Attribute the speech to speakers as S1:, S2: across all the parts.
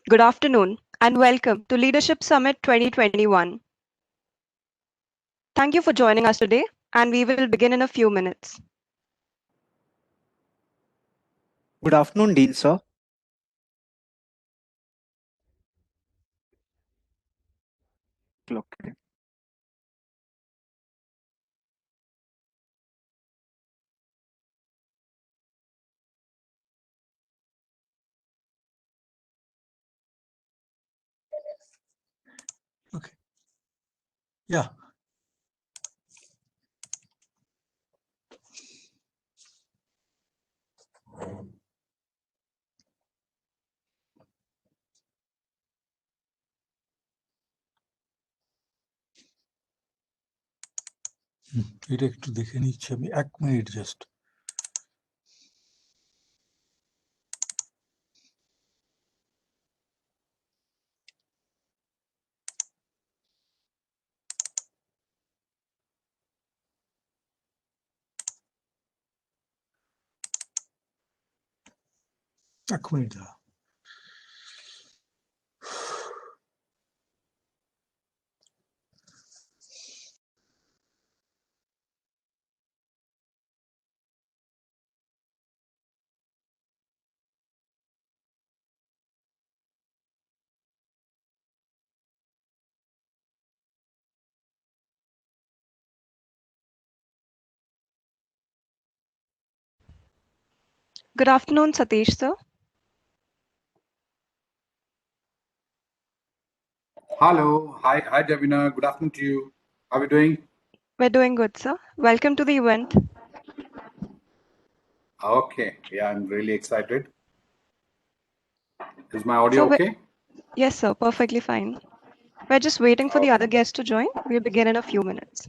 S1: Good afternoon and welcome to Leadership Summit 2021. Thank you for joining us today, and we will begin in a few minutes.
S2: Good afternoon, Dean sir. Okay.
S3: Okay. Yeah. এটা একটু দেখে নিচ্ছি আমি 1 minute just এক minute দাঁড়া
S1: Good afternoon, Satish sir.
S4: Hello. Hi, Davina. Good afternoon to you. How are you doing?
S1: We're doing good, sir. Welcome to the event.
S4: Okay. Yeah, I'm really excited. Is my audio
S1: So
S4: okay?
S1: Yes, sir, perfectly fine. We're just waiting for the other guests to join. We'll begin in a few minutes.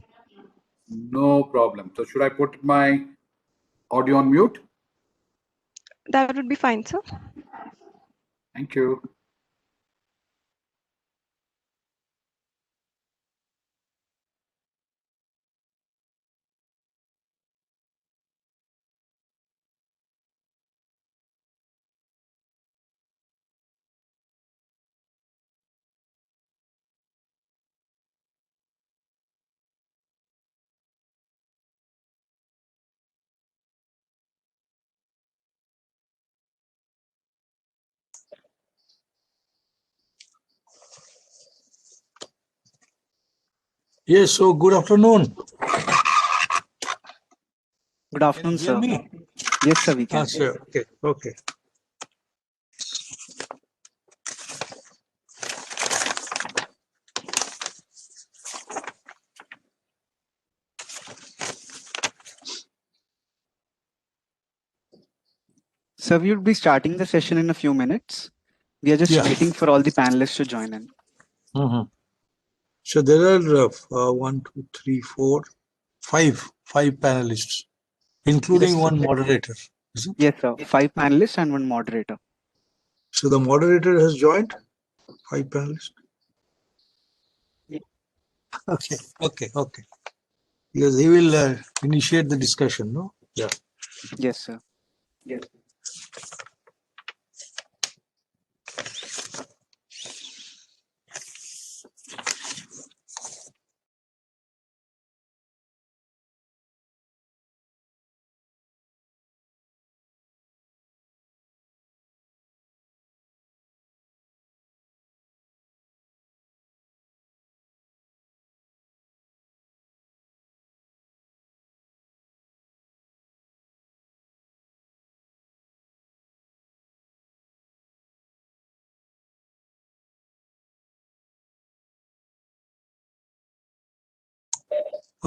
S4: No problem. So should I put my audio on mute?
S1: That would be fine, sir.
S4: Thank you.
S3: Yes, so good afternoon.
S2: Good afternoon,
S3: Can you
S2: sir.
S3: hear me?
S2: Yes, sir, we can.
S3: Sir. Okay.
S2: Sir, we will be starting the session in a few minutes. We are just
S3: Yeah.
S2: waiting for all the panelists to join in.
S3: So there are 1, 2, 3, 4, 5 panelists, including
S2: Yes,
S3: one moderator. Is it?
S2: Yes, sir. 5 panelists and 1 moderator.
S3: So the moderator has joined? 5 panelists? Okay. Because he will initiate the discussion, no? Yeah.
S2: Yes, sir.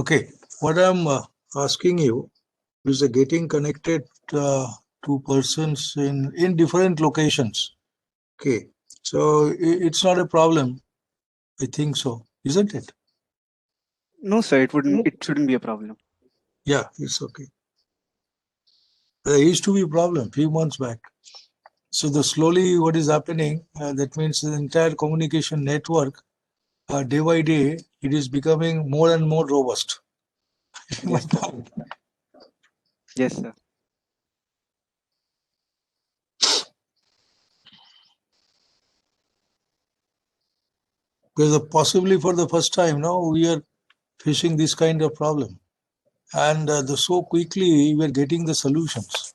S3: Okay, what I'm asking you is getting connected to persons in different locations. Okay, so it's not a problem. I think so, isn't it?
S2: No, sir, it shouldn't be a problem.
S3: Yeah, it's okay. There used to be a problem few months back. So the slowly what is happening, that means the entire communication network, day by day, it is becoming more and more robust.
S2: Yes, yes, sir.
S3: Because possibly for the first time now we are facing this kind of problem, and so quickly we are getting the solutions.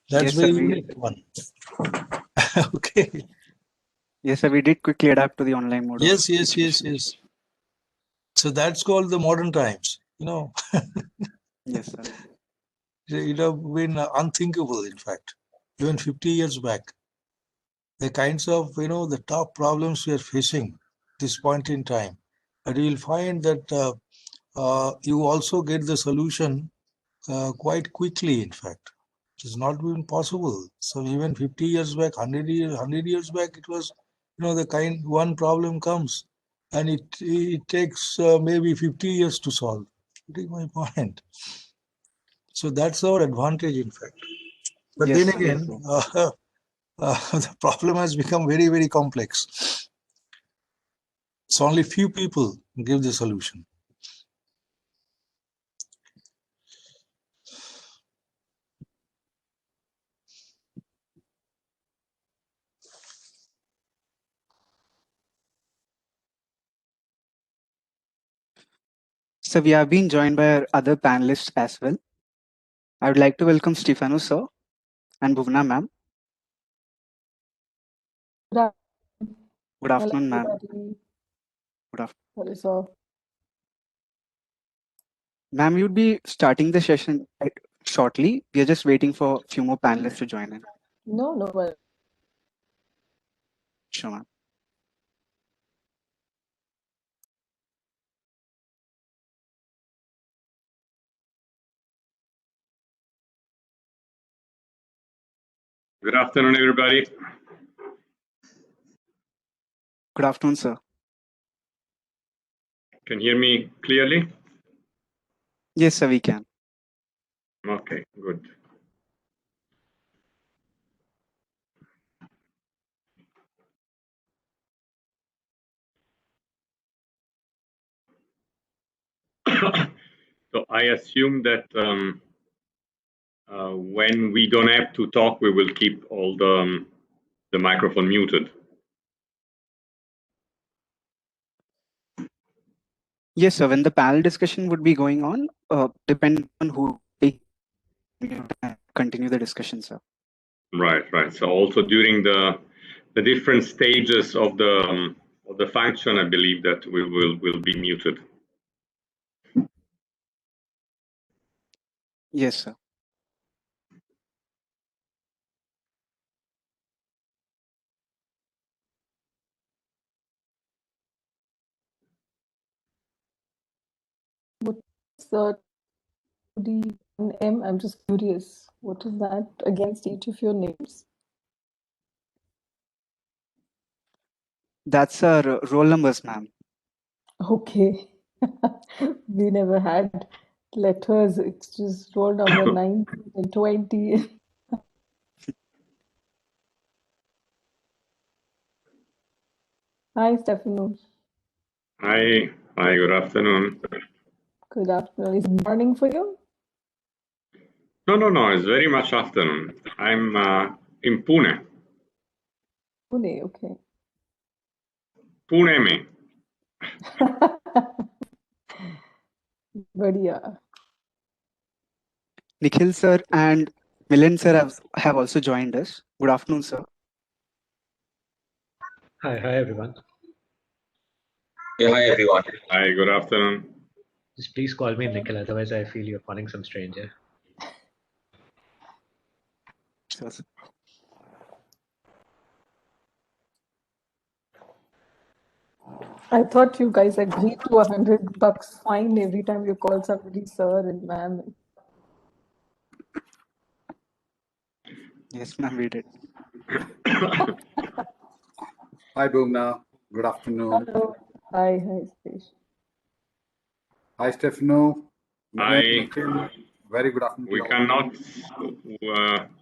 S3: That's
S2: Yes,
S3: very
S2: sir.
S3: unique one. Okay.
S2: Yes, sir. We did quickly adapt to the online mode.
S3: Yes. So that's called the modern times.
S2: Yes, sir.
S3: It have been unthinkable, in fact, even 50 years back. The kinds of, the top problems we are facing this point in time. But you will find that you also get the solution quite quickly, in fact. It has not been possible. So even 50 years back, 100 years back, it was, the kind one problem comes and it takes maybe 50 years to solve. Getting my point. So that's our advantage, in fact. But
S2: Yes,
S3: then
S2: sir.
S3: again, the problem has become very, very complex. So only few people give the solution.
S2: So we have been joined by our other panelists as well. I would like to welcome Stefano, sir, and Bhuvna, ma'am.
S5: Good
S2: Good afternoon, ma'am.
S5: everybody.
S2: Good afternoon.
S5: Sorry, sir.
S2: Ma'am, you'd be starting the session shortly. We are just waiting for a few more panelists to join in.
S5: No worries.
S2: Sure, ma'am.
S6: Good afternoon, everybody.
S2: Good afternoon, sir.
S6: Can you hear me clearly?
S2: Yes, sir, we can.
S6: Okay, good. So I assume that when we don't have to talk, we will keep all the microphone muted.
S2: Yes, sir. When the panel discussion would be going on, depending on who take continue the discussion, sir.
S6: Right. So also during the different stages of the function, I believe that we will be muted.
S2: Yes, sir.
S5: What is the 2D1M? I'm just curious. What is that against each of your names?
S2: That's our roll numbers, ma'am.
S5: Okay. We never had letters. It's just roll number 9 and 20. Hi, Stefano.
S6: Hi, good afternoon.
S5: Good afternoon. Is it morning for you?
S6: No, it's very much afternoon. I'm in Pune.
S5: Pune, okay.
S6: Pune mein.
S5: Badhiya.
S2: Nikhil, sir, and Milan, sir, have also joined us. Good afternoon, sir.
S7: Hi everyone.
S8: Yeah, hi everyone.
S6: Hi, good afternoon.
S7: Just please call me Nikhil, otherwise I feel you're calling some stranger.
S2: Sure, sir.
S5: I thought you guys agreed to $100 fine every time you call somebody sir and ma'am.
S2: Yes, ma'am, we did.
S4: Hi, Bhumna. Good afternoon.
S5: Hello. Hi, Stesh.
S4: Hi, Stefano.
S6: Hi.
S4: Nikhil. Very good afternoon.
S6: We
S4: to all.
S6: cannot,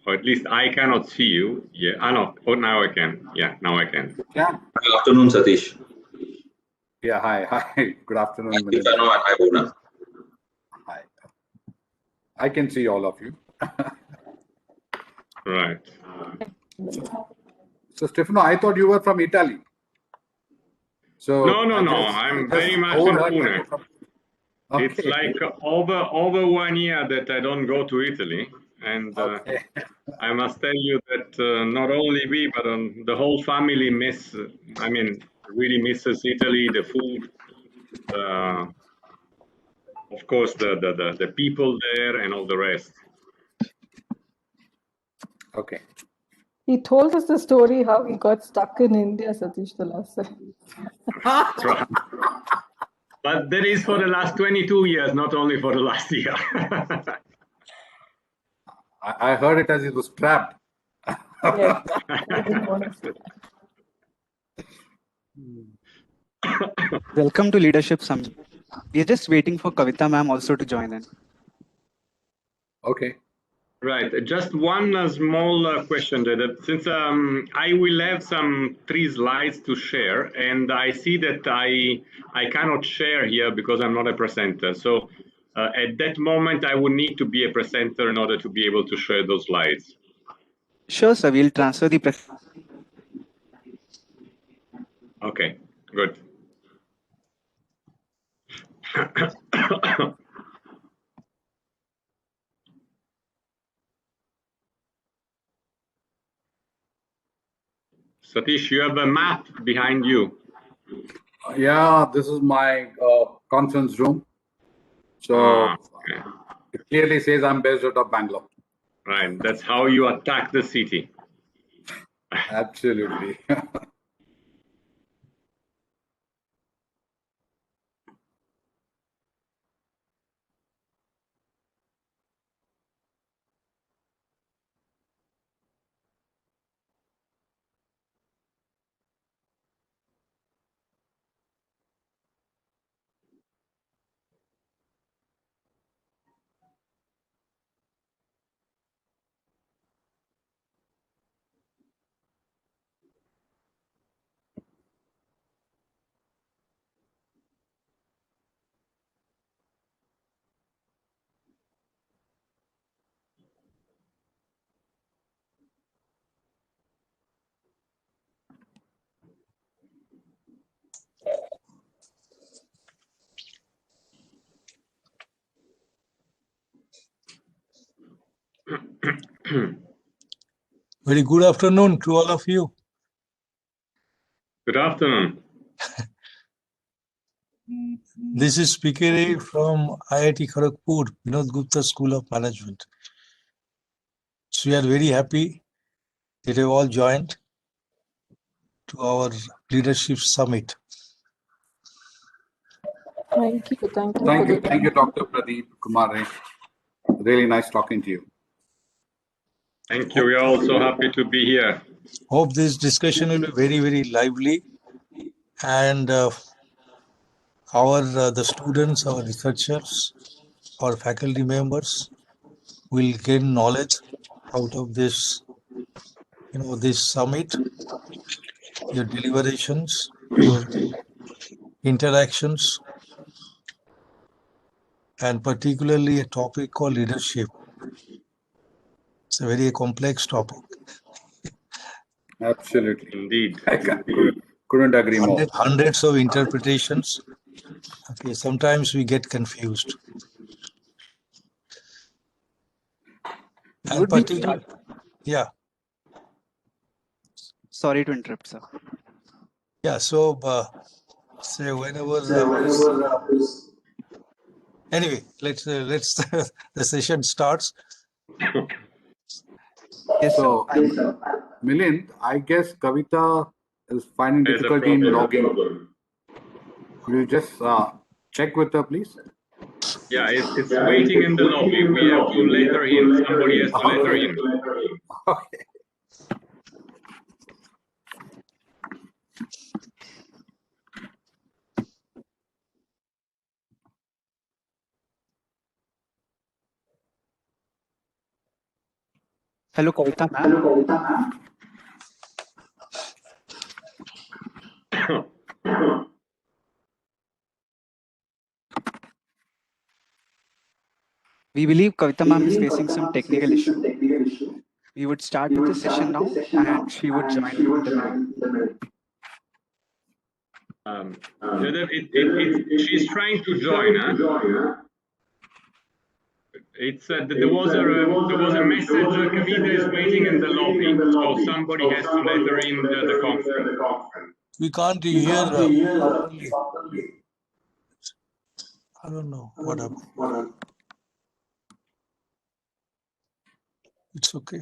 S6: or at least I cannot see you. Yeah, no. Oh, now I can. Yeah, now I can.
S4: Yeah.
S8: Good afternoon, Satish.
S4: Yeah. Hi. Good afternoon,
S8: Hi,
S4: Milind.
S8: Stefano, and hi, Bhuvna.
S4: Hi. I can see all of you.
S6: Right.
S4: So, Stefano, I thought you were from Italy. So
S6: No.
S4: I
S6: I'm
S4: just
S6: very much in
S4: overheard
S6: Pune.
S4: that from-
S6: It's
S4: Okay.
S6: like over 1 year that I don't go to Italy, and
S4: Okay.
S6: I must tell you that not only we, but the whole family really misses Italy, the food, of course, the people there, and all the rest.
S4: Okay.
S5: He told us the story how he got stuck in India, Satish, the last time.
S6: That's right. But that is for the last 22 years, not only for the last year.
S4: I heard it as it was trapped.
S5: Yes, I didn't want to say.
S2: Welcome to Leadership Summit. We are just waiting for Kavita ma'am also to join in.
S4: Okay.
S6: Right. Just one small question, that since I will have some 3 slides to share, and I see that I cannot share here because I'm not a presenter. So at that moment, I would need to be a presenter in order to be able to share those slides.
S2: Sure, sir. We'll transfer the
S6: Okay, good. Satish, you have a map behind you.
S4: Yeah, this is my conference room. So
S6: Okay.
S4: it clearly says I'm based out of Bangalore.
S6: Right, that's how you attack the city.
S4: Absolutely.
S3: Very good afternoon to all of you.
S6: Good afternoon.
S3: This is Speaker A from IIT Kharagpur, Vinod Gupta School of Management. So we are very happy that you all joined to our leadership summit.
S5: Thank you. Thank you for the
S4: Thank you, Dr. Pradeep Kumar. Really nice talking to you.
S6: Thank you. We are also happy to be here.
S3: Hope this discussion will be very, very lively, and the students, our researchers, our faculty members will gain knowledge out of this, this summit, your deliberations, your interactions, and particularly a topic called leadership. It's a very complex topic.
S4: Absolutely.
S6: Indeed.
S4: I couldn't agree more.
S3: Hundreds of interpretations. Okay, sometimes we get confused. And particularly, yeah.
S2: Sorry to interrupt, sir.
S3: Yeah, so say whenever anyway, let's the session starts.
S2: Yes,
S4: So,
S2: sir.
S4: Milind, I guess Kavita is finding
S6: There's a
S4: difficulty in
S6: problem.
S4: logging. Could you just check with her, please?
S6: Yeah, it's waiting in the lobby. We have to let her in. Somebody has to let her in.
S4: Okay.
S2: Hello, Kavita ma'am. We believe Kavita ma'am is facing some technical issue. We would start with the session now, and she would join in the middle.
S6: She's trying to join, huh? It's there was a message. Kavita is waiting in the lobby, so somebody has to let her in the conference.
S3: We can't hear properly. I don't know what happened. It's okay.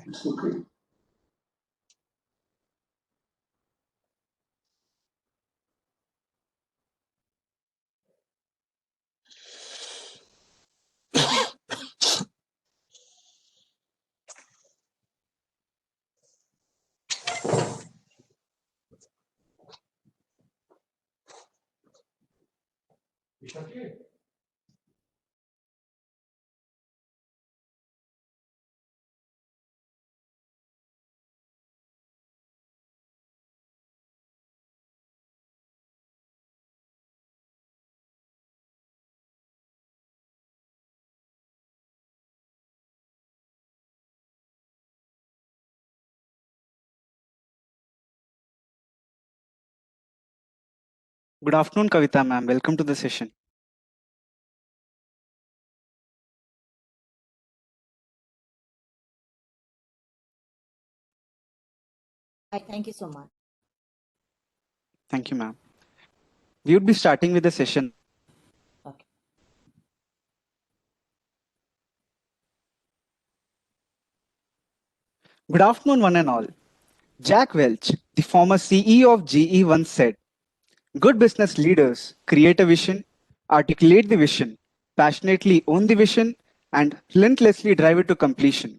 S2: Good afternoon, Kavita ma'am. Welcome to the session.
S9: Hi, thank you so much.
S2: Thank you, ma'am. We would be starting with the session.
S9: Okay.
S2: Good afternoon, one and all. Jack Welch, the former CEO of GE, once said, "Good business leaders create a vision, articulate the vision, passionately own the vision, and relentlessly drive it to completion."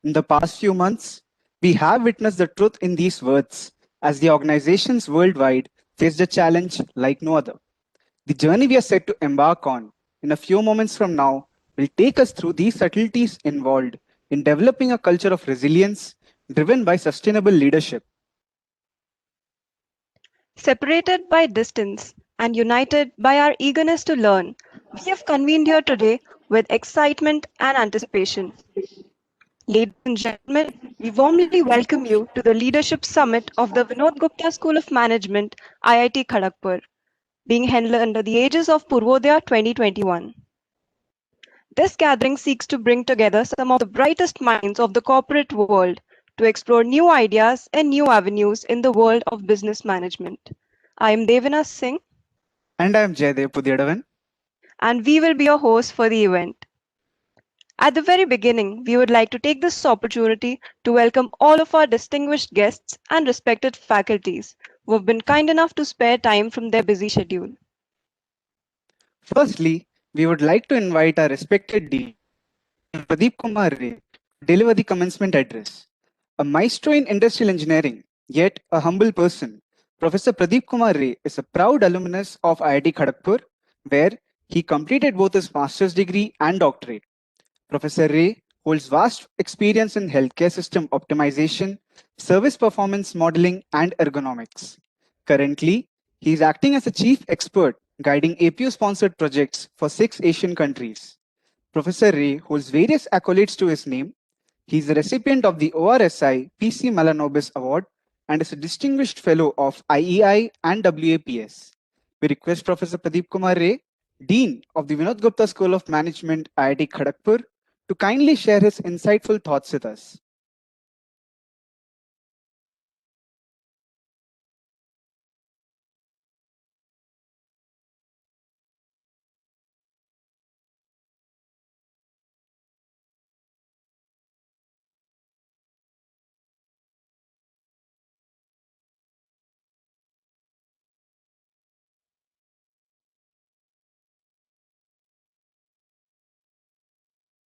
S2: In the past few months, we have witnessed the truth in these words as the organizations worldwide faced a challenge like no other. The journey we are set to embark on in a few moments from now will take us through these subtleties involved in developing a culture of resilience driven by sustainable leadership.
S1: Separated by distance and united by our eagerness to learn, we have convened here today with excitement and anticipation. Ladies and gentlemen, we warmly welcome you to the Leadership Summit of the Vinod Gupta School of Management, IIT Kharagpur, being held under the aegis of Purvodaya 2021. This gathering seeks to bring together some of the brightest minds of the corporate world to explore new ideas and new avenues in the world of business management. I am Devina Singh,
S2: And I am Jaydev Pudiyadavan.
S1: and we will be your hosts for the event. At the very beginning, we would like to take this opportunity to welcome all of our distinguished guests and respected faculties who have been kind enough to spare time from their busy schedule.
S2: Firstly, we would like to invite our respected Dean, Pradeep Kumar Ray, to deliver the commencement address. A maestro in industrial engineering, yet a humble person, Professor Pradeep Kumar Ray is a proud alumnus of IIT Kharagpur, where he completed both his master's degree and doctorate. Professor Ray holds vast experience in healthcare system optimization, service performance modeling, and ergonomics. Currently, he is acting as a chief expert guiding APU-sponsored projects for 6 Asian countries. Professor Ray holds various accolades to his name. He is the recipient of the ORSI PC Malanobis Award and is a distinguished fellow of IEI and WAPS. We request Professor Pradeep Kumar Ray, Dean of the Vinod Gupta School of Management, IIT Kharagpur, to kindly share his insightful thoughts with us.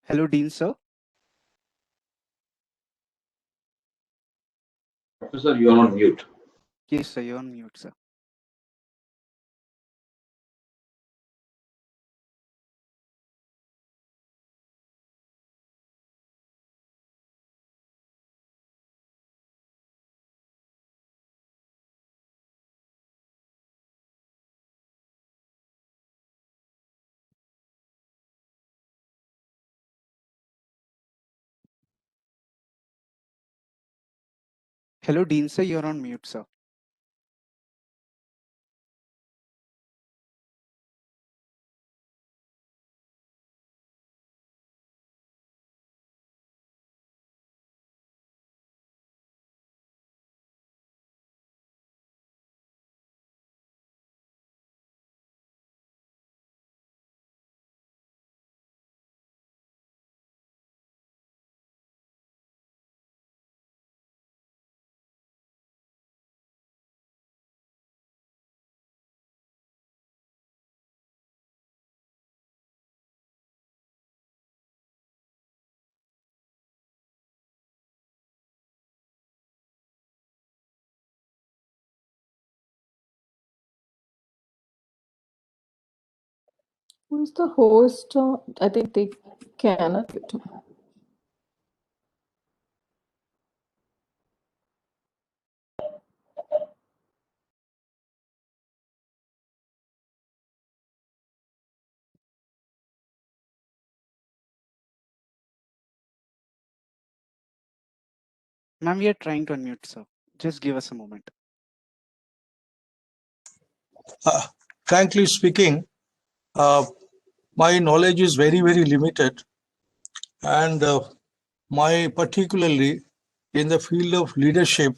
S2: Hello, Dean sir.
S8: Professor, you are on mute.
S2: Yes, sir, you're on mute, sir. Hello, Dean sir, you're on mute, sir.
S5: Who's the host? I think they can unmute him.
S2: Ma'am, we are trying to unmute, sir. Just give us a moment.
S3: Frankly speaking, my knowledge is very, very limited, and my particularly in the field of leadership,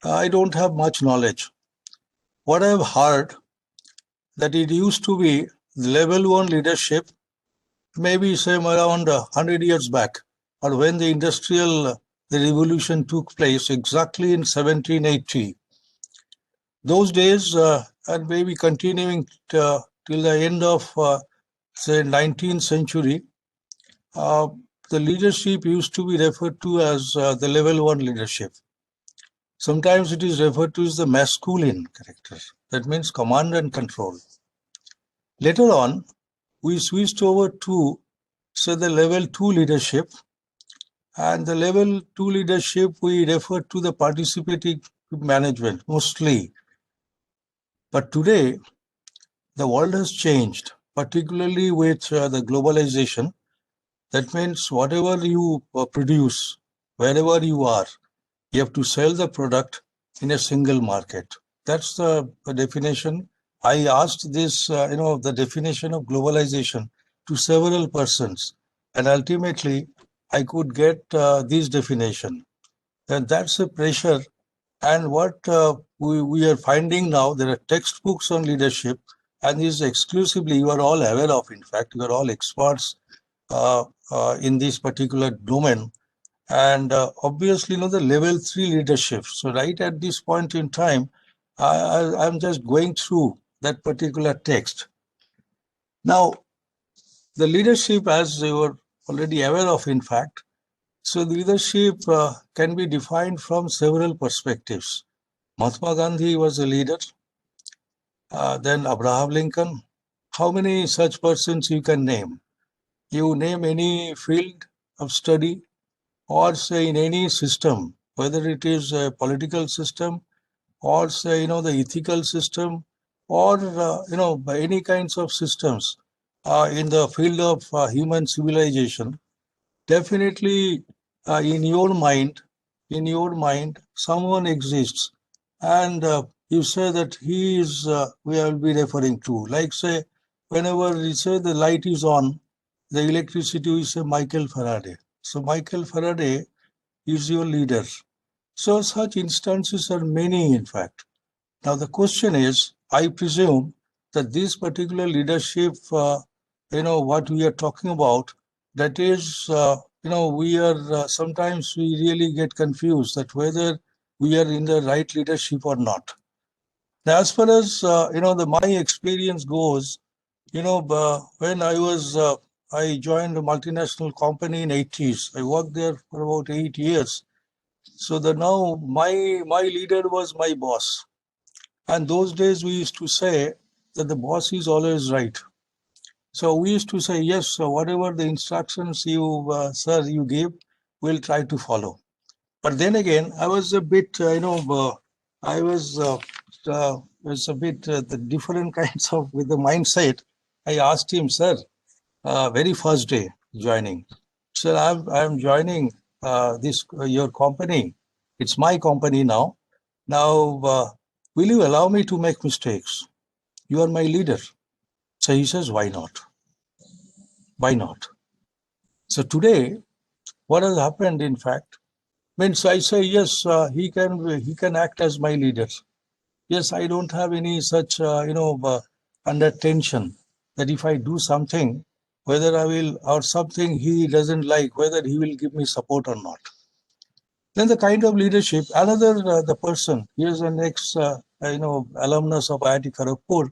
S3: I don't have much knowledge. What I've heard that it used to be level 1 leadership, maybe say around 100 years back, or when the industrial the revolution took place exactly in 1780. Those days, and maybe continuing till the end of say 19th century, the leadership used to be referred to as the level 1 leadership. Sometimes it is referred to as the masculine character. That means command and control. Later on, we switched over to say the level 2 leadership, and the level 2 leadership we refer to the participating management mostly. But today, the world has changed, particularly with the globalization. That means whatever you produce, wherever you are, you have to sell the product in a single market. That's the definition. I asked this, the definition of globalization to several persons, and ultimately I could get this definition. And that's a pressure. And what we are finding now, there are textbooks on leadership, and this exclusively you are all aware of. In fact, you are all experts in this particular domain. And obviously, the level 3 leadership. So right at this point in time, I'm just going through that particular text. Now, the leadership, as you were already aware of, in fact, so the leadership can be defined from several perspectives. Mahatma Gandhi was a leader, then Abraham Lincoln. How many such persons you can name? You name any field of study, or say in any system, whether it is a political system, or say the ethical system, or by any kinds of systems in the field of human civilization. Definitely, in your mind, someone exists, and you say that he is. We will be referring to, like say, whenever we say the light is on, the electricity is a Michael Faraday. So Michael Faraday is your leader. So such instances are many, in fact. Now the question is, I presume that this particular leadership, what we are talking about, that is, we are sometimes we really get confused that whether we are in the right leadership or not. Now, as far as my experience goes, when I joined a multinational company in 80s. I worked there for about 8 years. So now my leader was my boss. And those days we used to say that the boss is always right. So we used to say, yes, so whatever the instructions you, sir, you give, we'll try to follow. But then again, I was a bit, I was a bit the different kinds of with the mindset. I asked him, sir, very first day joining, sir, I'm joining this your company. It's my company now. Now, will you allow me to make mistakes? You are my leader. So he says, why not? Why not? So today, what has happened, in fact, means I say, yes, he can act as my leader. Yes, I don't have any such, under tension that if I do something, whether I will, or something he doesn't like, whether he will give me support or not. Then the kind of leadership, another, the person, he is an ex, alumnus of IIT Kharagpur.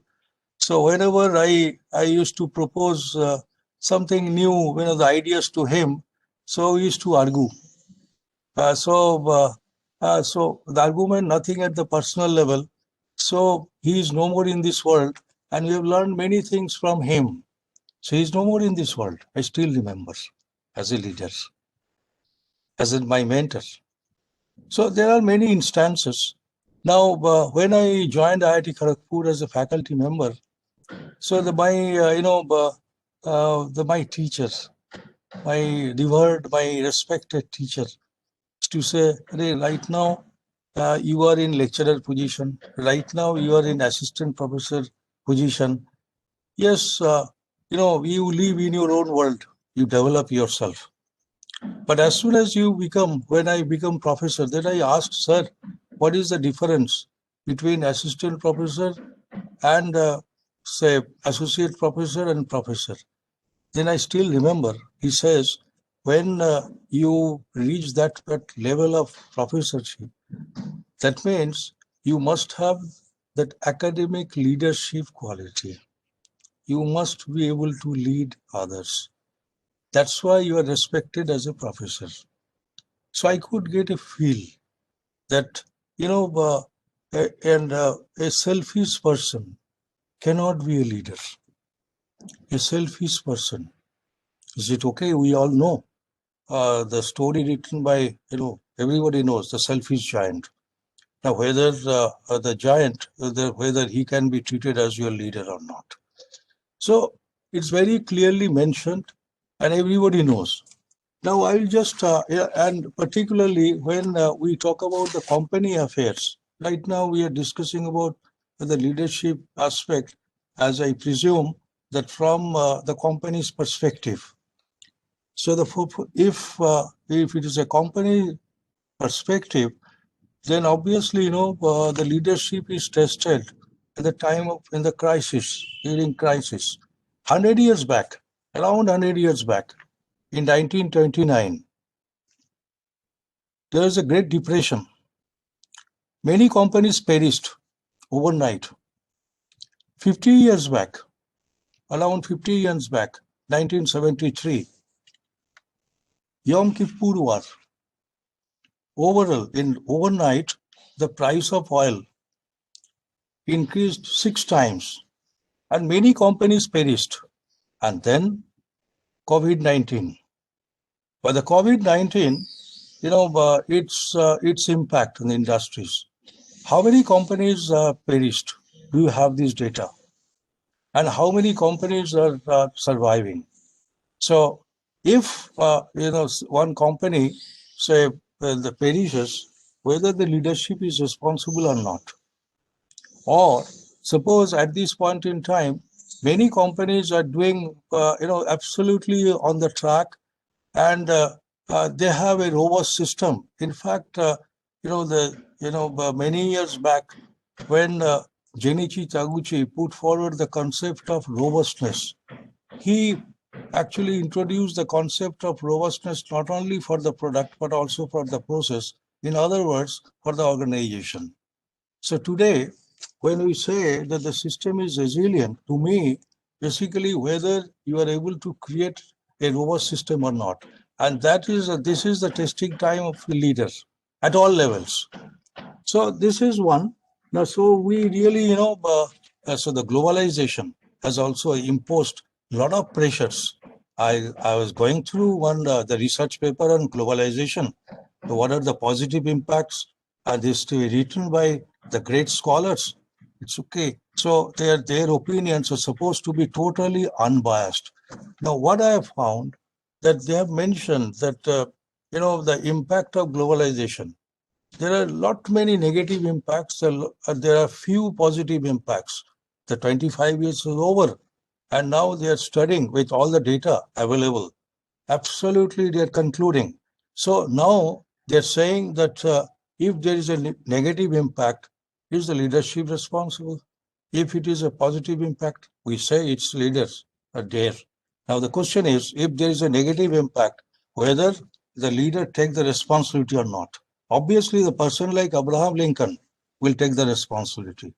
S3: So whenever I used to propose something new, the ideas to him, so we used to argue. So the argument, nothing at the personal level. So he is no more in this world, and we have learned many things from him. So he's no more in this world. I still remember as a leader, as in my mentor. So there are many instances. Now, when I joined IIT Kharagpur as a faculty member, so my teachers, my revered, my respected teacher, to say, "Hey, right now you are in lecturer position. Right now you are in assistant professor position. Yes, you live in your own world. You develop yourself. But as soon as when I become professor, then I asked, sir, what is the difference between assistant professor and say associate professor and professor? Then I still remember, he says, when you reach that level of professorship, that means you must have that academic leadership quality. You must be able to lead others. That's why you are respected as a professor. So I could get a feel that, a selfish person cannot be a leader. A selfish person. Is it okay? We all know the story written by, everybody knows the selfish giant. Now, whether the giant, whether he can be treated as your leader or not. So it's very clearly mentioned and everybody knows. Now, I will just, and particularly when we talk about the company affairs, right now we are discussing about the leadership aspect, as I presume that from the company's perspective. So if it is a company perspective, then obviously, the leadership is tested at the time of in the crisis, during crisis. 100 years back, around 100 years back, in 1929, there was a Great Depression. Many companies perished overnight. 50 years back, around 50 years back, 1973, Yom Kippur War. Overnight, the price of oil increased 6 times and many companies perished. And then COVID-19. But the COVID-19, its impact on the industries. How many companies perished? Do you have this data? And how many companies are surviving? So if, one company, say, the perishes, whether the leadership is responsible or not. Or suppose at this point in time, many companies are doing, absolutely on the track, and they have a robust system. In fact, many years back, when Genichi Taguchi put forward the concept of robustness, he actually introduced the concept of robustness not only for the product but also for the process. In other words, for the organization. So today, when we say that the system is resilient, to me, basically whether you are able to create a robust system or not. And this is the testing time of the leaders at all levels. So this is one. Now, so we really, so the globalization has also imposed a lot of pressures. I was going through the research paper on globalization. So what are the positive impacts? And this to be written by the great scholars. It's okay. So their opinions are supposed to be totally unbiased. Now, what I have found that they have mentioned that the impact of globalization. There are many negative impacts. There are few positive impacts. The 25 years is over, and now they are studying with all the data available. Absolutely, they are concluding. So now they're saying that if there is a negative impact, is the leadership responsible? If it is a positive impact, we say its leaders are there. Now the question is, if there is a negative impact, whether the leader take the responsibility or not. Obviously, the person like Abraham Lincoln will take the responsibility.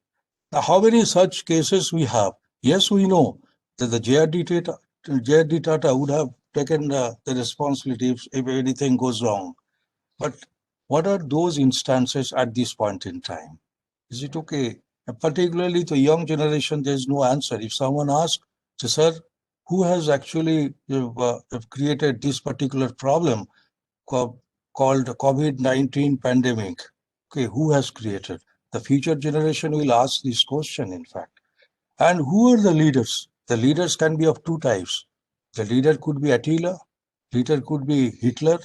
S3: Now, how many such cases we have? Yes, we know that the JRD Tata would have taken the responsibility if anything goes wrong. But what are those instances at this point in time? Is it okay? And particularly to young generation, there is no answer. If someone asks, sir, who has actually created this particular problem called COVID-19 pandemic. Okay, who has created? The future generation will ask this question, in fact. And who are the leaders? The leaders can be of two types. The leader could be Attila, leader could be Hitler,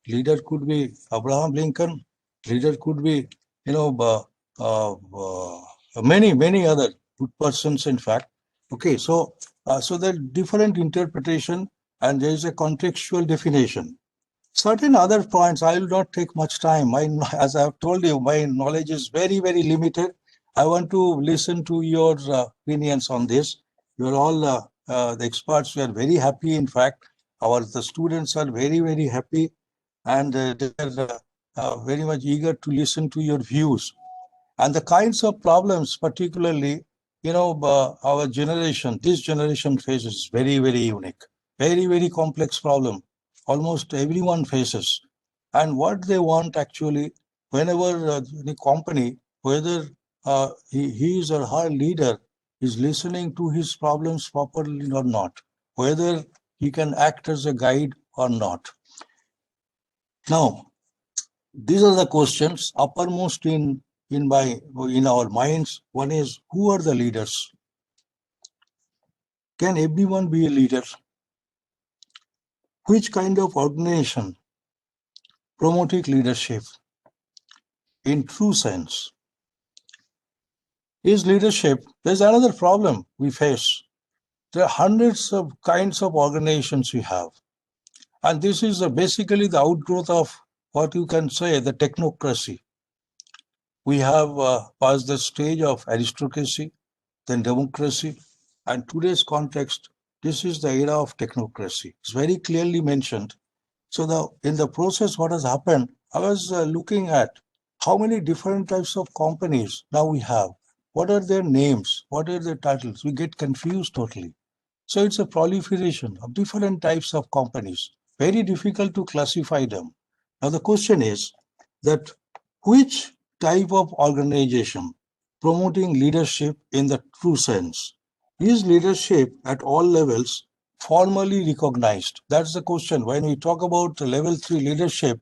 S3: leader could be Abraham Lincoln, leader could be, many other good persons, in fact. Okay, so there are different interpretation and there is a contextual definition. Certain other points, I will not take much time. As I have told you, my knowledge is very, very limited. I want to listen to your opinions on this. You're all the experts. We are very happy. In fact, the students are very, very happy, and they are very much eager to listen to your views. And the kinds of problems, particularly, our generation, this generation faces very, very unique, very, very complex problem. Almost everyone faces. And what they want actually, whenever the company, whether his or her leader is listening to his problems properly or not, whether he can act as a guide or not. Now, these are the questions uppermost in our minds. One is, who are the leaders? Can everyone be a leader? Which kind of organization promoting leadership in true sense? Is leadership? There's another problem we face. There are hundreds of kinds of organizations we have. And this is basically the outgrowth of what you can say the technocracy. We have passed the stage of aristocracy, then democracy, and today's context, this is the era of technocracy. It's very clearly mentioned. So in the process, what has happened, I was looking at how many different types of companies now we have. What are their names? What are their titles? We get confused totally. So it's a proliferation of different types of companies. Very difficult to classify them. Now the question is that which type of organization promoting leadership in the true sense? Is leadership at all levels formally recognized? That's the question. When we talk about level 3 leadership,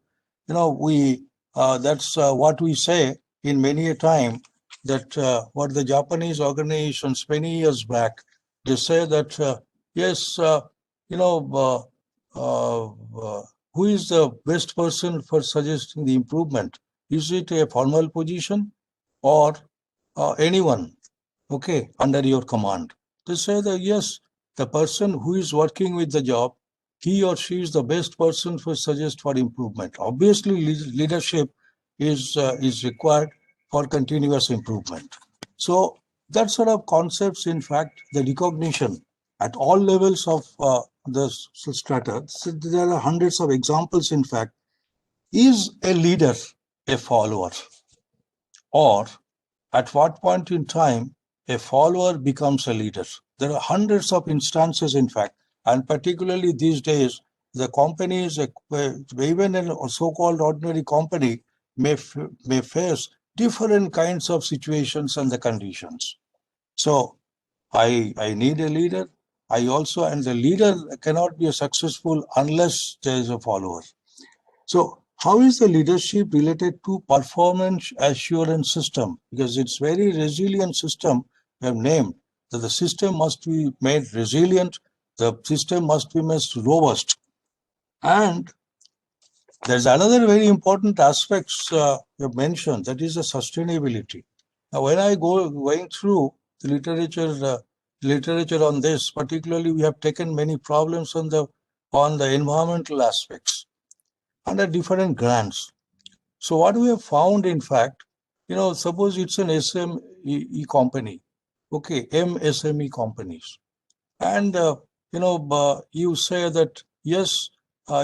S3: that's what we say in many a time, that what the Japanese organizations many years back, they say that, yes, who is the best person for suggesting the improvement? Is it a formal position or anyone, okay, under your command? They say that, yes, the person who is working with the job, he or she is the best person for suggest for improvement. Obviously, leadership is required for continuous improvement. So that sort of concepts, in fact, the recognition at all levels of the strata. So there are hundreds of examples, in fact. Is a leader a follower? Or at what point in time a follower becomes a leader? There are hundreds of instances, in fact, and particularly these days, the companies, even a so-called ordinary company, may face different kinds of situations and the conditions. So I need a leader. And the leader cannot be successful unless there is a follower. So how is the leadership related to performance assurance system? Because it's very resilient system we have named, that the system must be made resilient, the system must be made robust. And there's another very important aspects you have mentioned, that is the sustainability. Now, when I going through the literature on this, particularly we have taken many problems on the environmental aspects under different grants. So what we have found, in fact, suppose it's an SME company, okay, MSME companies, and you say that yes,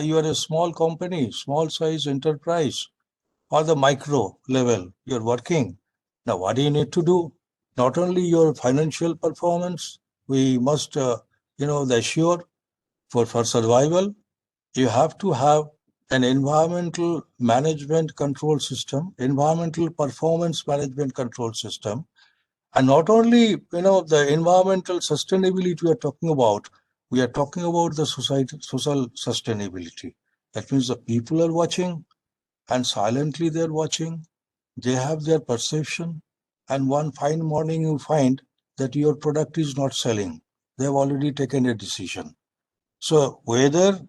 S3: you are a small company, small size enterprise, or the micro level you're working. Now, what do you need to do? Not only your financial performance, we must, assure for survival. You have to have an environmental management control system, environmental performance management control system. And not only, the environmental sustainability we are talking about, we are talking about the social sustainability. That means the people are watching, and silently they're watching. They have their perception, and one fine morning you find that your product is not selling. They have already taken a decision. So whether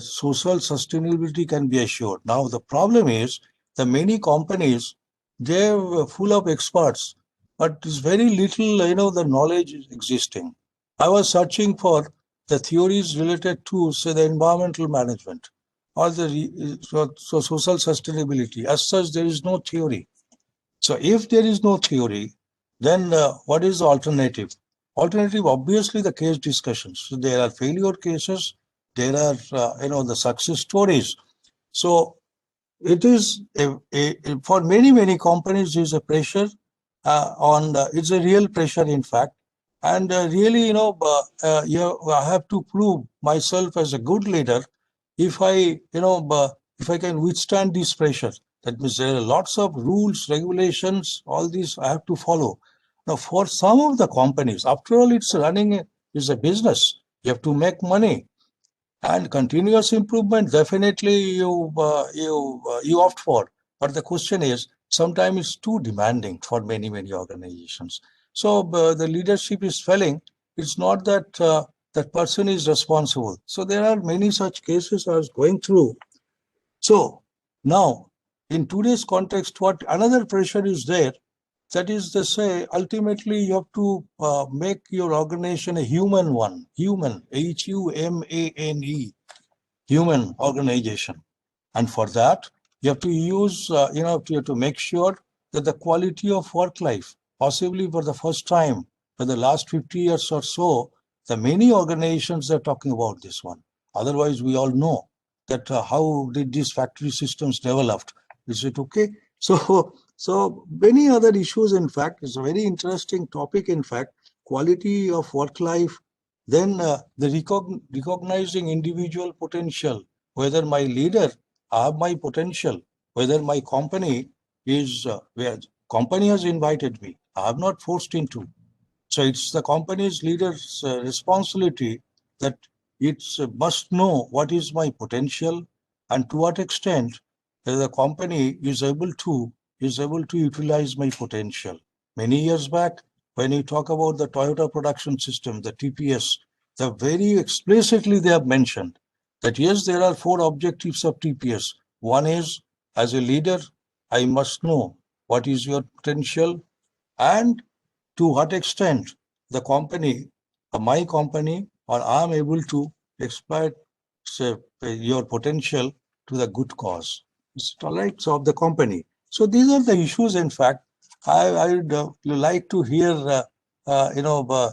S3: social sustainability can be assured. Now the problem is the many companies, they're full of experts, but there's very little, the knowledge is existing. I was searching for the theories related to, say, the environmental management or so social sustainability. As such, there is no theory. So if there is no theory, then what is the alternative? Alternative, obviously, the case discussions. So there are failure cases, there are, the success stories. So it is for many companies, there is a pressure it's a real pressure, in fact. And really, I have to prove myself as a good leader if I can withstand this pressure. That means there are lots of rules, regulations, all these I have to follow. Now, for some of the companies, after all, it's running is a business. You have to make money, and continuous improvement. Definitely, you opt for. But the question is, sometimes it's too demanding for many organizations. So the leadership is failing. It's not that that person is responsible. So there are many such cases I was going through. So now, in today's context, what another pressure is there? That is to say, ultimately, you have to make your organization a human one. Human, HUMANE, human organization. And for that, you have to use, you have to make sure that the quality of work life, possibly for the first time for the last 50 years or so, the many organizations are talking about this one. Otherwise, we all know that how did these factory systems developed? Is it okay? So many other issues, in fact, it's a very interesting topic, in fact, quality of work life, then the recognizing individual potential, whether my leader have my potential, whether my company is where company has invited me. I have not forced into. So it's the company's leader's responsibility that it must know what is my potential and to what extent the company is able to utilize my potential. Many years back, when you talk about the Toyota production system, the TPS, the very explicitly they have mentioned that yes, there are 4 objectives of TPS. One is, as a leader, I must know what is your potential and to what extent the company, my company, or I am able to exploit, say, your potential to the good cause. It's tolerance of the company. So these are the issues. In fact, I would like to hear, the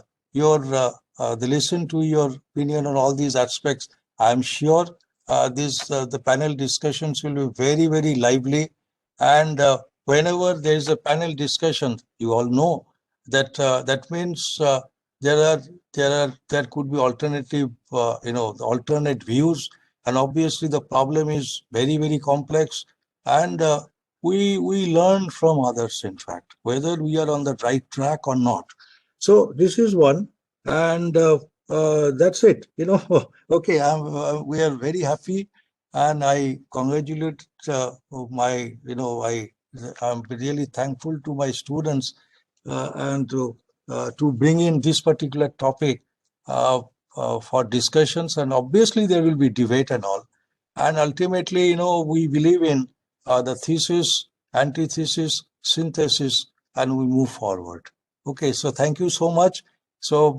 S3: listen to your opinion on all these aspects. I'm sure the panel discussions will be very lively, and whenever there is a panel discussion, you all know that that means there could be alternative, alternate views, and obviously the problem is very complex, and we learn from others, in fact, whether we are on the right track or not. So this is one, and that's it. Okay, we are very happy, and I congratulate I'm really thankful to my students and to bring in this particular topic for discussions, and obviously there will be debate and all, and ultimately, we believe in the thesis, antithesis, synthesis, and we move forward. Okay, so thank you so much. So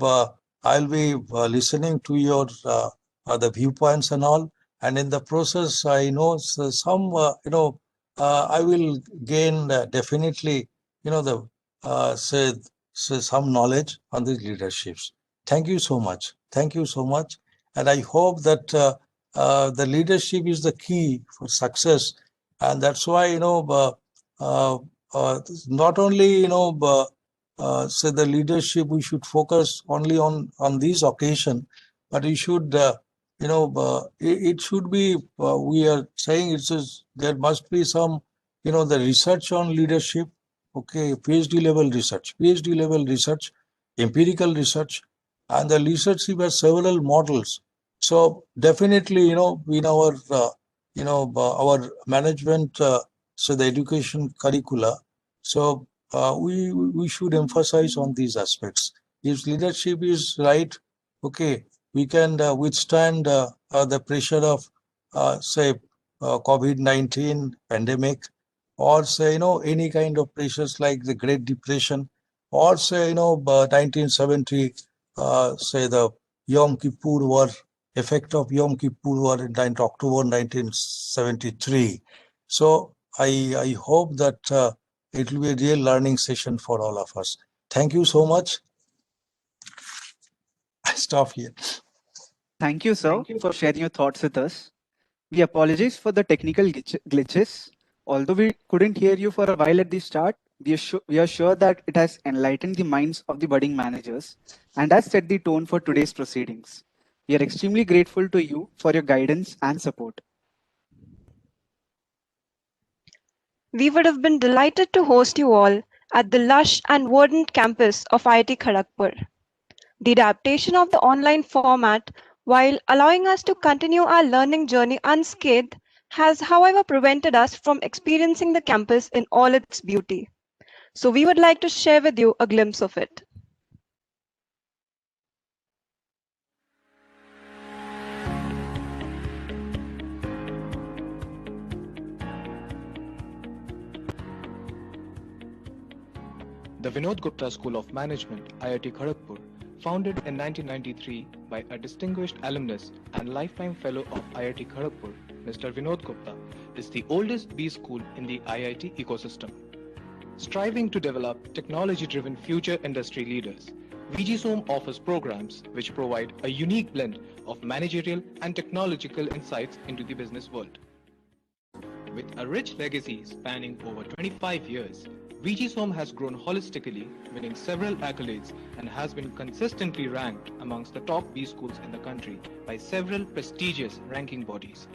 S3: I'll be listening to your the viewpoints and all, and in the process, I know some I will gain definitely the say some knowledge on these leaderships. Thank you so much. Thank you so much, and I hope that the leadership is the key for success, and that's why not only say the leadership, we should focus only on these occasion, but we should it should be we are saying there must be some the research on leadership. Okay, PhD level research, empirical research, and the leadership has several models. So definitely, in our our management, so the education curricula, so we should emphasize on these aspects. If leadership is right, okay, we can withstand the pressure of say COVID-19 pandemic, or say any kind of pressures like the Great Depression, or say 1970, say the Yom Kippur War, effect of Yom Kippur War in October 1973. So I hope that it will be a real learning session for all of us. Thank you so much. I stop here.
S2: Thank you, sir, for sharing your thoughts with us. We apologize for the technical glitches. Although we couldn't hear you for a while at the start, we are sure that it has enlightened the minds of the budding managers and has set the tone for today's proceedings. We are extremely grateful to you for your guidance and support.
S1: We would have been delighted to host you all at the lush and verdant campus of IIT Kharagpur. The adaptation of the online format, while allowing us to continue our learning journey unscathed, has, however, prevented us from experiencing the campus in all its beauty. So, we would like to share with you a glimpse of it.
S10: The Vinod Gupta School of Management, IIT Kharagpur, founded in 1993 by a distinguished alumnus and lifetime fellow of IIT Kharagpur, Mr. Vinod Gupta, is the oldest B school in the IIT ecosystem. Striving to develop technology-driven future industry leaders, VGSoM offers programs which provide a unique blend of managerial and technological insights into the business world. With a rich legacy spanning over 25 years, VGSoM has grown holistically, winning several accolades, and has been consistently ranked amongst the top B schools in the country by several prestigious ranking bodies.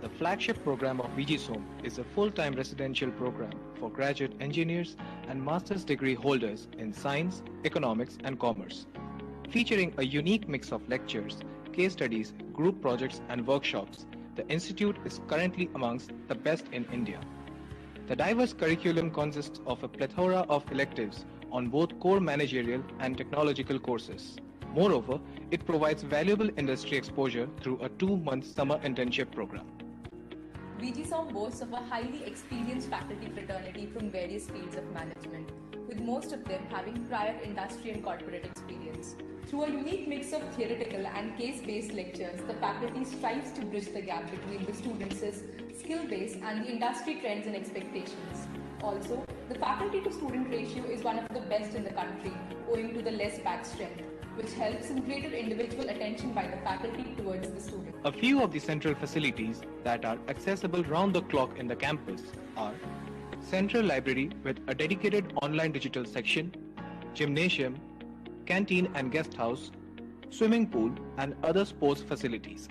S10: The flagship program of VGSoM is a full-time residential program for graduate engineers and master's degree holders in science, economics, and commerce. Featuring a unique mix of lectures, case studies, group projects, and workshops, the institute is currently amongst the best in India. The diverse curriculum consists of a plethora of electives on both core managerial and technological courses. Moreover, it provides valuable industry exposure through a 2-month summer internship program.
S11: VGSoM boasts of a highly experienced faculty fraternity from various fields of management, with most of them having prior industry and corporate experience. Through a unique mix of theoretical and case-based lectures, the faculty strives to bridge the gap between the students' skill base and the industry trends and expectations. Also, the faculty-to-student ratio is one of the best in the country, owing to the less batch strength, which helps in greater individual attention by the faculty towards the student.
S10: A few of the central facilities that are accessible round the clock in the campus are Central Library with a dedicated online digital section, gymnasium, canteen and guest house, swimming pool, and other sports facilities.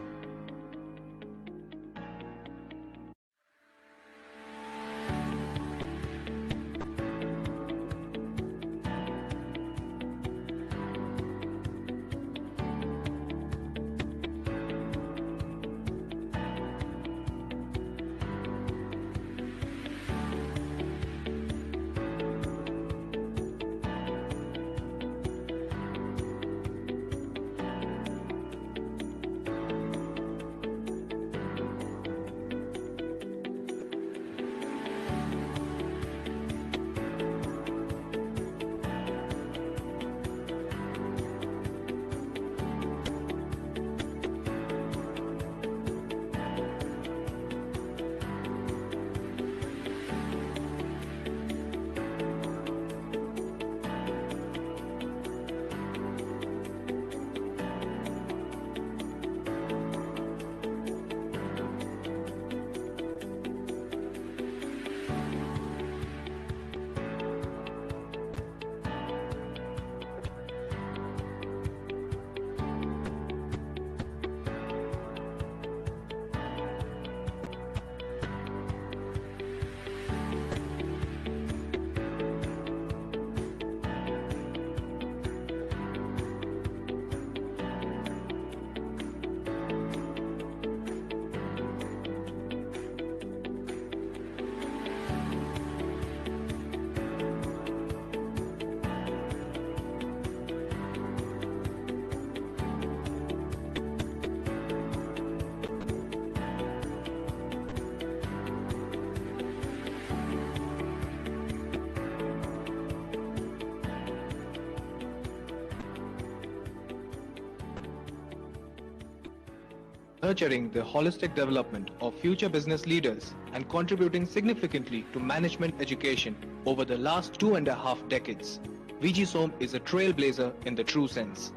S10: nurturing the holistic development of future business leaders and contributing significantly to management education over the last 2.5 decades. VGSoM is a trailblazer in the true sense.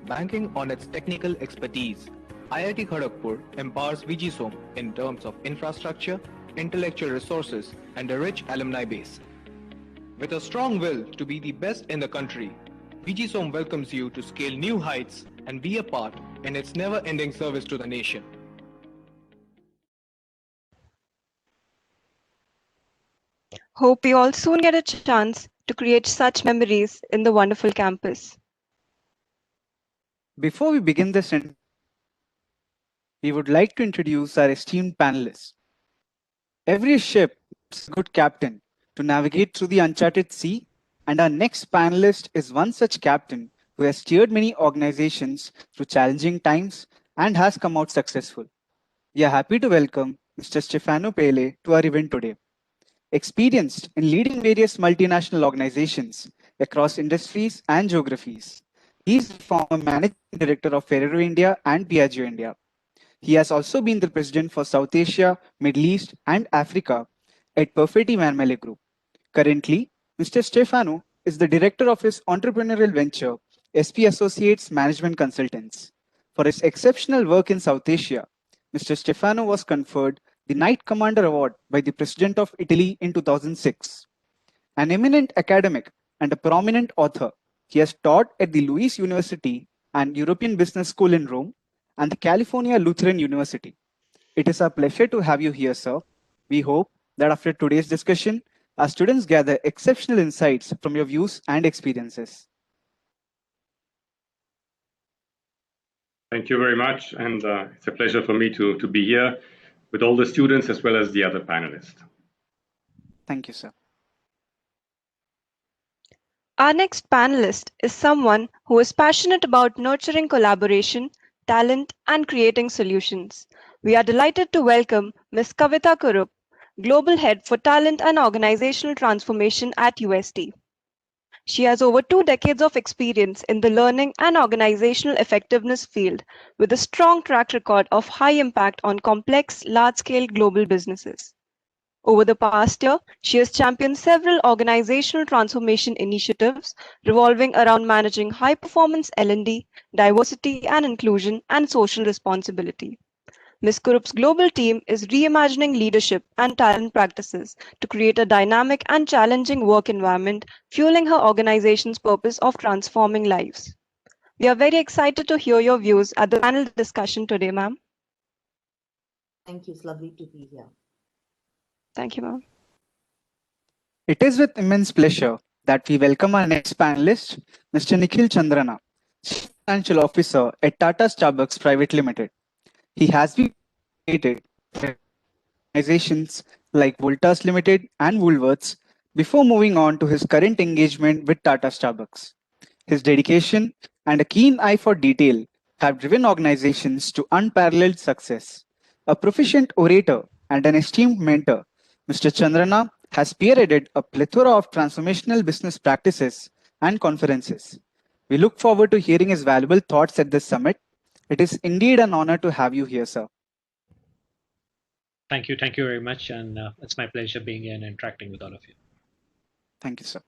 S10: Banking on its technical expertise, IIT Kharagpur empowers VGSoM in terms of infrastructure, intellectual resources, and a rich alumni base. With a strong will to be the best in the country, VGSoM welcomes you to scale new heights and be a part in its never-ending service to the nation.
S1: Hope we all soon get a chance to create such memories in the wonderful campus.
S2: Before we begin this, we would like to introduce our esteemed panelists. Every ship has a good captain to navigate through the uncharted sea, and our next panelist is one such captain who has steered many organizations through challenging times and has come out successful. We are happy to welcome Mr. Stefano Pele to our event today. Experienced in leading various multinational organizations across industries and geographies, he is the former managing director of Ferrero India and Piaggio India. He has also been the president for South Asia, Middle East, and Africa at Perfetti Marmele Group. Currently, Mr. Stefano is the director of his entrepreneurial venture, SP Associates Management Consultants. For his exceptional work in South Asia, Mr. Stefano was conferred the Knight Commander Award by the President of Italy in 2006. An eminent academic and a prominent author, he has taught at the Luis University and European Business School in Rome and the California Lutheran University. It is our pleasure to have you here, sir. We hope that after today's discussion, our students gather exceptional insights from your views and experiences.
S6: Thank you very much. And it's a pleasure for me to be here with all the students as well as the other panelists.
S2: Thank you, sir.
S1: Our next panelist is someone who is passionate about nurturing collaboration, talent, and creating solutions. We are delighted to welcome Ms. Kavita Kurup, Global Head for Talent and Organizational Transformation at UST. She has over 2 decades of experience in the learning and organizational effectiveness field with a strong track record of high impact on complex, large-scale global businesses. Over the past year, she has championed several organizational transformation initiatives revolving around managing high-performance L&D, diversity and inclusion, and social responsibility. Ms. Kurup's global team is reimagining leadership and talent practices to create a dynamic and challenging work environment, fueling her organization's purpose of transforming lives. We are very excited to hear your views at the panel discussion today, ma'am.
S9: Thank you. It's lovely to be here.
S1: Thank you, ma'am.
S2: It is with immense pleasure that we welcome our next panelist, Mr. Nikhil Chandrana, Chief Financial Officer at Tata Starbucks Private Limited. He has been created organizations like Voltas Limited and Woolworths before moving on to his current engagement with Tata Starbucks. His dedication and a keen eye for detail have driven organizations to unparalleled success. A proficient orator and an esteemed mentor, Mr. Chandrana has spearheaded a plethora of transformational business practices and conferences. We look forward to hearing his valuable thoughts at this summit. It is indeed an honor to have you here, sir.
S7: Thank you very much, and it's my pleasure being here and interacting with all of you.
S2: Thank you, sir.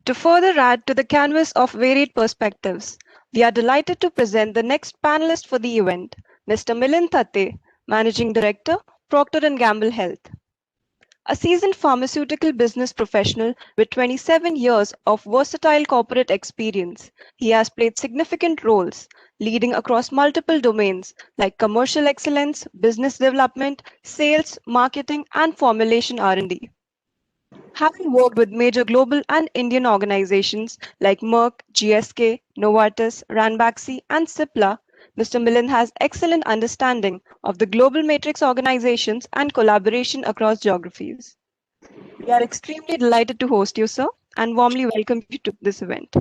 S1: To further add to the canvas of varied perspectives, we are delighted to present the next panelist for the event, Mr. Milind Thatte, Managing Director, Procter & Gamble Health. A seasoned pharmaceutical business professional with 27 years of versatile corporate experience, he has played significant roles, leading across multiple domains like commercial excellence, business development, sales, marketing, and formulation R&D. Having worked with major global and Indian organizations like Merck, GSK, Novartis, Ranbaxy, and Cipla, Mr. Milind has excellent understanding of the global matrix organizations and collaboration across geographies. We are extremely delighted to host you, sir, and warmly welcome you to this event.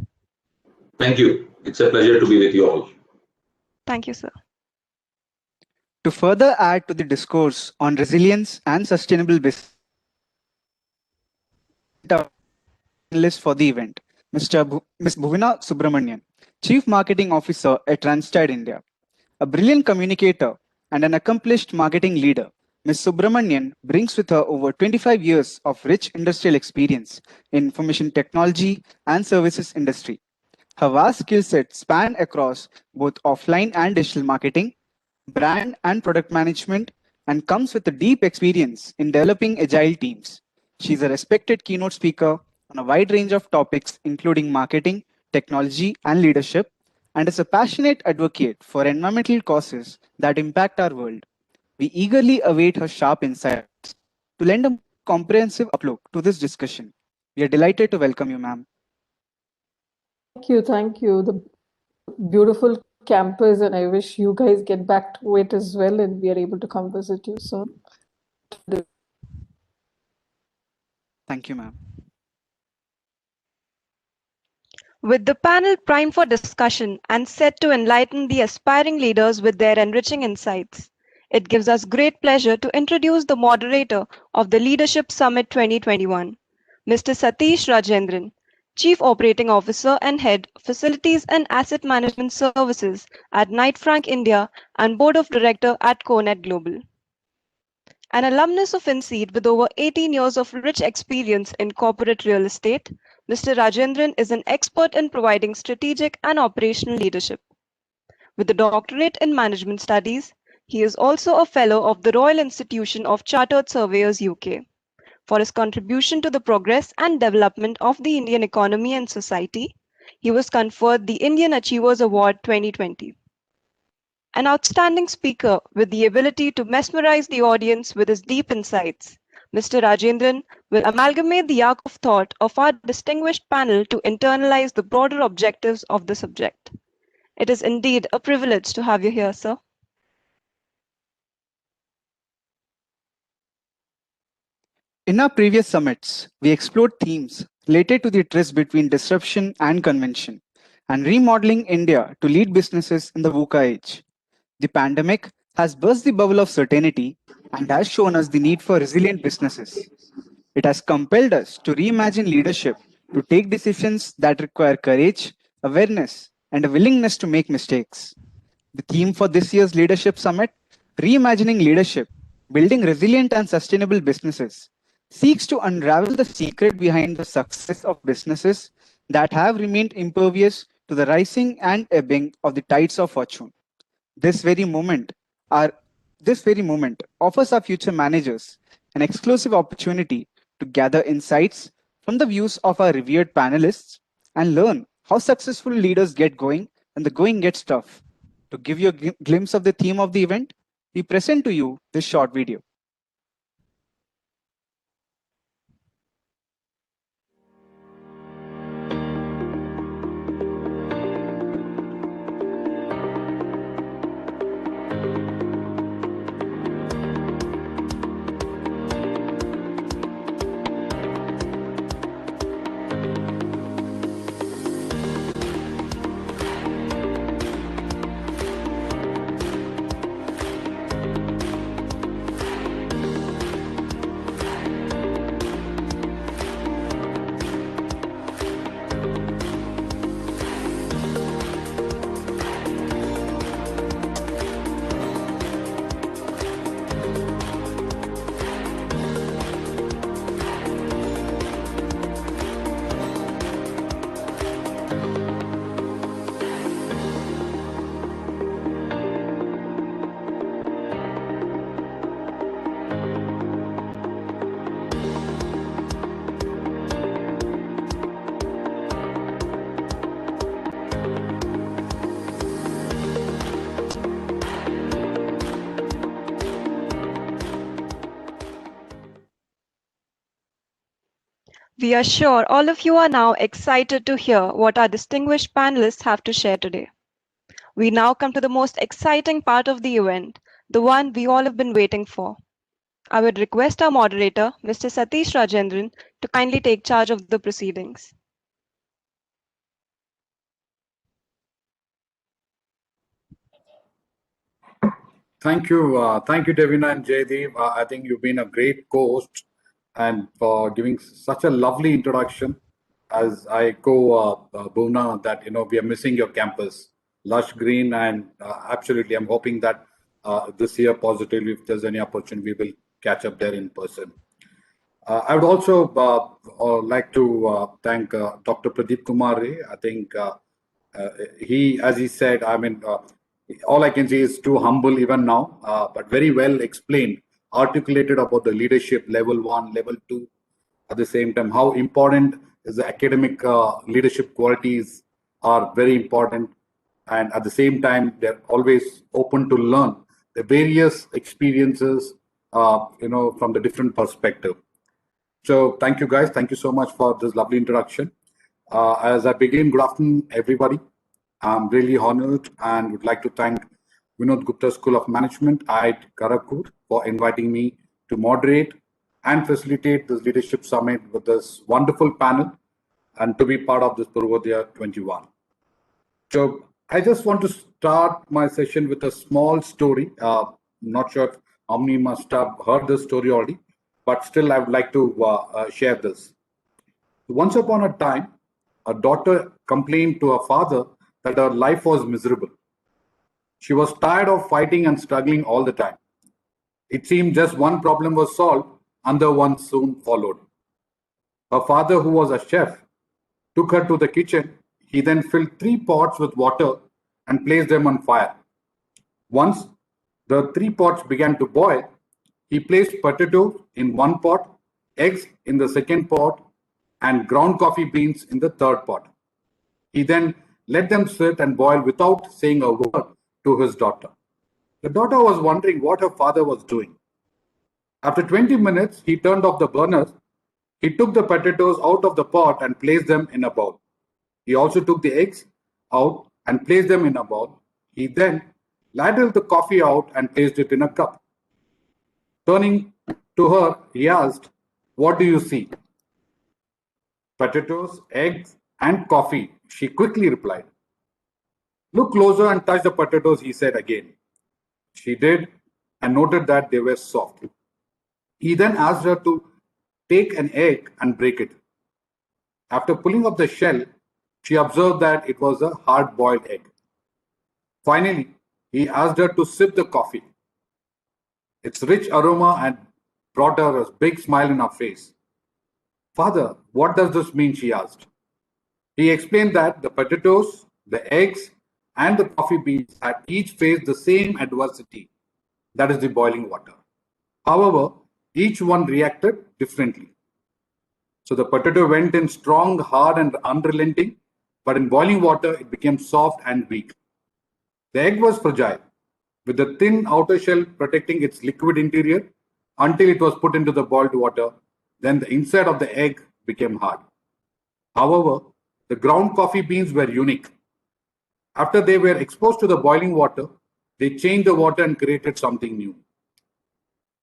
S8: Thank you. It's a pleasure to be with you all.
S1: Thank you, sir.
S2: To further add to the discourse on resilience and sustainable business, for the event, Ms. Bhuvina Subramanian, Chief Marketing Officer at Randstad India. A brilliant communicator and an accomplished marketing leader, Ms. Subramanian brings with her over 25 years of rich industrial experience in information technology and services industry. Her vast skill set span across both offline and digital marketing, brand and product management, and comes with a deep experience in developing agile teams. She's a respected keynote speaker on a wide range of topics, including marketing, technology, and leadership, and is a passionate advocate for environmental causes that impact our world. We eagerly await her sharp insights to lend a more comprehensive outlook to this discussion. We are delighted to welcome you, ma'am.
S5: Thank you, thank you. The beautiful campus, and I wish you guys get back to it as well, and we are able to come visit you soon.
S2: Thank you, ma'am.
S1: With the panel primed for discussion and set to enlighten the aspiring leaders with their enriching insights, it gives us great pleasure to introduce the moderator of the Leadership Summit 2021, Mr. Satish Rajendran, Chief Operating Officer and Head, Facilities and Asset Management Services at Knight Frank India and Board of Director at CoNet Global. An alumnus of INSEAD with over 18 years of rich experience in corporate real estate, Mr. Rajendran is an expert in providing strategic and operational leadership. With a doctorate in management studies, he is also a fellow of the Royal Institution of Chartered Surveyors UK. For his contribution to the progress and development of the Indian economy and society, he was conferred the Indian Achievers Award 2020. An outstanding speaker with the ability to mesmerize the audience with his deep insights, Mr. Rajendran will amalgamate the arc of thought of our distinguished panel to internalize the broader objectives of the subject. It is indeed a privilege to have you here, sir.
S2: In our previous summits, we explored themes related to the tryst between disruption and convention and remodeling India to lead businesses in the VUCA age. The pandemic has burst the bubble of certainty and has shown us the need for resilient businesses. It has compelled us to reimagine leadership, to take decisions that require courage, awareness, and a willingness to make mistakes. The theme for this year's Leadership Summit, Reimagining Leadership, Building Resilient and Sustainable Businesses, seeks to unravel the secret behind the success of businesses that have remained impervious to the rising and ebbing of the tides of fortune. This very moment, our this very moment offers our future managers an exclusive opportunity to gather insights from the views of our revered panelists and learn how successful leaders get going when the going gets tough. To give you a glimpse of the theme of the event, we present to you this short video.
S1: We are sure all of you are now excited to hear what our distinguished panelists have to share today. We now come to the most exciting part of the event, the one we all have been waiting for. I would request our moderator, Mr. Satish Rajendran, to kindly take charge of the proceedings.
S4: Thank you, Devina and Jaydeep. I think you've been a great host and for giving such a lovely introduction. as I echo Bhuvna, that we are missing your campus, lush green, and absolutely, I'm hoping that this year, positively, if there's any opportunity, we will catch up there in person. I would also like to thank Dr. Pradeep Kumar Ray. I think he, as he said, I mean, all I can say is too humble even now, but very well explained, articulated about the leadership level 1, level 2. At the same time, how important is the academic leadership qualities are very important, and at the same time, they're always open to learn the various experiences, from the different perspective. So thank you guys. Thank you so much for this lovely introduction. As I begin, good afternoon, everybody. I'm really honored and would like to thank Vinod Gupta School of Management, IIT Kharagpur, for inviting me to moderate and facilitate this leadership summit with this wonderful panel and to be part of this Purvodaya 21. So I just want to start my session with a small story. Not sure how many must have heard this story already, but still I would like to share this. Once upon a time, a daughter complained to her father that her life was miserable. She was tired of fighting and struggling all the time. It seemed just one problem was solved, another one soon followed. Her father, who was a chef, took her to the kitchen. He then filled 3 pots with water and placed them on fire. Once the 3 pots began to boil, he placed potatoes in one pot, eggs in the second pot, and ground coffee beans in the third pot. He then let them sit and boil without saying a word to his daughter. The daughter was wondering what her father was doing. After 20 minutes, he turned off the burners. He took the potatoes out of the pot and placed them in a bowl. He also took the eggs out and placed them in a bowl. He then ladled the coffee out and placed it in a cup. Turning to her, he asked, "What do you see?" "Potatoes, eggs, and coffee," she quickly replied. "Look closer and touch the potatoes," he said again. She did and noted that they were soft. He then asked her to take an egg and break it. After pulling off the shell, she observed that it was a hard-boiled egg. Finally, he asked her to sip the coffee. Its rich aroma had brought her a big smile in her face. "Father, what does this mean?" she asked. He explained that the potatoes, the eggs, and the coffee beans had each faced the same adversity, that is the boiling water. However, each one reacted differently. So the potato went in strong, hard, and unrelenting, but in boiling water, it became soft and weak. The egg was fragile, with the thin outer shell protecting its liquid interior until it was put into the boiled water. Then the inside of the egg became hard. However, the ground coffee beans were unique. After they were exposed to the boiling water, they changed the water and created something new.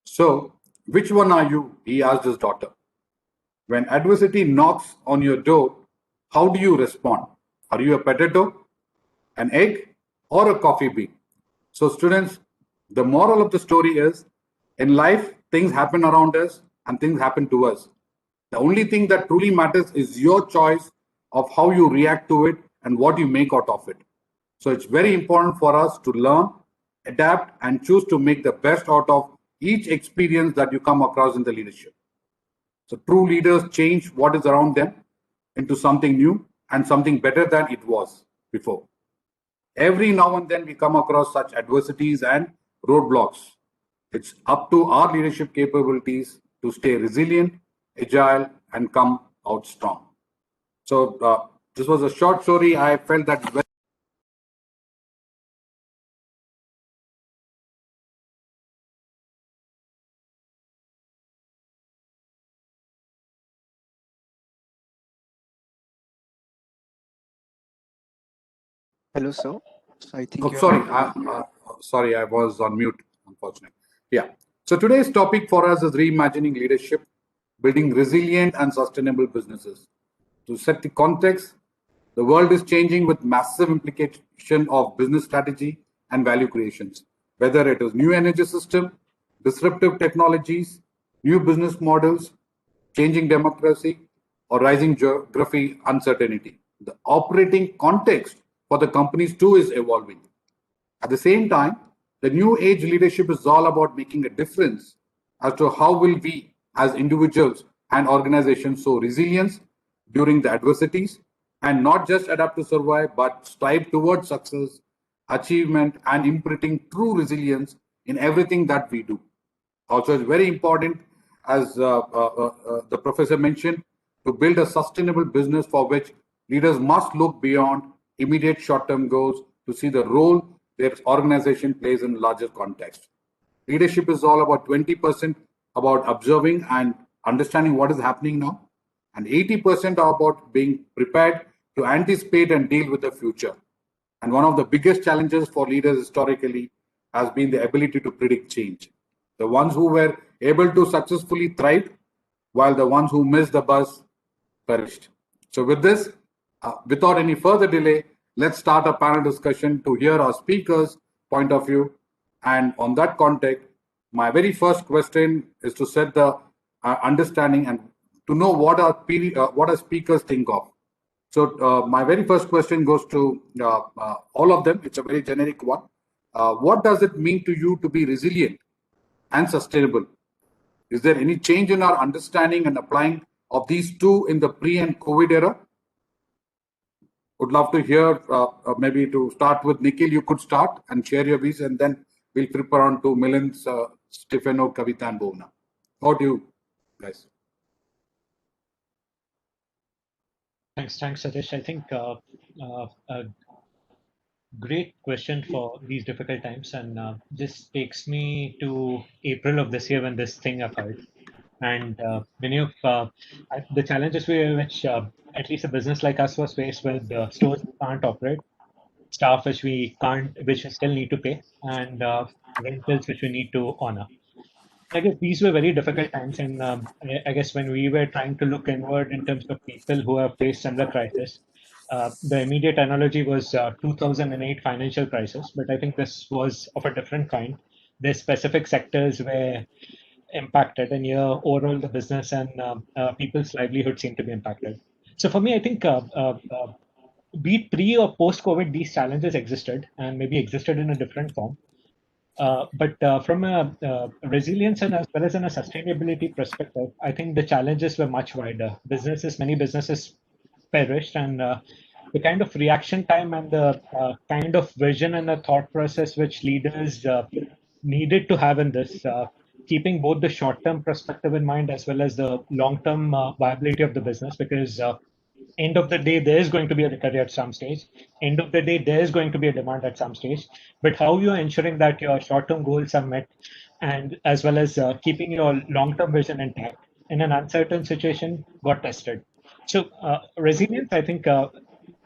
S4: "So, which one are you?" he asked his daughter. "When adversity knocks on your door, how do you respond? Are you a potato, an egg, or a coffee bean?" So students, the moral of the story is, in life, things happen around us and things happen to us. The only thing that truly matters is your choice of how you react to it and what you make out of it. So it's very important for us to learn, adapt, and choose to make the best out of each experience that you come across in the leadership. So true leaders change what is around them into something new and something better than it was before. Every now and then we come across such adversities and roadblocks. It's up to our leadership capabilities to stay resilient, agile, and come out strong. So this was a short story. I felt that
S2: Hello, sir. So I think
S4: Oh,
S2: you're
S4: sorry.
S2: audible.
S4: Sorry, I was on mute, unfortunately. Yeah. So today's topic for us is reimagining leadership, building resilient and sustainable businesses. To set the context, the world is changing with massive implication of business strategy and value creations, whether it is new energy system, disruptive technologies, new business models, changing democracy, or rising geography uncertainty. The operating context for the companies too is evolving. At the same time, the new age leadership is all about making a difference as to how will we as individuals and organizations show resilience during the adversities and not just adapt to survive, but strive towards success, achievement, and imprinting true resilience in everything that we do. Also, it's very important, as the professor mentioned, to build a sustainable business for which leaders must look beyond immediate short-term goals to see the role their organization plays in larger context. Leadership is all about 20% about observing and understanding what is happening now, and 80% are about being prepared to anticipate and deal with the future. And one of the biggest challenges for leaders historically has been the ability to predict change. The ones who were able to successfully thrive, while the ones who missed the bus perished. So with this, without any further delay, let's start a panel discussion to hear our speakers' point of view. And on that context, my very first question is to set the understanding and to know what our speakers think of. So my very first question goes to all of them. It's a very generic one. What does it mean to you to be resilient and sustainable? Is there any change in our understanding and applying of these two in the pre and COVID era? Would love to hear, maybe to start with Nikhil, you could start and share your views, and then we'll flip around to Milind, Stefano, Kavita, and Bhuvna. How do you guys?
S7: Thanks, Satish. I think a great question for these difficult times, and this takes me to April of this year when this thing occurred. And many of the challenges which at least a business like us was faced with, stores can't operate, staff which we still need to pay, and rentals which we need to honor. I guess these were very difficult times, and I guess when we were trying to look inward in terms of people who have faced similar crisis, the immediate analogy was 2008 financial crisis, but I think this was of a different kind. There's specific sectors where impacted, and here overall the business and people's livelihood seem to be impacted. So for me, I think be it pre or post COVID, these challenges existed and maybe existed in a different form. But from a resilience and as well as in a sustainability perspective, I think the challenges were much wider. Many businesses perished, and the kind of reaction time and the kind of vision and the thought process which leaders needed to have in this, keeping both the short-term perspective in mind as well as the long-term viability of the business, because end of the day, there is going to be a recovery at some stage. End of the day, there is going to be a demand at some stage. But how you are ensuring that your short-term goals are met, and as well as keeping your long-term vision intact in an uncertain situation, got tested. So resilience, I think,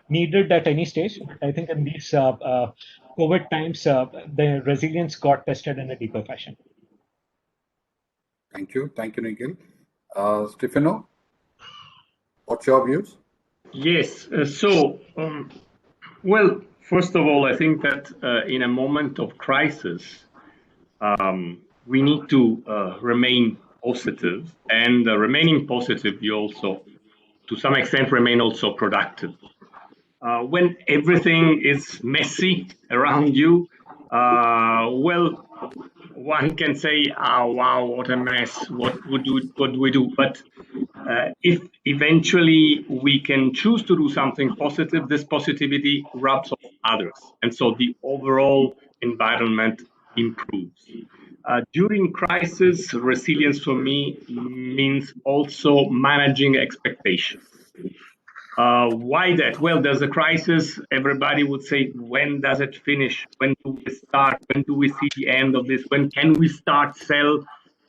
S7: needed at any stage. But I think in these COVID times, the resilience got tested in a deeper fashion.
S4: Thank you, Nikhil. Stefano, what's your views?
S6: Yes. Well, first of all, I think that in a moment of crisis, we need to remain positive, and remaining positive, you also, to some extent, remain also productive. When everything is messy around you, well, one can say, "Oh, wow, what a mess! What do we do?" But if eventually we can choose to do something positive, this positivity rubs off others, and so the overall environment improves. During crisis, resilience for me means also managing expectations. Why that? Well, there's a crisis. Everybody would say, when does it finish? When do we start? When do we see the end of this? When can we start selling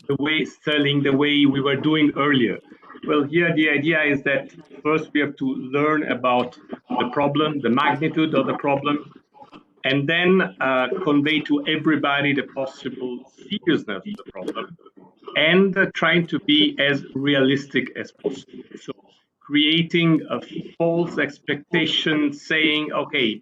S6: the way we were doing earlier? Well, here the idea is that first we have to learn about the problem, the magnitude of the problem, and then convey to everybody the possible seriousness of the problem, and trying to be as realistic as possible. So creating a false expectation, saying, okay,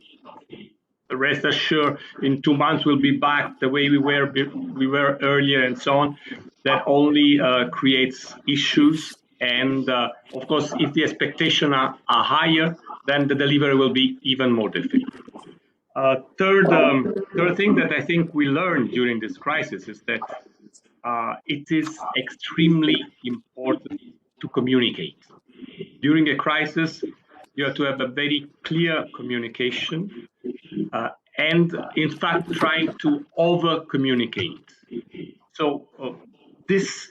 S6: rest assured, in 2 months we'll be back the way we were earlier, and so on. That only creates issues And of course, if the expectations are higher, then the delivery will be even more difficult. Third thing that I think we learned during this crisis is that it is extremely important to communicate. During a crisis, you have to have a very clear communication and, in fact, trying to over communicate. So these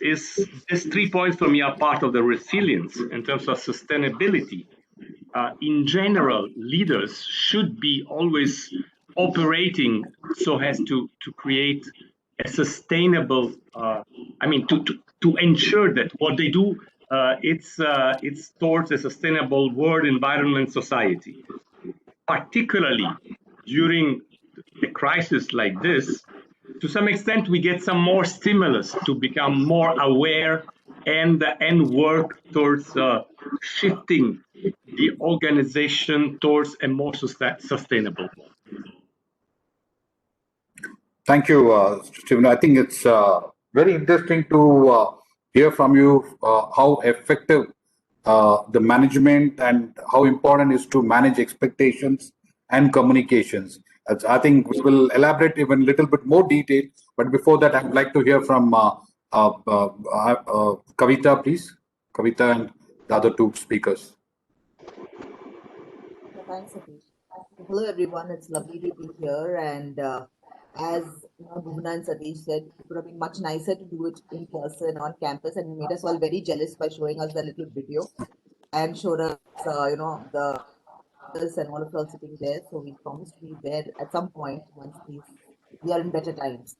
S6: 3 points for me are part of the resilience in terms of sustainability. In general, leaders should be always operating so as to create a sustainable, to ensure that what they do, it's towards a sustainable world, environment, society. Particularly during a crisis like this, to some extent, we get some more stimulus to become more aware and work towards shifting the organization towards a more sustainable one.
S4: Thank you, Stephen. I think it's very interesting to hear from you how effective the management and how important is to manage expectations and communications. I think we will elaborate even a little bit more detail. But before that, I would like to hear from Kavita, please. Kavita and the other two speakers.
S9: Thanks, Satish. Hello, everyone. It's lovely to be here. And as Bhuvna and Satish said, it would have been much nicer to do it in person on campus, and you made us all very jealous by showing us the little video and showed us, the others and all of us sitting there. So we promised to be there at some point once we are in better times.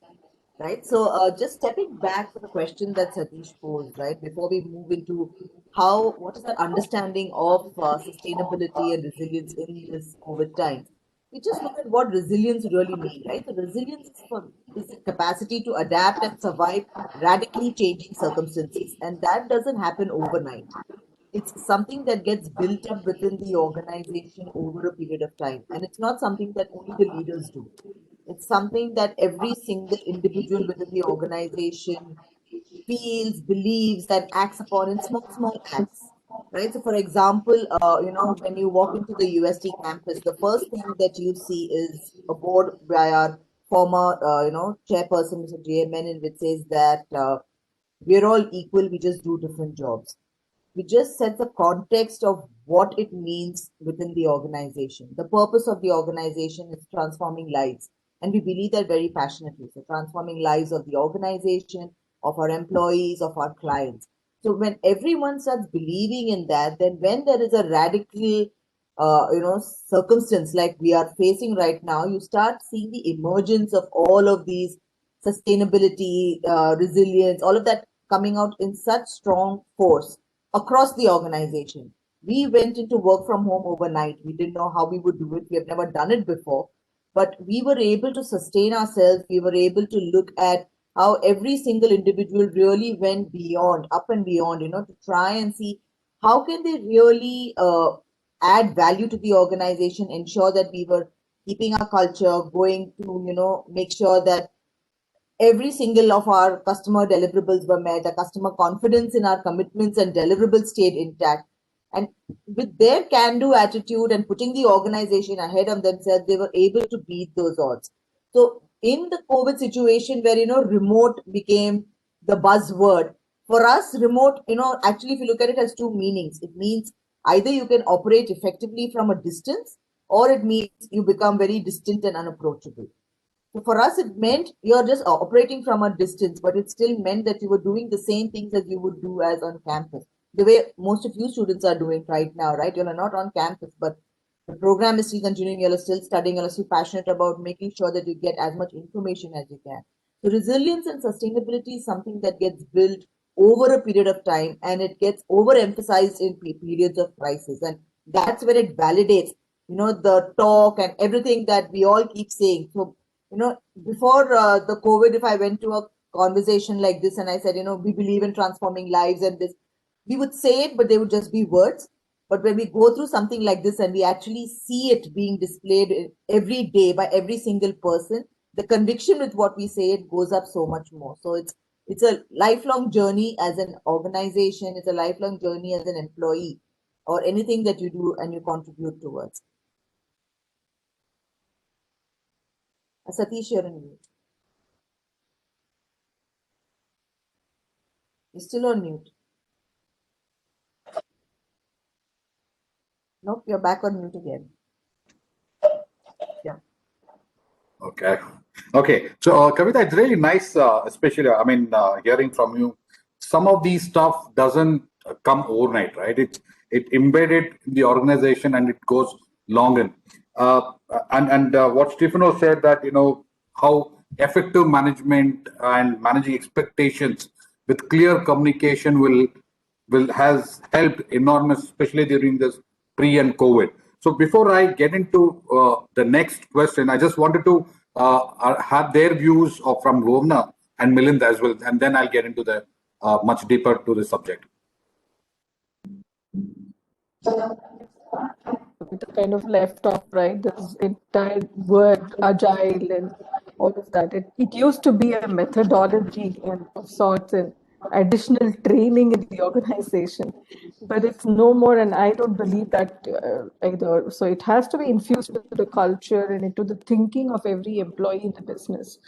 S9: Right. So just stepping back to the question that Satish posed, right, before we move into what is our understanding of sustainability and resilience in this COVID time, we just look at what resilience really means, right? So resilience is the capacity to adapt and survive radically changing circumstances. And that doesn't happen overnight. It's something that gets built up within the organization over a period of time. And it's not something that only the leaders do. It's something that every single individual within the organization feels, believes, and acts upon in small acts. Right. So, for example, when you walk into the UST campus, the first thing that you see is a board by our former, chairperson, Mr. JMN, in which says that we're all equal, we just do different jobs. We just set the context of what it means within the organization. The purpose of the organization is transforming lives. And we believe that very passionately. So transforming lives of the organization, of our employees, of our clients. So when everyone starts believing in that, then when there is a radical, circumstance like we are facing right now, you start seeing the emergence of all of these sustainability, resilience, all of that coming out in such strong force across the organization. We went into work from home overnight. We didn't know how we would do it. We have never done it before. But we were able to sustain ourselves. We were able to look at how every single individual really went beyond, up and beyond, to try and see how can they really add value to the organization, ensure that we were keeping our culture going to, make sure that every single of our customer deliverables were met, the customer confidence in our commitments and deliverables stayed intact. And with their can-do attitude and putting the organization ahead of themselves, they were able to beat those odds. So in the COVID situation where, remote became the buzzword, for us, remote, actually, if you look at it, has two meanings. It means either you can operate effectively from a distance, or it means you become very distant and unapproachable. So for us, it meant you're just operating from a distance, but it still meant that you were doing the same things as you would do as on campus. The way most of you students are doing right now, right? You're not on campus, but the program is still continuing. You're still studying. You're still passionate about making sure that you get as much information as you can. So resilience and sustainability is something that gets built over a period of time, and it gets overemphasized in periods of crisis. And that's where it validates, the talk and everything that we all keep saying. So, before the COVID, if I went to a conversation like this and I said, we believe in transforming lives and this, we would say it, but they would just be words. But when we go through something like this and we actually see it being displayed every day by every single person, the conviction with what we say, it goes up so much more. So it's It's a lifelong journey as an organization. It's a lifelong journey as an employee, or anything that you do and you contribute towards. Satish, you're on mute. You're still on mute. Nope, you're back on mute again. Yeah.
S4: Okay. Okay. So, Kavita, it's really nice, especially, hearing from you. Some of these stuff doesn't come overnight, right? It embedded in the organization and it goes long in. What Stefano said that, how effective management and managing expectations with clear communication will has helped enormous, especially during this pre and COVID. So before I get into the next question, I just wanted to have their views from Vomna and Milind as well, and then I'll get into the much deeper to the subject.
S5: Kind of left off, right? This entire word agile and all of that. It used to be a methodology and of sorts and additional training in the organization, but it's no more. And I don't believe that either. So it has to be infused into the culture and into the thinking of every employee in the business.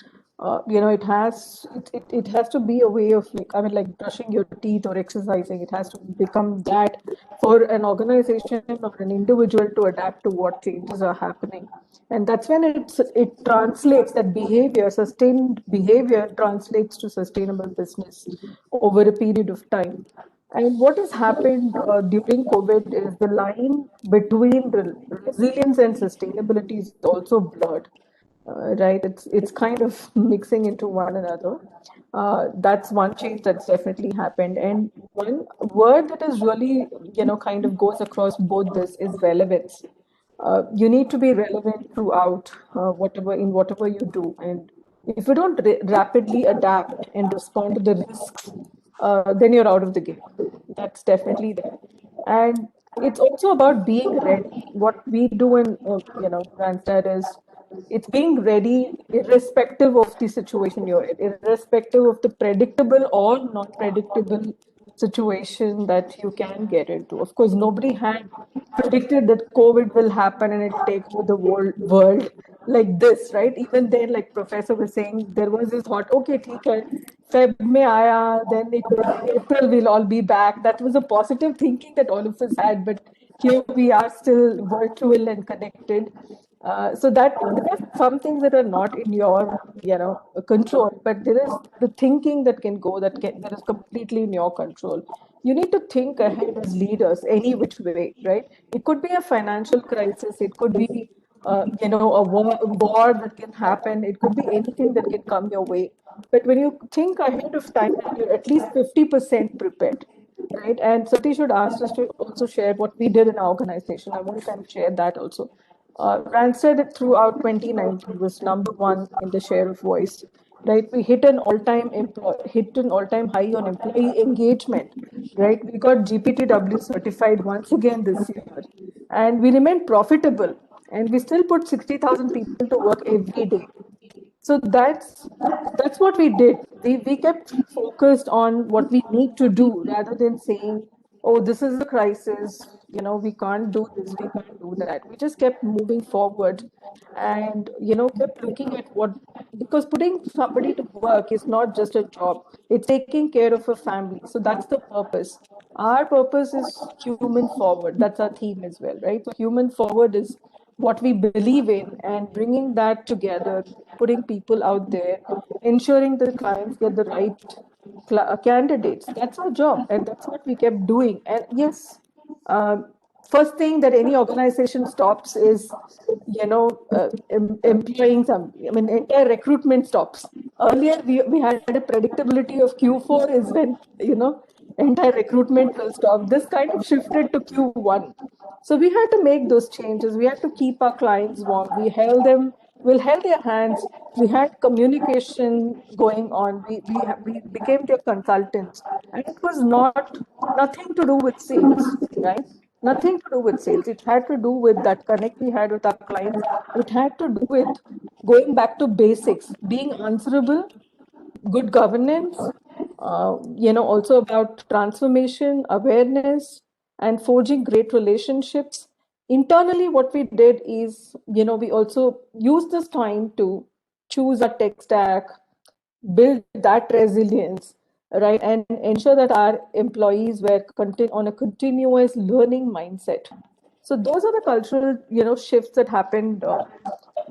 S5: It has to be a way of like brushing your teeth or exercising. It has to become that for an organization or an individual to adapt to what changes are happening. And that's when it translates that behavior, sustained behavior translates to sustainable business over a period of time. And what has happened during COVID is the line between resilience and sustainability is also blurred. Right, it's kind of mixing into one another. That's one change that's definitely happened. And one word that is really, kind of goes across both this is relevance. You need to be relevant throughout whatever you do. And if you don't rapidly adapt and respond to the risks, then you're out of the game. That's definitely there. And it's also about being ready. What we do in Randstad is it's being ready irrespective of the situation you're in, irrespective of the predictable or not predictable situation that you can get into. Of course, nobody had predicted that COVID will happen and it take over the world like this, right? Even then, like Professor was saying, there was this thought, okay, theek hai, Feb mein aaya, then April we'll all be back. That was a positive thinking that all of us had, but here we are still virtual and connected. So that there are some things that are not in your control, but there is the thinking that can go that is completely in your control. You need to think ahead as leaders any which way, right? It could be a financial crisis, it could be a war that can happen, it could be anything that can come your way. But when you think ahead of time, you're at least 50% prepared, right? And Satish should ask us to also share what we did in our organization. I want to kind of share that also. Randstad throughout 2019 was number one in the share of voice. Right, we hit an all-time high on employee engagement. Right, we got GPTW certified once again this year, and we remained profitable. And we still put 60,000 people to work every day. So that's what we did. We kept focused on what we need to do rather than saying, oh, this is a crisis, we can't do this, we can't do that. We just kept moving forward and kept looking at what, because putting somebody to work is not just a job, it's taking care of a family. So that's the purpose. Our purpose is human forward. That's our theme as well, right? So human forward is what we believe in, and bringing that together, putting people out there, ensuring the clients get the right candidates. That's our job, and that's what we kept doing. And yes, first thing that any organization stops is employing some, entire recruitment stops. Earlier we had a predictability of Q4 is when entire recruitment will stop. This kind of shifted to Q1. So we had to make those changes. We had to keep our clients warm. We'll held their hands. We had communication going on. We became their consultants. And it was nothing to do with sales, right? Nothing to do with sales. It had to do with that connect we had with our clients. It had to do with going back to basics, being answerable, good governance, Also about transformation, awareness, and forging great relationships. Internally, what we did is, we also used this time to choose a tech stack, build that resilience, right, and ensure that our employees were on a continuous learning mindset. So those are the cultural, shifts that happened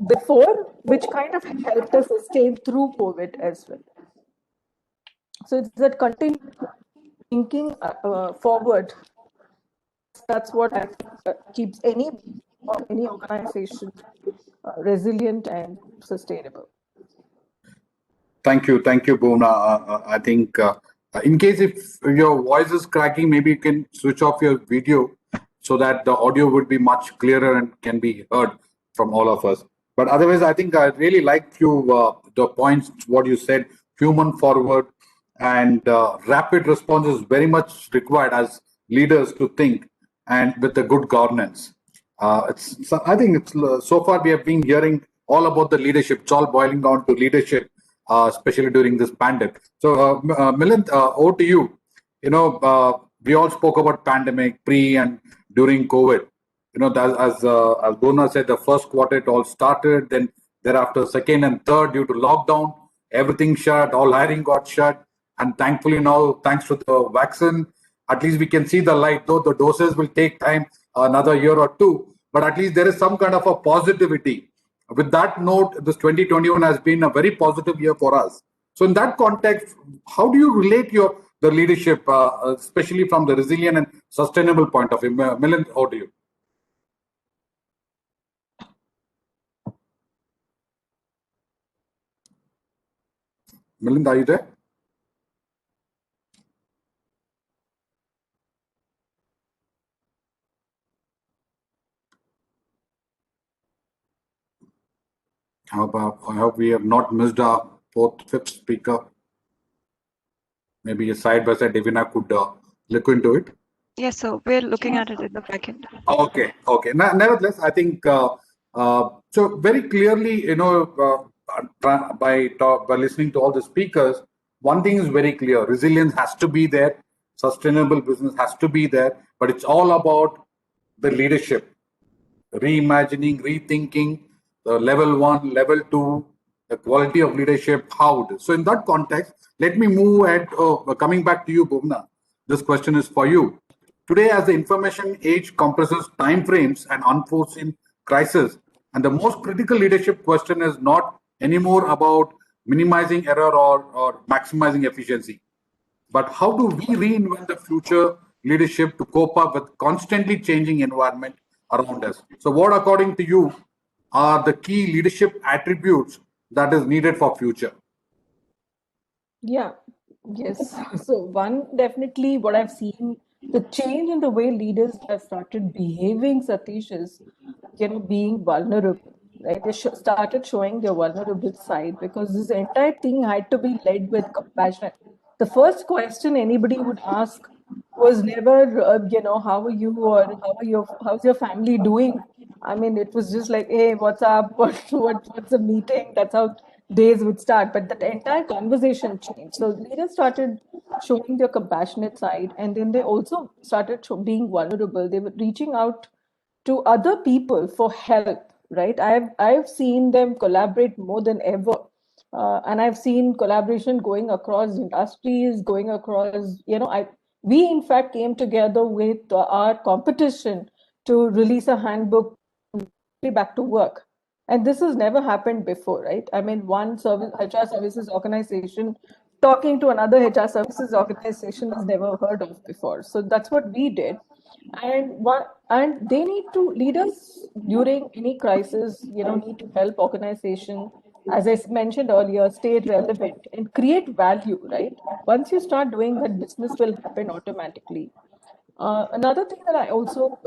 S5: before, which kind of helped us sustain through COVID as well. So it's that continued thinking forward. That's what I think keeps any organization resilient and sustainable.
S4: Thank you, Bhuvna. I think in case if your voice is cracking, maybe you can switch off your video so that the audio would be much clearer and can be heard from all of us. But otherwise, I think I really liked the points what you said. Human forward and rapid response is very much required as leaders to think and with the good governance. I think it's so far we have been hearing all about the leadership. It's all boiling down to leadership, especially during this pandemic. So, Milind, over to you. We all spoke about pandemic pre and during COVID. As Bhuvna said, the first quarter it all started. Then thereafter, second and third, due to lockdown, everything shut. All hiring got shut. And thankfully now, thanks to the vaccine, at least we can see the light. Though the doses will take time, another year or two, but at least there is some kind of a positivity. With that note, this 2021 has been a very positive year for us. So in that context, how do you relate the leadership, especially from the resilient and sustainable point of view? Milind, over to you. Milind, are you there? I hope we have not missed our fifth speaker. Maybe a side by side, Devina could look into it.
S1: Yes, sir. We're looking at it in the back end.
S4: Okay. Nevertheless, I think so. Very clearly, by listening to all the speakers, one thing is very clear: resilience has to be there, sustainable business has to be there, but it's all about the leadership, reimagining, rethinking, level 1, level 2, the quality of leadership, how it is. So in that context, let me move ahead. Coming back to you, Bhuvna, this question is for you. Today, as the information age compresses time frames and unforeseen crisis, and the most critical leadership question is not anymore about minimizing error or maximizing efficiency, but how do we reinvent the future leadership to cope up with constantly changing environment around us? So what, according to you, are the key leadership attributes that is needed for future?
S5: Yeah, yes. So one, definitely what I've seen, the change in the way leaders have started behaving, Satish, is, being vulnerable, right? They started showing their vulnerable side, because this entire thing had to be led with compassion. The first question anybody would ask was never, how are you, or how's your family doing? I mean, it was just like, hey, what's up? What's the meeting? That's how days would start. But that entire conversation changed. So leaders started showing their compassionate side, and then they also started being vulnerable. They were reaching out to other people for help, right? I've seen them collaborate more than ever. And I've seen collaboration going across industries, going across, we in fact came together with our competition to release a handbook back to work. And this has never happened before, right? I mean, one HR services organization talking to another HR services organization is never heard of before. So that's what we did. And they need to, leaders during any crisis, need to help organization, as I mentioned earlier, stay relevant and create value, right? Once you start doing that, business will happen automatically. Another thing that I also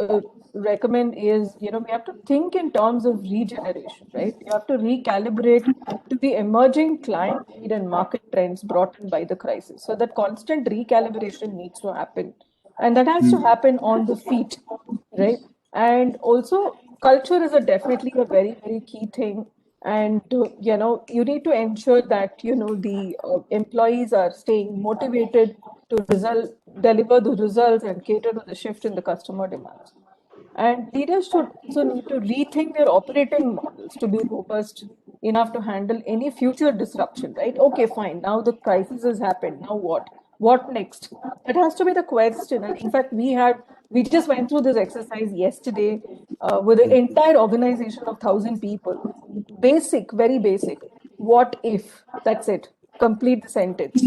S5: recommend is, we have to think in terms of regeneration, right? You have to recalibrate to the emerging client need and market trends brought in by the crisis. So that constant recalibration needs to happen. And that has to happen on the feet, right? And also, culture is definitely a very, very key thing. And you need to ensure that the employees are staying motivated to deliver the results and cater to the shift in the customer demands. And leaders should also need to rethink their operating models to be robust enough to handle any future disruption, right? Okay, fine. Now the crisis has happened. Now what? What next? That has to be the question. And in fact, we just went through this exercise yesterday with the entire organization of 1,000 people. Basic, very basic. What if? That's it. Complete the sentence.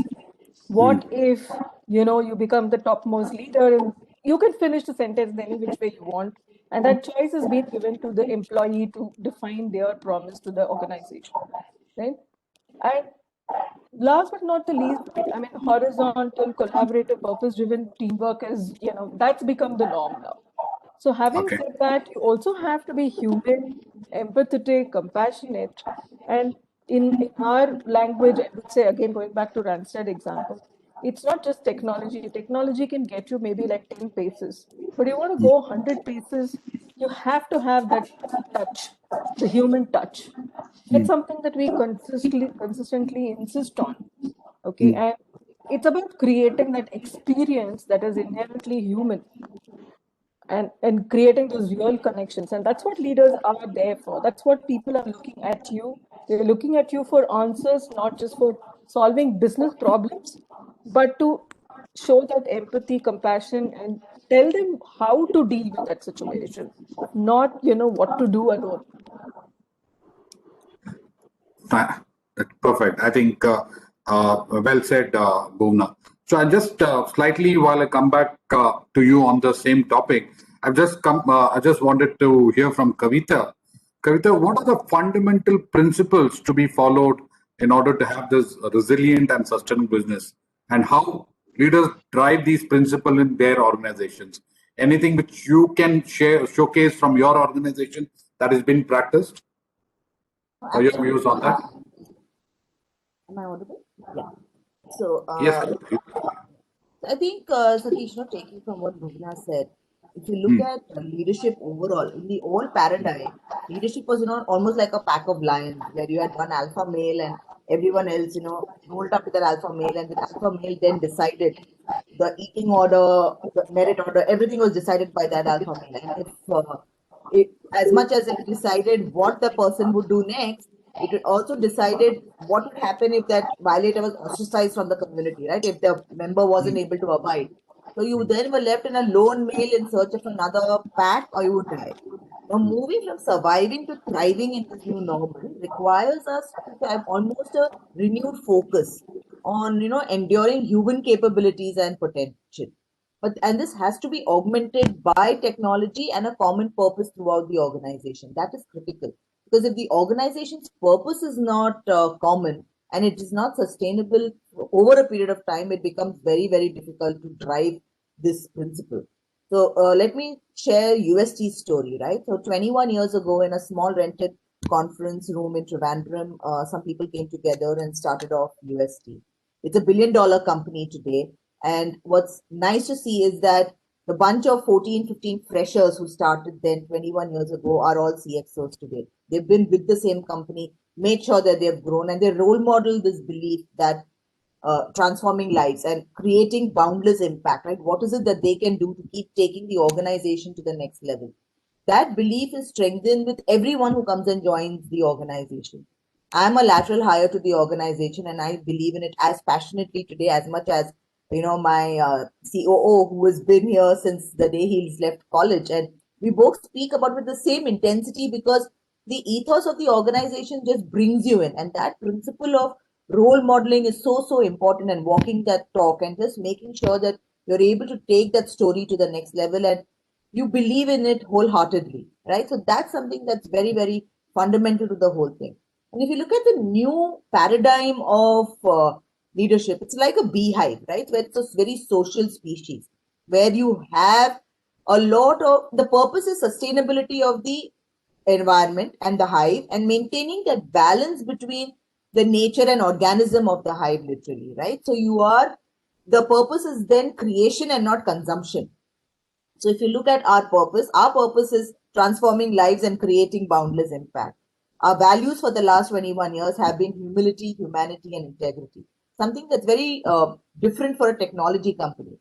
S5: What if you become the topmost leader, and you can finish the sentence in any which way you want, and that choice is being given to the employee to define their promise to the organization, right? And last but not the least, right, I mean, horizontal, collaborative, purpose driven teamwork is, that's become the norm now. So having
S4: Okay.
S5: said that, you also have to be human, empathetic, compassionate. And in our language, I would say, again, going back to Randstad example, it's not just technology. Technology can get you maybe like 10 paces. But you want to go 100 paces, you have to have that touch, the human touch. That's something that we consistently insist on. Okay. And it's about creating that experience that is inherently human, and creating those real connections. And that's what leaders are there for. That's what people are looking at you. They're looking at you for answers, not just for solving business problems, but to show that empathy, compassion, and tell them how to deal with that situation, not what to do alone.
S4: That's perfect. I think well said, Bhuvna. So I just slightly, while I come back to you on the same topic, I just wanted to hear from Kavita. Kavita, what are the fundamental principles to be followed in order to have this resilient and sustainable business, and how leaders drive these principles in their organizations? Anything which you can showcase from your organization that has been practiced, or your views on that?
S9: Am I audible? Yeah. So,
S4: Yes.
S9: I think, Satish, taking from what Bhuvna said, if you look at leadership overall, in the old paradigm, leadership was, almost like a pack of lions, where you had one alpha male and everyone else, rolled up to that alpha male, and the alpha male then decided the eating order, the merit order, everything was decided by that alpha male. And as much as it decided what the person would do next, it also decided what would happen if that violator was ostracized from the community, right? If the member wasn't able to abide. So you then were left in a lone male in search of another pack, or you would die. Now, moving from surviving to thriving in this new normal requires us to have almost a renewed focus on, enduring human capabilities and potential. And this has to be augmented by technology and a common purpose throughout the organization. That is critical, because if the organization's purpose is not common and it is not sustainable over a period of time, it becomes very, very difficult to drive this principle. So let me share UST's story, right? So 21 years ago, in a small rented conference room in Trivandrum, some people came together and started off UST. It's a $1 billion company today. And what's nice to see is that the bunch of 14, 15 freshers who started then 21 years ago are all CXOs today. They've been with the same company, made sure that they've grown, and they role model this belief that transforming lives and creating boundless impact, right? What is it that they can do to keep taking the organization to the next level? That belief is strengthened with everyone who comes and joins the organization. I'm a lateral hire to the organization, and I believe in it as passionately today as much as my COO, who has been here since the day he's left college. And we both speak about it with the same intensity, because the ethos of the organization just brings you in. And that principle of role modeling is so important, and walking that talk and just making sure that you're able to take that story to the next level and you believe in it wholeheartedly, right? So that's something that's very, very fundamental to the whole thing. And if you look at the new paradigm of leadership, it's like a beehive, right? Where it's a very social species, where you have a lot of the purpose is sustainability of the environment and the hive, and maintaining that balance between the nature and organism of the hive, literally, right? So the purpose is then creation and not consumption. So if you look at our purpose is transforming lives and creating boundless impact. our values for the last 21 years have been humility, humanity, and integrity. Something that's very different for a technology company.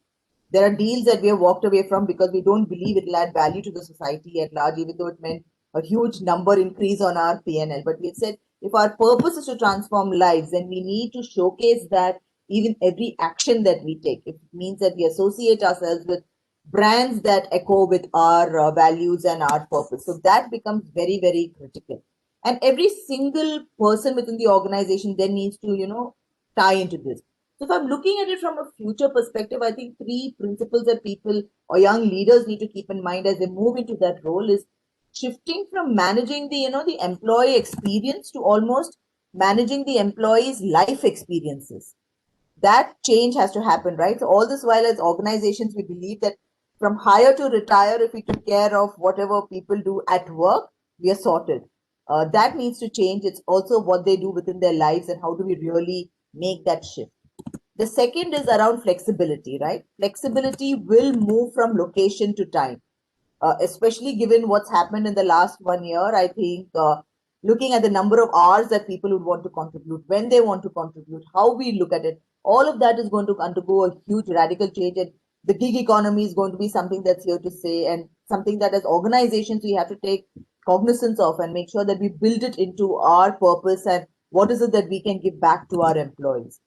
S9: There are deals that we have walked away from because we don't believe it will add value to the society at large, even though it meant a huge number increase on our PNL. But we said if our purpose is to transform lives, then we need to showcase that even every action that we take. It means that we associate ourselves with brands that echo with our values and our purpose. So that becomes very, very critical. And every single person within the organization then needs to, tie into this. So if I'm looking at it from a future perspective, I think three principles that people or young leaders need to keep in mind as they move into that role is shifting from managing the employee experience to almost managing the employee's life experiences. That change has to happen, right? So all this while as organizations, we believe that from hire to retire, if we took care of whatever people do at work, we are sorted. That needs to change. It's also what they do within their lives and how do we really make that shift. The second is around flexibility, right? Flexibility will move from location to time, especially given what's happened in the last 1 year. I think looking at the number of hours that people would want to contribute, when they want to contribute, how we look at it, all of that is going to undergo a huge radical change. And the gig economy is going to be something that's here to stay and something that as organizations we have to take cognizance of and make sure that we build it into our purpose and what is it that we can give back to our employees.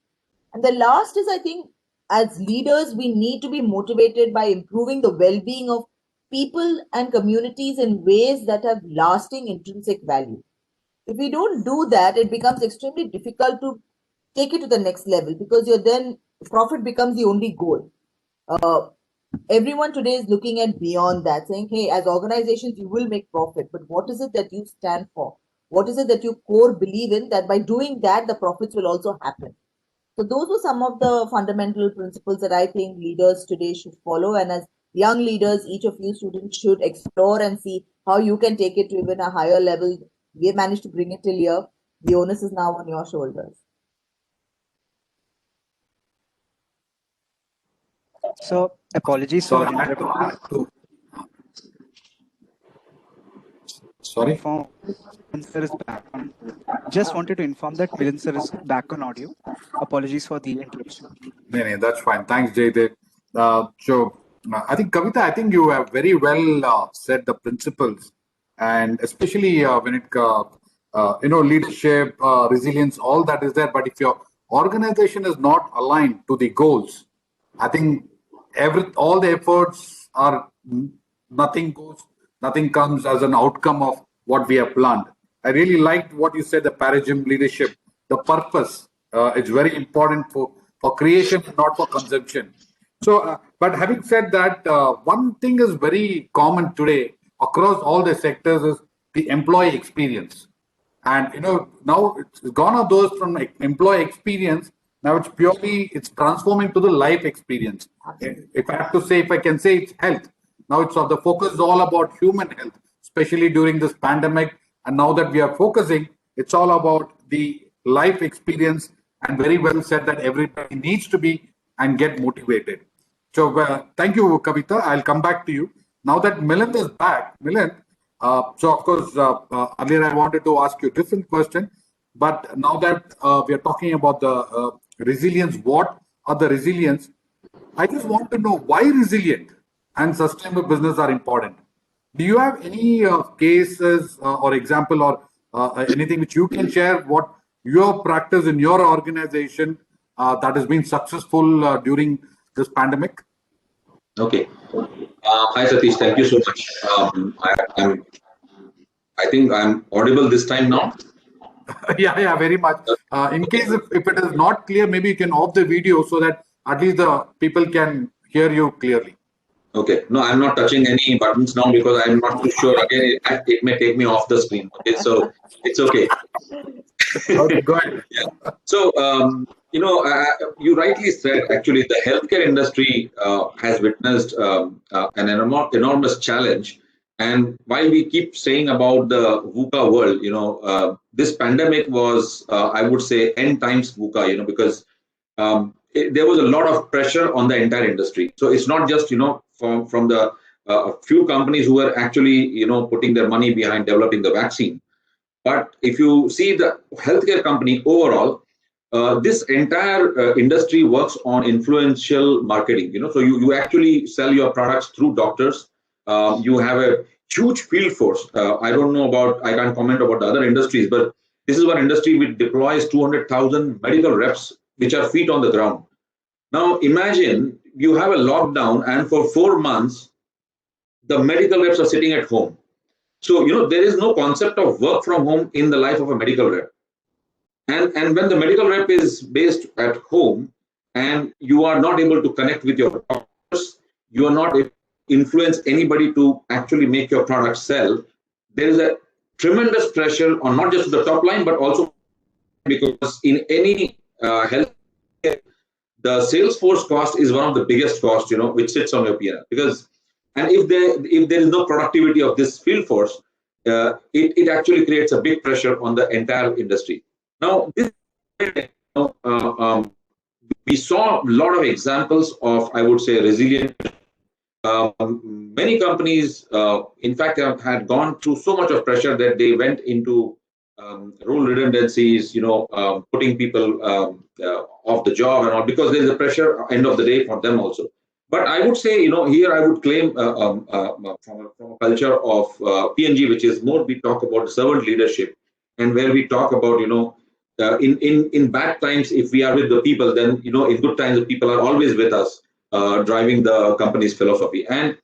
S9: And the last is, I think, as leaders, we need to be motivated by improving the well being of people and communities in ways that have lasting intrinsic value. If we don't do that, it becomes extremely difficult to take it to the next level because profit becomes the only goal. Everyone today is looking at beyond that, saying, hey, as organizations, you will make profit, but what is it that you stand for? What is it that you core believe in that by doing that, the profits will also happen? So those were some of the fundamental principles that I think leaders today should follow. And as young leaders, each of you students should explore and see how you can take it to even a higher level. We have managed to bring it till here. The onus is now on your shoulders.
S2: So apologies for
S4: Sorry, I had to
S2: interrupting.
S4: add to. Sorry.
S2: Milan sir is back on. Just wanted to inform that Milan sir is back on audio. Apologies for the interruption.
S4: No, that's fine. Thanks, Jaydev. I think, Kavita, I think you have very well said the principles, and especially when it, leadership, resilience, all that is there. But if your organization is not aligned to the goals, I think all the efforts are nothing comes as an outcome of what we have planned. I really liked what you said, the paradigm leadership, the purpose. It's very important for creation, not for consumption. So, but having said that, one thing is very common today across all the sectors is the employee experience. And now it's gone of those from employee experience. Now it's transforming to the life experience. If I can say it's health. Now the focus is all about human health, especially during this pandemic. And now that we are focusing, it's all about the life experience. And very well said that everybody needs to be and get motivated. So thank you, Kavita. I'll come back to you. Now that Milan is back, Milan, so of course, earlier I wanted to ask you a different question, but now that we are talking about the resilience, what are the resilience? I just want to know why resilient and sustainable business are important. Do you have any cases or example or anything which you can share what your practice in your organization that has been successful during this pandemic?
S8: Okay. Hi, Satish. Thank you so much. I think I'm audible this time now.
S4: Yeah, very much. In case if it is not clear, maybe you can off the video so that at least the people can hear you clearly.
S8: Okay. No, I'm not touching any buttons now because I'm not too sure. Again, it may take me off the screen. Okay, so it's okay.
S4: Okay, go ahead.
S8: Yeah. So, you rightly said, actually, the healthcare industry has witnessed an enormous challenge. And while we keep saying about the VUCA world, this pandemic was, I would say, N times VUCA, because there was a lot of pressure on the entire industry. So it's not just, from the few companies who were actually, putting their money behind developing the vaccine. But if you see the healthcare company overall, this entire industry works on influential marketing. So you actually sell your products through doctors. You have a huge field force. I don't know about, I can't comment about the other industries, but this is one industry which deploys 200,000 medical reps, which are feet on the ground. Now imagine you have a lockdown, and for 4 months, the medical reps are sitting at home. So, there is no concept of work from home in the life of a medical rep. And when the medical rep is based at home and you are not able to connect with your doctors, you are not able to influence anybody to actually make your product sell, there is a tremendous pressure on not just the top line, but also because in any health, the sales force cost is one of the biggest costs, which sits on your P&L. Because, and if there is no productivity of this field force, it actually creates a big pressure on the entire industry. Now, this, we saw a lot of examples of, I would say, resilient. Many companies, in fact, had gone through so much of pressure that they went into role redundancies, putting people off the job and all, because there is a pressure end of the day for them also. But I would say, here I would claim from a culture of PNG, which is more we talk about servant leadership, and where we talk about, in bad times, if we are with the people, then, in good times, the people are always with us, driving the company's philosophy. And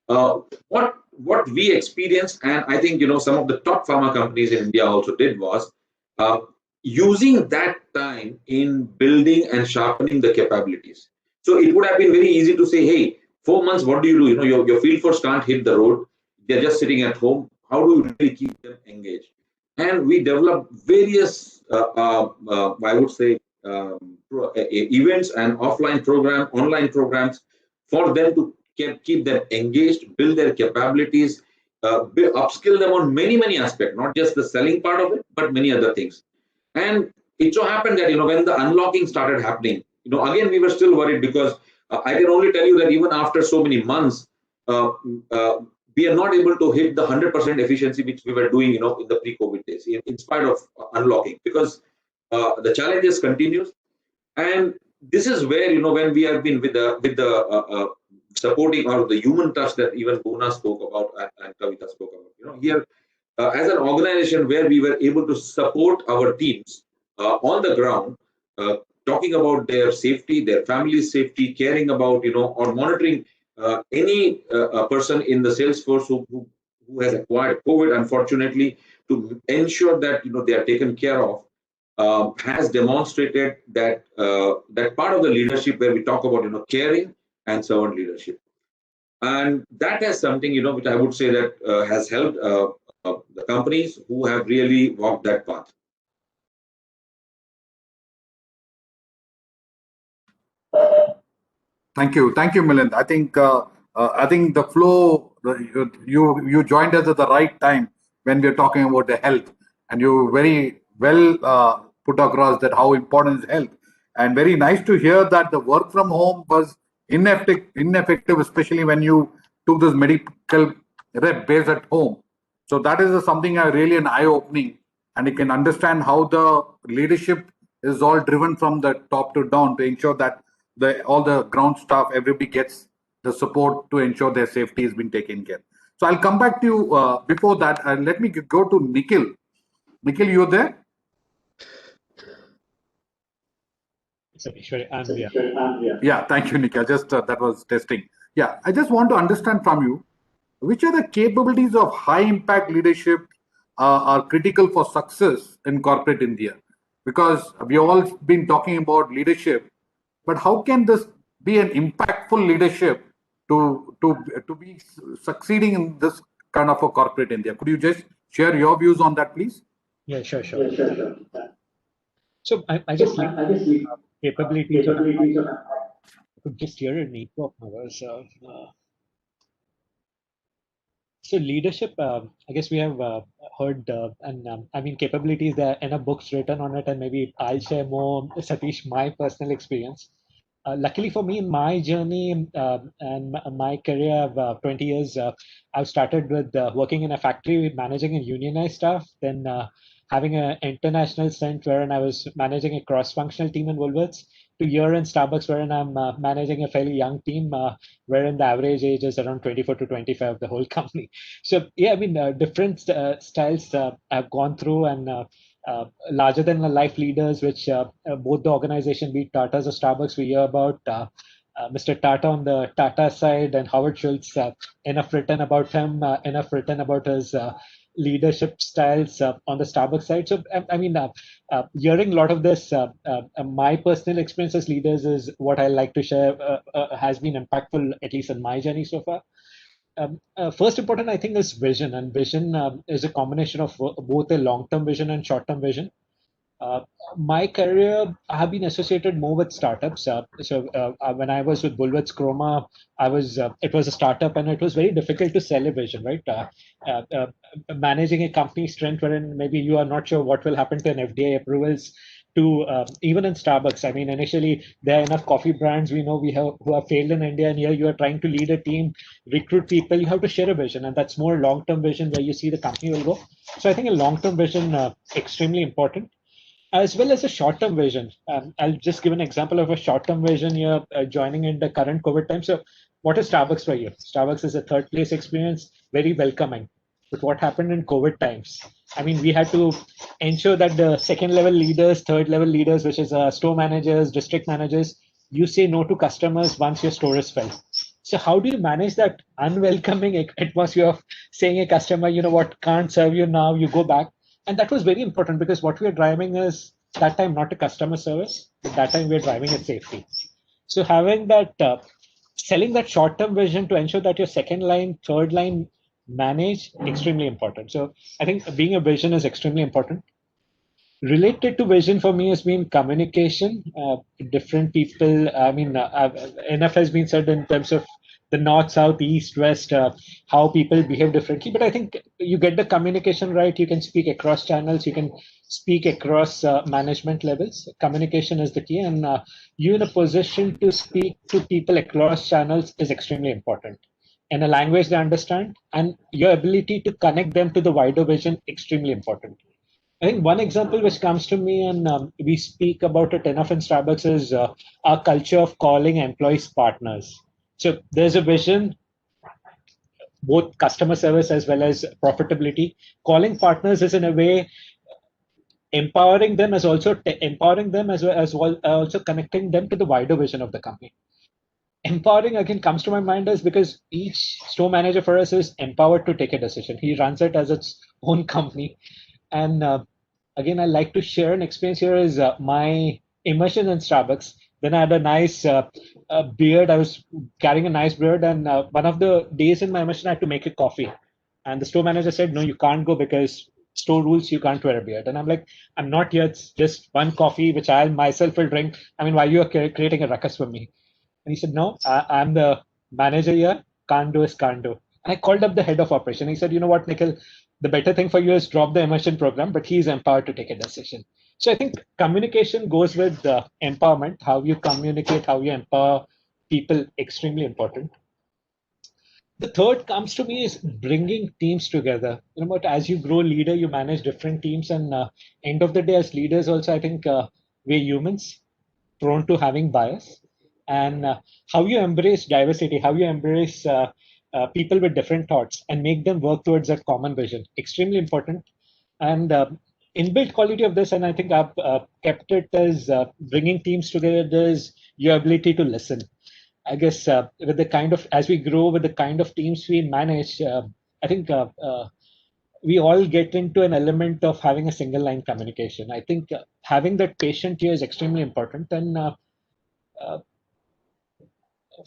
S8: what we experienced, and I think, some of the top pharma companies in India also did, was using that time in building and sharpening the capabilities. So it would have been very easy to say, hey, 4 months, what do you do? Your field force can't hit the road. They're just sitting at home. How do you really keep them engaged? And we developed various, I would say, events and offline online programs for them to keep them engaged, build their capabilities, upskill them on many, many aspects, not just the selling part of it, but many other things. And it so happened that, when the unlocking started happening, again, we were still worried because I can only tell you that even after so many months, we are not able to hit the 100% efficiency which we were doing, in the pre-COVID days, in spite of unlocking, because the challenges continues. And this is where, when we have been with the supporting or the human touch that even Bhuvna spoke about and Kavita spoke about, here as an organization where we were able to support our teams on the ground, talking about their safety, their family's safety, caring about, or monitoring any person in the sales force who has acquired COVID, unfortunately, to ensure that, they are taken care of, has demonstrated that that part of the leadership where we talk about, caring and servant leadership. And that is something, which I would say that has helped the companies who have really walked that path.
S4: Thank you, Milind. I think the flow, you joined us at the right time when we're talking about the health, and you very well put across that how important is health, and very nice to hear that the work from home was ineffective, especially when you took this medical rep based at home. So that is something really an eye-opening, and you can understand how the leadership is all driven from the top to down to ensure that all the ground staff, everybody gets the support to ensure their safety has been taken care. So I'll come back to you before that. Let me go to Nikhil. Nikhil, you're there?
S7: Sure, I'm here.
S4: Yeah, thank you, Nikhil. Just that was testing. Yeah, I just want to understand from you, which are the capabilities of high impact leadership are critical for success in corporate India? Because we've all been talking about leadership, but how can this be an impactful leadership to be succeeding in this kind of a corporate India? Could you just share your views on that, please?
S7: Yeah, sure. So I guess capabilities of I could just hear an echo of ours. So leadership, I guess we have heard, and I mean capabilities. There are enough books written on it, and maybe I'll share more, Satish, my personal experience. Luckily for me, in my journey and my career of 20 years, I've started with working in a factory, managing a unionized staff, then having an international stint wherein I was managing a cross-functional team in Woolworths, to here in Starbucks, wherein I'm managing a fairly young team, wherein the average age is around 24 to 25 of the whole company. So yeah, I mean, different styles I've gone through, and larger than life leaders, which both the organization, be it Tata's or Starbucks, we hear about Mr. Tata on the Tata side and Howard Schultz, enough written about him, enough written about his leadership styles on the Starbucks side. So, I mean, hearing a lot of this, my personal experience as leaders is what I like to share, has been impactful, at least in my journey so far. First important, I think, is vision, and vision is a combination of both a long-term vision and short-term vision. Uh, my career, I have been associated more with startups. When I was with Woolworths Chroma, it was a startup, and it was very difficult to sell a vision, right? Uh, uh, Managing a company strength wherein maybe you are not sure what will happen to an FDA approvals, to even in Starbucks. I mean, initially there are enough coffee brands we know we have who have failed in India, and here you are trying to lead a team, recruit people. You have to share a vision, and that's more long-term vision where you see the company will go. So I think a long-term vision extremely important, as well as a short-term vision. I'll just give an example of a short-term vision here, joining in the current COVID time. So, what is Starbucks for you? Starbucks is a third place experience, very welcoming. But what happened in COVID times? I mean, we had to ensure that the second level leaders, third level leaders, which is store managers, district managers, you say no to customers once your store is filled. So how do you manage that unwelcoming atmosphere of saying a customer, you know what, can't serve you now, you go back? And that was very important, because what we are driving is that time not a customer service, but that time we're driving at safety. So having that, selling that short-term vision to ensure that your second line, third line manage, extremely important. So I think being a vision is extremely important. Related to vision for me has been communication. Different people, I mean, enough has been said in terms of the north, south, east, west, how people behave differently. But I think you get the communication right, you can speak across channels, you can speak across management levels. Communication is the key, and you in a position to speak to people across channels is extremely important. In a language they understand, and your ability to connect them to the wider vision, extremely important. I think one example which comes to me, and we speak about it enough in Starbucks, is our culture of calling employees partners. So there's a vision, both customer service as well as profitability. Calling partners is in a way empowering them, as also empowering them, as well also connecting them to the wider vision of the company. Empowering again comes to my mind is because each store manager for us is empowered to take a decision. He runs it as its own company, and again, I like to share an experience here is my immersion in Starbucks. Then I had a nice beard. I was carrying a nice beard, and one of the days in my immersion, I had to make a coffee. And the store manager said, "No, you can't go because store rules. You can't wear a beard." And I'm like, "I'm not here. It's just one coffee, which I myself will drink. I mean, why you are creating a ruckus for me?" And he said, "No, I'm the manager here. Can't do is can't do." And I called up the head of operation. He said, "You know what, Nikhil? The better thing for you is drop the immersion program," but he's empowered to take a decision. So I think communication goes with empowerment. How you communicate, how you empower people, extremely important. The third comes to me is bringing teams together. You know, but as you grow leader, you manage different teams, and end of the day, as leaders, also I think we're humans, prone to having bias, and how you embrace diversity, how you embrace people with different thoughts and make them work towards that common vision, extremely important. And inbuilt quality of this, and I think I've kept it as bringing teams together, is your ability to listen. I guess with the kind of, as we grow with the kind of teams we manage, I think we all get into an element of having a single line communication. I think having that patient here is extremely important. And uh,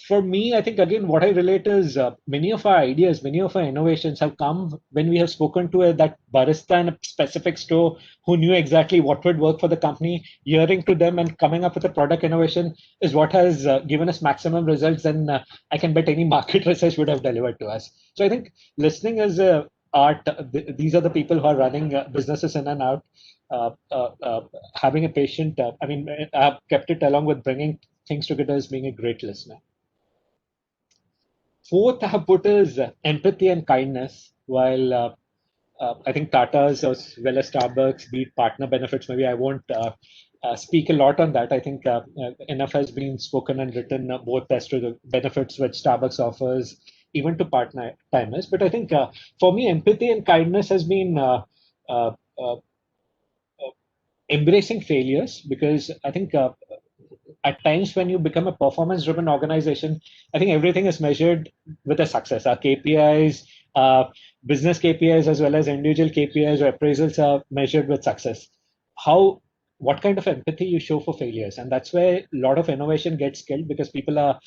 S7: for me, I think again, what I relate is many of our ideas, many of our innovations have come when we have spoken to that barista in a specific store who knew exactly what would work for the company. Hearing to them and coming up with a product innovation is what has given us maximum results, and I can bet any market research would have delivered to us. So I think listening is a art. These are the people who are running businesses in and out. Having a patient, I mean, I've kept it along with bringing things together is being a great listener. Fourth, I have put is empathy and kindness. While I think Tata's as well as Starbucks, be it partner benefits, maybe I won't speak a lot on that. I think enough has been spoken and written both as to the benefits which Starbucks offers, even to partner timers. But I think for me, empathy and kindness has been uh, uh, embracing failures, because I think at times when you become a performance driven organization, I think everything is measured with a success. Our KPIs, business KPIs, as well as individual KPIs or appraisals are measured with success. What kind of empathy you show for failures? And that's where a lot of innovation gets killed, because people are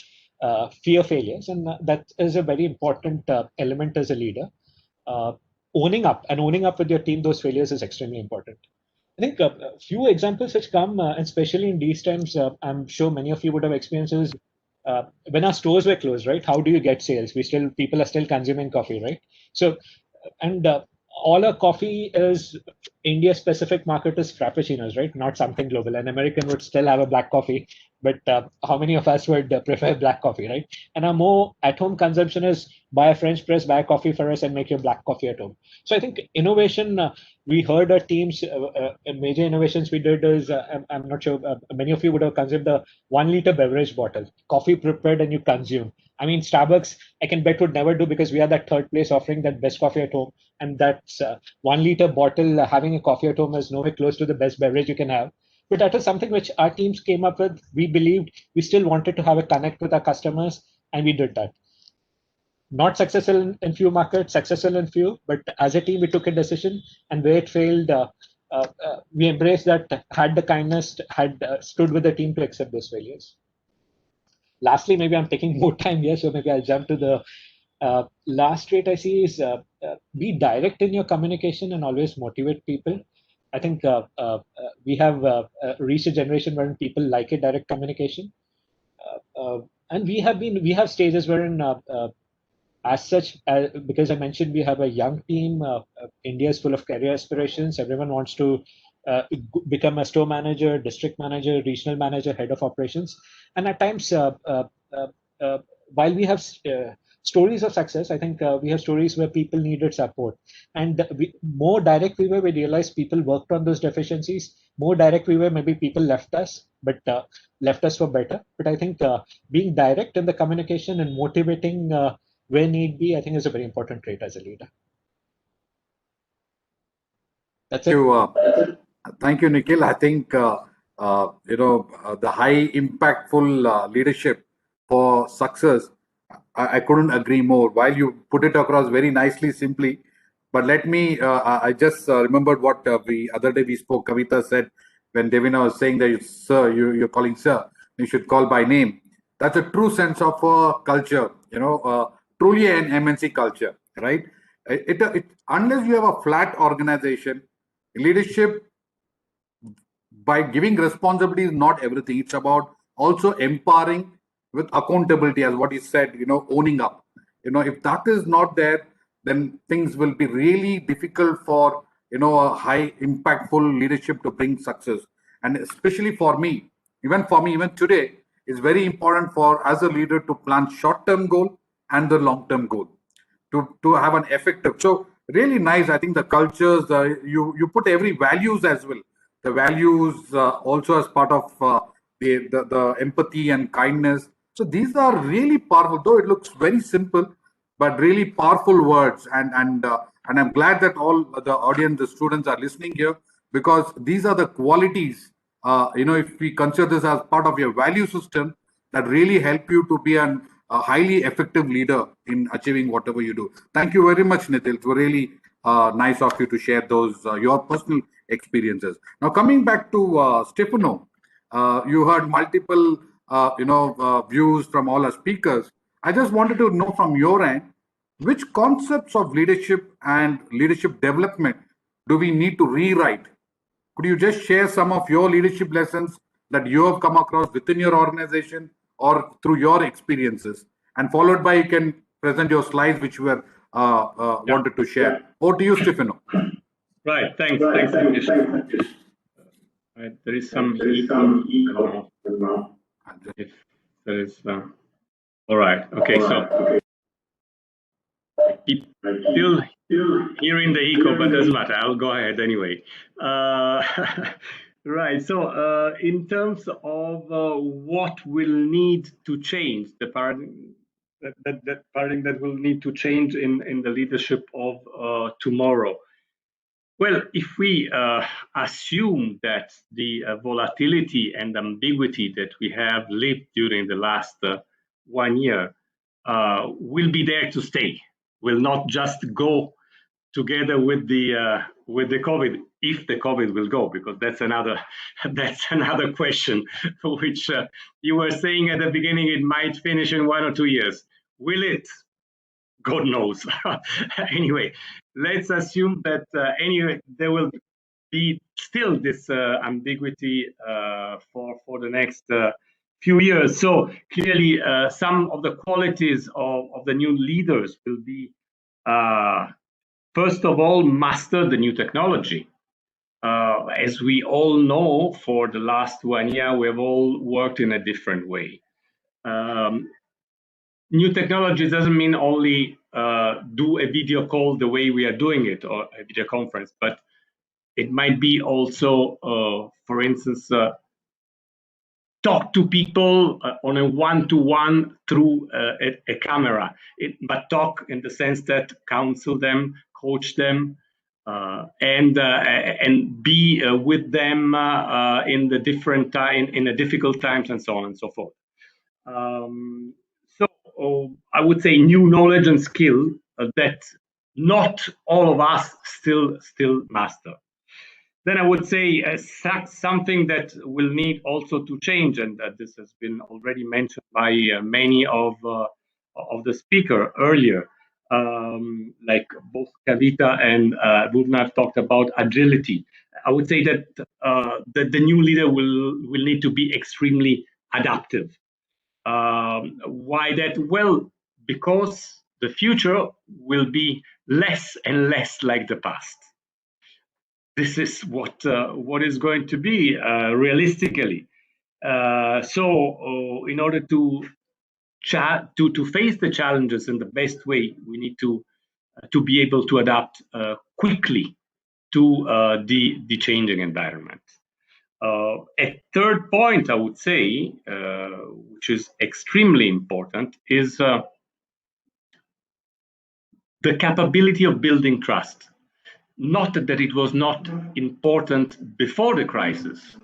S7: fear failures. And that is a very important element as a leader. Owning up with your team, those failures is extremely important. I think a few examples which come, especially in these times, I'm sure many of you would have experiences when our stores were closed, right? How do you get sales? People are still consuming coffee, right? So, and all our coffee is India-specific market is frappuccinos, right? Not something global. An American would still have a black coffee, but how many of us would prefer black coffee, right? And our more at-home consumption is buy a French press, buy a coffee for us, and make your black coffee at home. So I think innovation. We heard our teams, major innovations we did is, I'm not sure, many of you would have consumed the 1 liter beverage bottle, coffee prepared and you consume. I mean, Starbucks, I can bet would never do, because we are that third place offering that best coffee at home. And that's 1 liter bottle, having a coffee at home is nowhere close to the best beverage you can have. But that is something which our teams came up with. We believed we still wanted to have a connect with our customers, and we did that. Not successful in few markets, successful in few, but as a team, we took a decision, and where it failed, we embraced that, had the kindness, had stood with the team to accept those failures. Lastly, maybe I'm taking more time here, so maybe I'll jump to the last trait I see is be direct in your communication and always motivate people. I think we have reached a generation wherein people like a direct communication. And we have stages wherein as such, because I mentioned we have a young team, India is full of career aspirations. Everyone wants to become a store manager, district manager, regional manager, head of operations. And at times, while we have stories of success, I think we have stories where people needed support. And more direct we were, we realized people worked on those deficiencies. More direct we were, maybe people left us, but left us for better. But I think being direct in the communication and motivating where need be, I think is a very important trait as a leader. That's it.
S4: Thank you, Nikhil. I think the high impactful leadership for success. I couldn't agree more. While you put it across very nicely, simply, but let me. I just remembered what the other day we spoke. Kavita said when Devina was saying that sir, you're calling sir. You should call by name. That's a true sense of culture. Truly an MNC culture, right? Unless you have a flat organization, leadership by giving responsibility is not everything. It's about also empowering with accountability, as what he said, owning up. If that is not there, then things will be really difficult for, a high impactful leadership to bring success. And especially for me, even today, it's very important for as a leader to plan short-term goal and the long-term goal to have an effective. So really nice. I think the cultures, you put every values as well. The values also as part of the empathy and kindness. So these are really powerful, though it looks very simple, but really powerful words. And I'm glad that all the audience, the students are listening here, because these are the qualities, if we consider this as part of your value system, that really help you to be a highly effective leader in achieving whatever you do. Thank you very much, Nikhil. It was really nice of you to share those your personal experiences. Now, coming back to Stefano, you heard multiple views from all our speakers. I just wanted to know from your end, which concepts of leadership and leadership development do we need to rewrite? Could you just share some of your leadership lessons that you have come across within your organization or through your experiences? And followed by, you can present your slides which you were wanted to share. Over to you, Stefano.
S6: Right. Thanks. Right. There is some. If there is, all right. Okay, so I keep still hearing the echo, but doesn't matter. I'll go ahead anyway. Right. So, in terms of what will need to change, the paradigm that paradigm that will need to change in the leadership of tomorrow. Well, if we assume that the volatility and ambiguity that we have lived during the last 1 year will be there to stay, will not just go together with the COVID, if the COVID will go, because that's another question, which you were saying at the beginning, it might finish in 1 or 2 years. Will it? God knows. Anyway, let's assume that anyway there will be still this ambiguity for the next few years. So clearly, some of the qualities of the new leaders will be, first of all, master the new technology. As we all know, for the last 1 year, we have all worked in a different way. New technology doesn't mean only do a video call the way we are doing it, or a video conference, but it might be also, for instance, talk to people on a one-to-one through a camera, but talk in the sense that counsel them, coach them, and be with them in the different time, in the difficult times, and so on and so forth. So I would say new knowledge and skill that not all of us still master. Then I would say something that will need also to change, and this has been already mentioned by many of the speaker earlier, like both Kavita and Bhuvna have talked about agility. I would say that the new leader will need to be extremely adaptive. Why that? Well, because the future will be less and less like the past. This is what is going to be realistically. So, in order to face the challenges in the best way, we need to be able to adapt quickly to the changing environment. A third point, I would say, which is extremely important, is the capability of building trust. Not that it was not important before the crisis,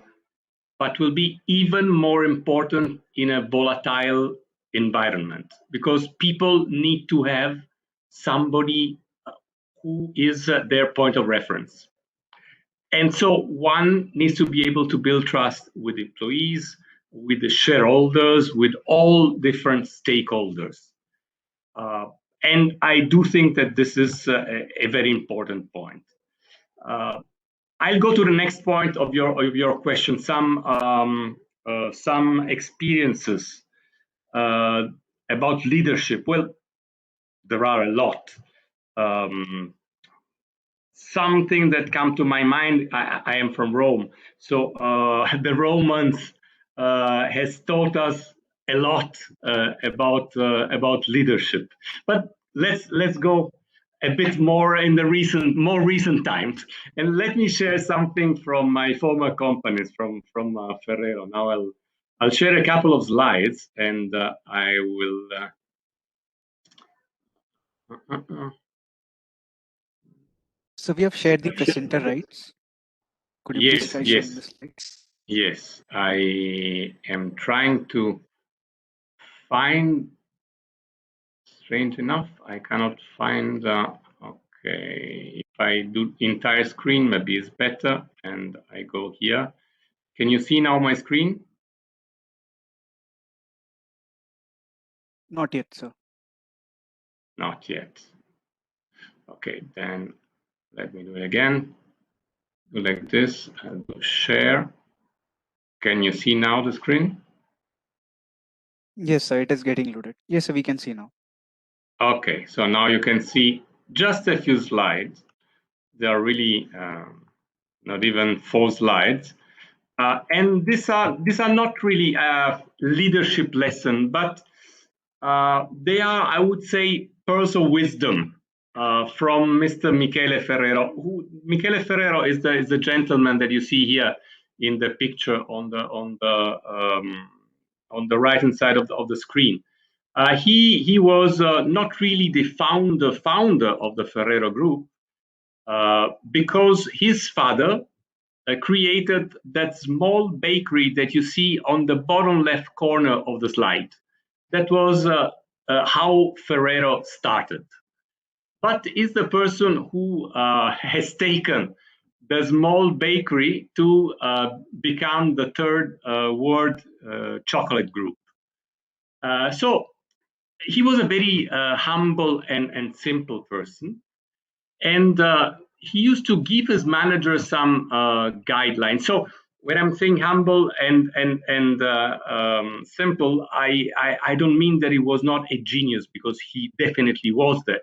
S6: but will be even more important in a volatile environment, because people need to have somebody who is their point of reference. And so one needs to be able to build trust with employees, with the shareholders, with all different stakeholders. And I do think that this is a very important point. I'll go to the next point of your question. Some experiences about leadership. Well, there are a lot. Something that come to my mind. I am from Rome, so the Romans has taught us a lot about leadership. But let's go a bit more in the more recent times, and let me share something from my former companies, from Ferrero. Now I'll share a couple of slides, and I will.
S2: So we have shared the presenter rights. Could you please try sharing the slides?
S6: Yes, I am trying to find. Strange enough, I cannot find. Okay, if I do entire screen, maybe it's better. And I go here. Can you see now my screen?
S2: Not yet, sir.
S6: Not yet. Okay, then let me do it again. Do like this and share. Can you see now the screen?
S2: Yes, sir, it is getting loaded. Yes, sir, we can see now.
S6: Okay, so now you can see just a few slides. They are really not even 4 slides. And these are not really leadership lesson, but they are, I would say, pearls of wisdom from Mr. Michele Ferrero. Michele Ferrero is the gentleman that you see here in the picture on the right hand side of the screen. He was not really the founder of the Ferrero Group because his father created that small bakery that you see on the bottom left corner of the slide. That was how Ferrero started. But is the person who has taken the small bakery to become the third world chocolate group. So he was a very humble and simple person. And he used to give his manager some guidelines. So when I'm saying humble and simple, I don't mean that he was not a genius, because he definitely was that,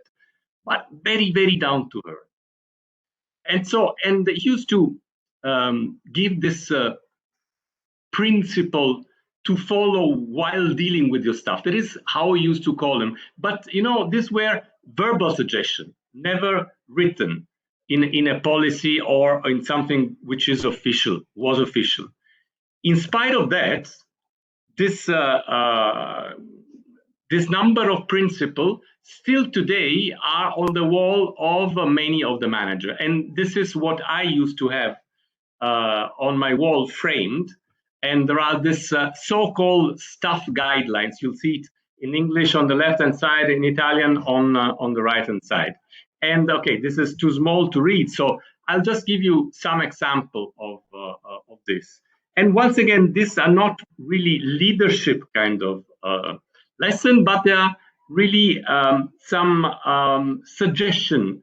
S6: but very, very down to earth. And so, and he used to give this principle to follow while dealing with your stuff. That is how he used to call them. But these were verbal suggestions, never written in a policy or in something which was official. In spite of that, this number of principles still today are on the wall of many of the managers. And this is what I used to have on my wall framed. And there are this so-called staff guidelines. You'll see it in English on the left-hand side, in Italian on the right-hand side. And okay, this is too small to read, so I'll just give you some example of this. And once again, these are not really leadership kind of lesson, but they are really some suggestion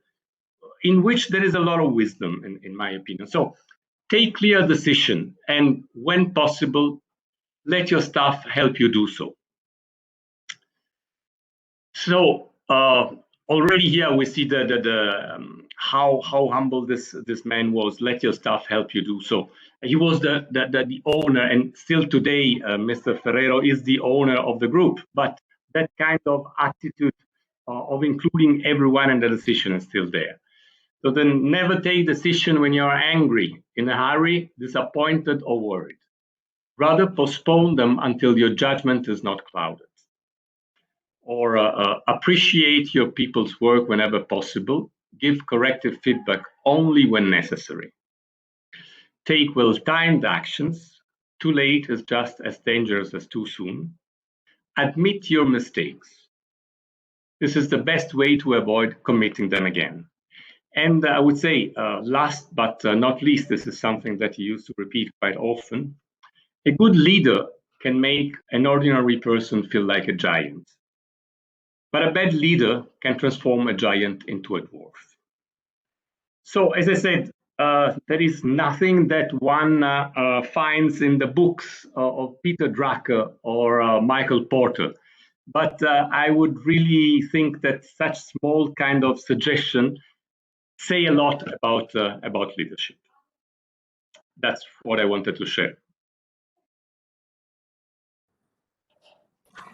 S6: in which there is a lot of wisdom, in my opinion. So take clear decision, and when possible, let your staff help you do so. So already here we see how humble this man was. Let your staff help you do so. He was the owner, and still today, Mr. Ferrero is the owner of the group. But that kind of attitude of including everyone in the decision is still there. So then never take decision when you are angry, in a hurry, disappointed, or worried. Rather postpone them until your judgment is not clouded. Or appreciate your people's work whenever possible. Give corrective feedback only when necessary. Take well-timed actions. Too late is just as dangerous as too soon. Admit your mistakes. This is the best way to avoid committing them again. And I would say, last but not least, this is something that he used to repeat quite often. A good leader can make an ordinary person feel like a giant. But a bad leader can transform a giant into a dwarf. So, as I said, there is nothing that one finds in the books of Peter Drucker or Michael Porter. But I would really think that such small kind of suggestion say a lot about leadership. That's what I wanted to share.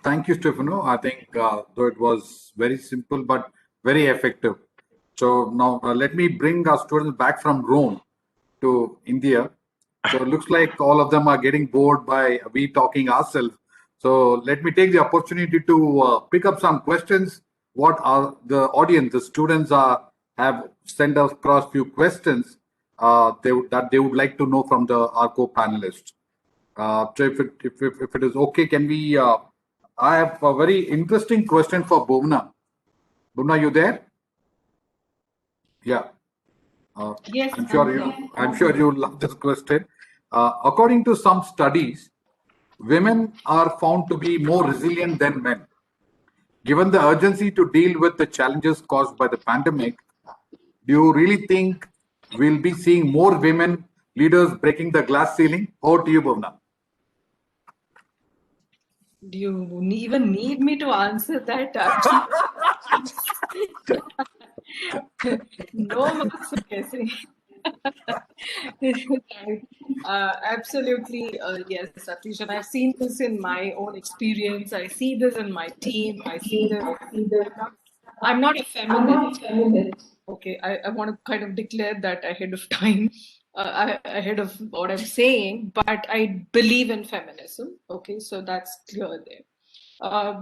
S4: Thank you, Stefano. I think though it was very simple but very effective. So now let me bring our students back from Rome to India. So it looks like all of them are getting bored by we talking ourselves. So let me take the opportunity to pick up some questions. What are the audience, the students have sent us across few questions that they would like to know from our co-panelists. So if it is okay, can we? I have a very interesting question for Bhuvna. Bhuvna, you there? Yeah.
S9: Yes,
S4: I'm sure you love this question. According to some studies, women are found to be more resilient than men. Given the urgency to deal with the challenges caused by the pandemic, do you really think we'll be seeing more women leaders breaking the glass ceiling? Over to you, Bhuvna.
S5: Do you even need me to answer that? No, Right. Absolutely, yes, Satish. And I've seen this in my own experience. I see this in my team. I see this. I'm not a feminist. Okay, I want to kind of declare that ahead of time, ahead of what I'm saying, but I believe in feminism. Okay, so that's clear there.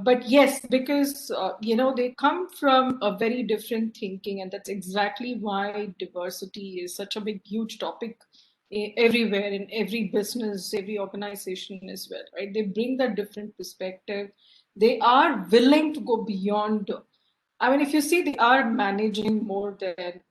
S5: But yes, because they come from a very different thinking, and that's exactly why diversity is such a big, huge topic everywhere, in every business, every organization as well, right? They bring that different perspective. They are willing to go beyond. I mean, if you see, they are managing more than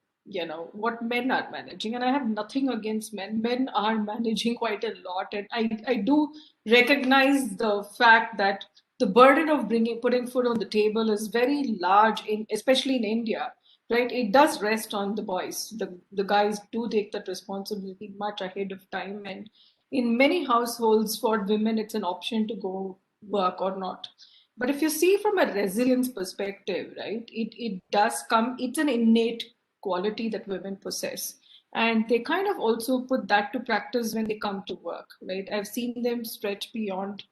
S5: what men are managing, and I have nothing against men. Men are managing quite a lot, and I do recognize the fact that the burden of putting food on the table is very large, especially in India, right? It does rest on the boys. The guys do take that responsibility much ahead of time, and in many households, for women, it's an option to go work or not. But if you see from a resilience perspective, right, it does come, it's an innate quality that women possess. And they kind of also put that to practice when they come to work, right? I've seen them stretch beyond,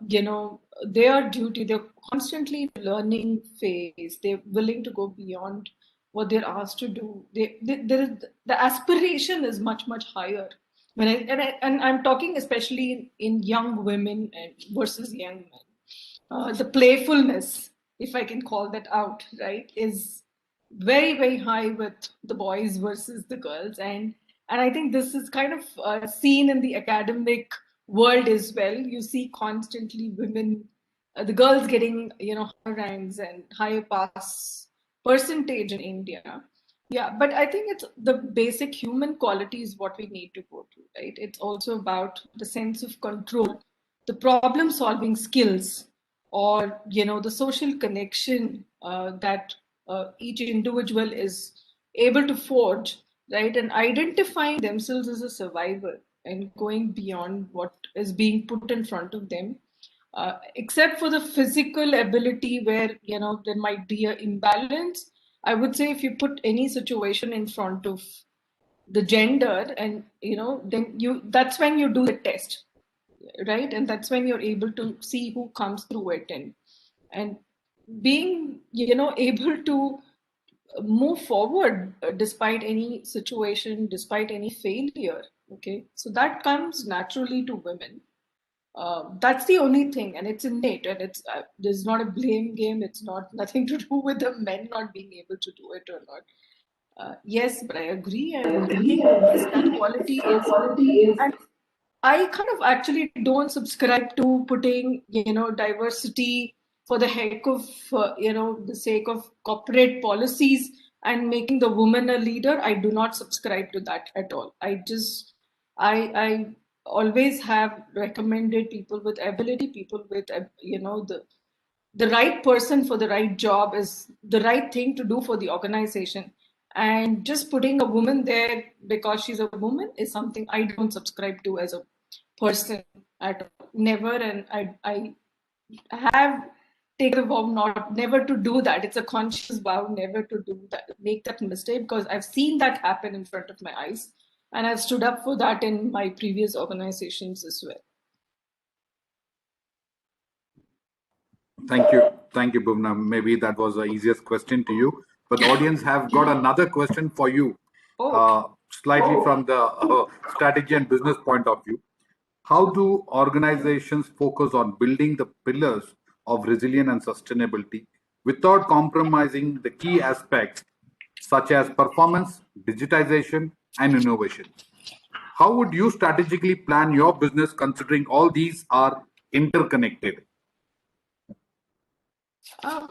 S5: their duty. They're constantly learning phase. They're willing to go beyond what they're asked to do. The aspiration is much, much higher. And I'm talking especially in young women and versus young men. The playfulness, if I can call that out, right, is very, very high with the boys versus the girls. And I think this is kind of seen in the academic world as well. You see constantly women, the girls getting, higher ranks and higher pass percentage in India. Yeah, but I think it's the basic human qualities what we need to go to, right? It's also about the sense of control, the problem solving skills, or the social connection that each individual is able to forge, right? And identifying themselves as a survivor and going beyond what is being put in front of them, except for the physical ability where there might be an imbalance. I would say if you put any situation in front of the gender, and then that's when you do the test, right? And that's when you're able to see who comes through it, and being able to move forward despite any situation, despite any failure. Okay, so that comes naturally to women. That's the only thing, and it's innate, and it's there's not a blame game. It's not nothing to do with the men not being able to do it or not. Yes, but I agree, and I think yes, that quality is. And I kind of actually don't subscribe to putting, diversity for the heck of, the sake of corporate policies and making the woman a leader. I do not subscribe to that at all. I always have recommended people with ability, people with, the right person for the right job is the right thing to do for the organization. And just putting a woman there because she's a woman is something I don't subscribe to as a person at all. Never. And I have taken a vow never to do that. It's a conscious vow never to do that, make that mistake, because I've seen that happen in front of my eyes, and I've stood up for that in my previous organizations as well.
S4: Thank you, Bhuvna. Maybe that was the easiest question to you, but the audience have got another question for you, slightly from the strategy and business point of view. How do organizations focus on building the pillars of resilience and sustainability without compromising the key aspects such as performance, digitization, and innovation? How would you strategically plan your business considering all these are interconnected?
S5: I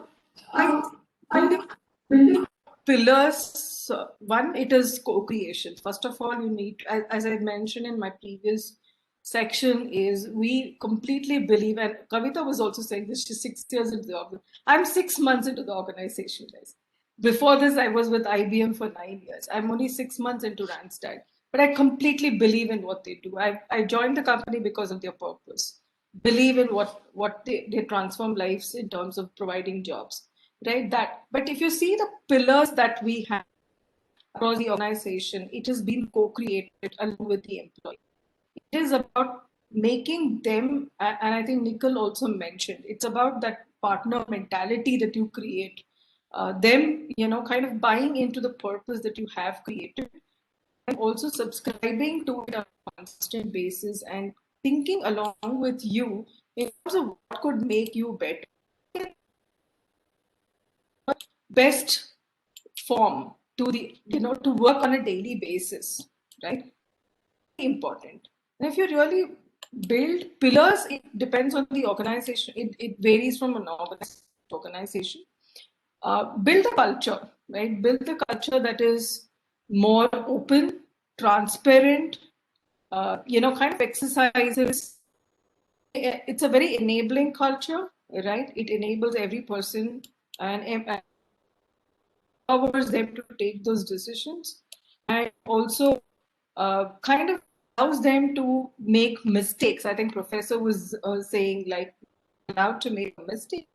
S5: building pillars. One, it is co-creation. First of all, you need, as I mentioned in my previous section, is we completely believe, and Kavita was also saying this, she's 6 years into the organization. I'm 6 months into the organization, guys. Before this, I was with IBM for 9 years. I'm only 6 months into Randstad, but I completely believe in what they do. I joined the company because of their purpose. Believe in what they transform lives in terms of providing jobs, right? That, but if you see the pillars that we have, across the organization, it has been co-created along with the employee. It is about making them, and I think Nikhil also mentioned, it's about that partner mentality that you create. Them, kind of buying into the purpose that you have created, and also subscribing to it on a consistent basis and thinking along with you in terms of what could make you better. Best form to to work on a daily basis, right? Important. And if you really build pillars, it depends on the organization. It varies from an organization. Build a culture, right? Build a culture that is more open, transparent, kind of exercises. It's a very enabling culture, right? It enables every person and empowers them to take those decisions, and also kind of allows them to make mistakes. I think Professor was saying, like, allowed to make a mistake,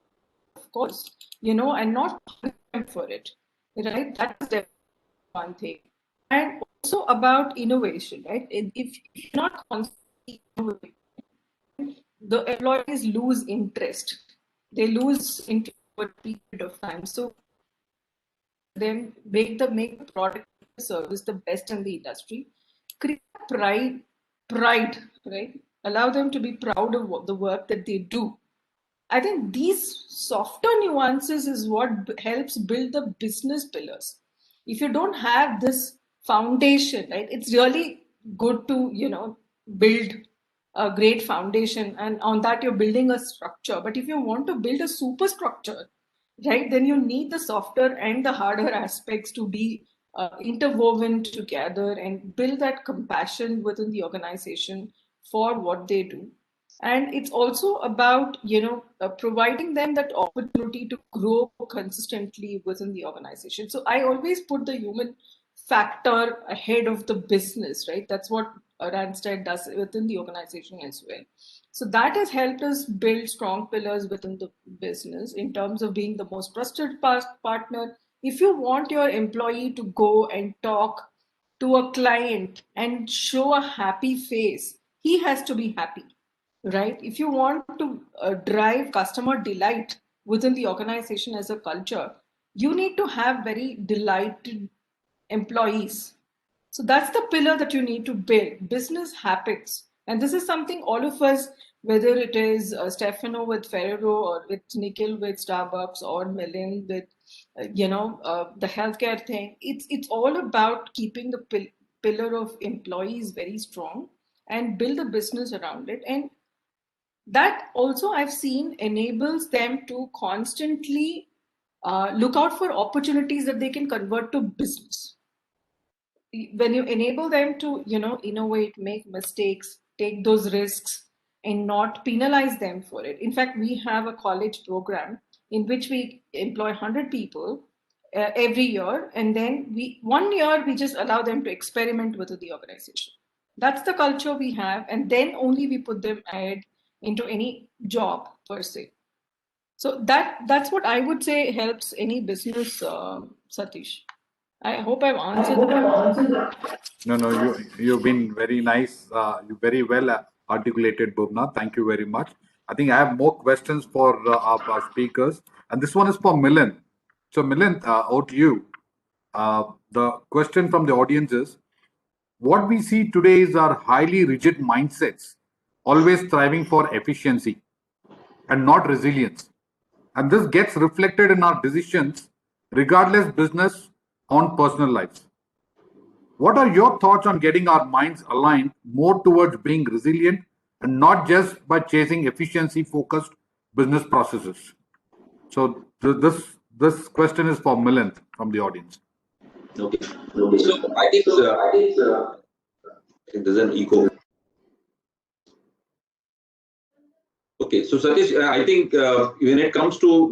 S5: of course, and not punish them for it, right? That's definitely one thing. And also about innovation, right? If you're not constantly innovating, the employees lose interest. They lose interest over a period of time. So then make the product service the best in the industry. Create pride, right? Allow them to be proud of the work that they do. I think these softer nuances is what helps build the business pillars. If you don't have this foundation, right, it's really good to, build a great foundation, and on that you're building a structure. But if you want to build a superstructure, right, then you need the softer and the harder aspects to be interwoven together and build that compassion within the organization for what they do. And it's also about providing them that opportunity to grow consistently within the organization. So I always put the human factor ahead of the business, right? That's what Randstad does within the organization as well. So that has helped us build strong pillars within the business in terms of being the most trusted partner. If you want your employee to go and talk to a client and show a happy face, he has to be happy, right? If you want to drive customer delight within the organization as a culture, you need to have very delighted employees. So that's the pillar that you need to build, business habits. And this is something all of us, whether it is Stefano with Ferrero, or with Nikhil with Starbucks, or Milind with, the healthcare thing, it's all about keeping the pillar of employees very strong and build a business around it. And that also I've seen enables them to constantly look out for opportunities that they can convert to business. When you enable them to, innovate, make mistakes, take those risks, and not penalize them for it. In fact, we have a college program in which we employ 100 people every year, and then 1 year we just allow them to experiment with the organization. That's the culture we have, and then only we put them ahead into any job per se. So that's what I would say helps any business, Satish. I hope I've answered that.
S4: No, you've been very nice. You very well articulated, Bhuvna. Thank you very much. I think I have more questions for our speakers, and this one is for Milind. So Milind, out to you. The question from the audience is: what we see today is our highly rigid mindsets, always striving for efficiency and not resilience. And this gets reflected in our decisions, regardless business on personal lives. What are your thoughts on getting our minds aligned more towards being resilient and not just by chasing efficiency-focused business processes? So this question is for Milind from the audience.
S8: Okay. So I think there's an echo. Okay, so Satish, I think when it comes to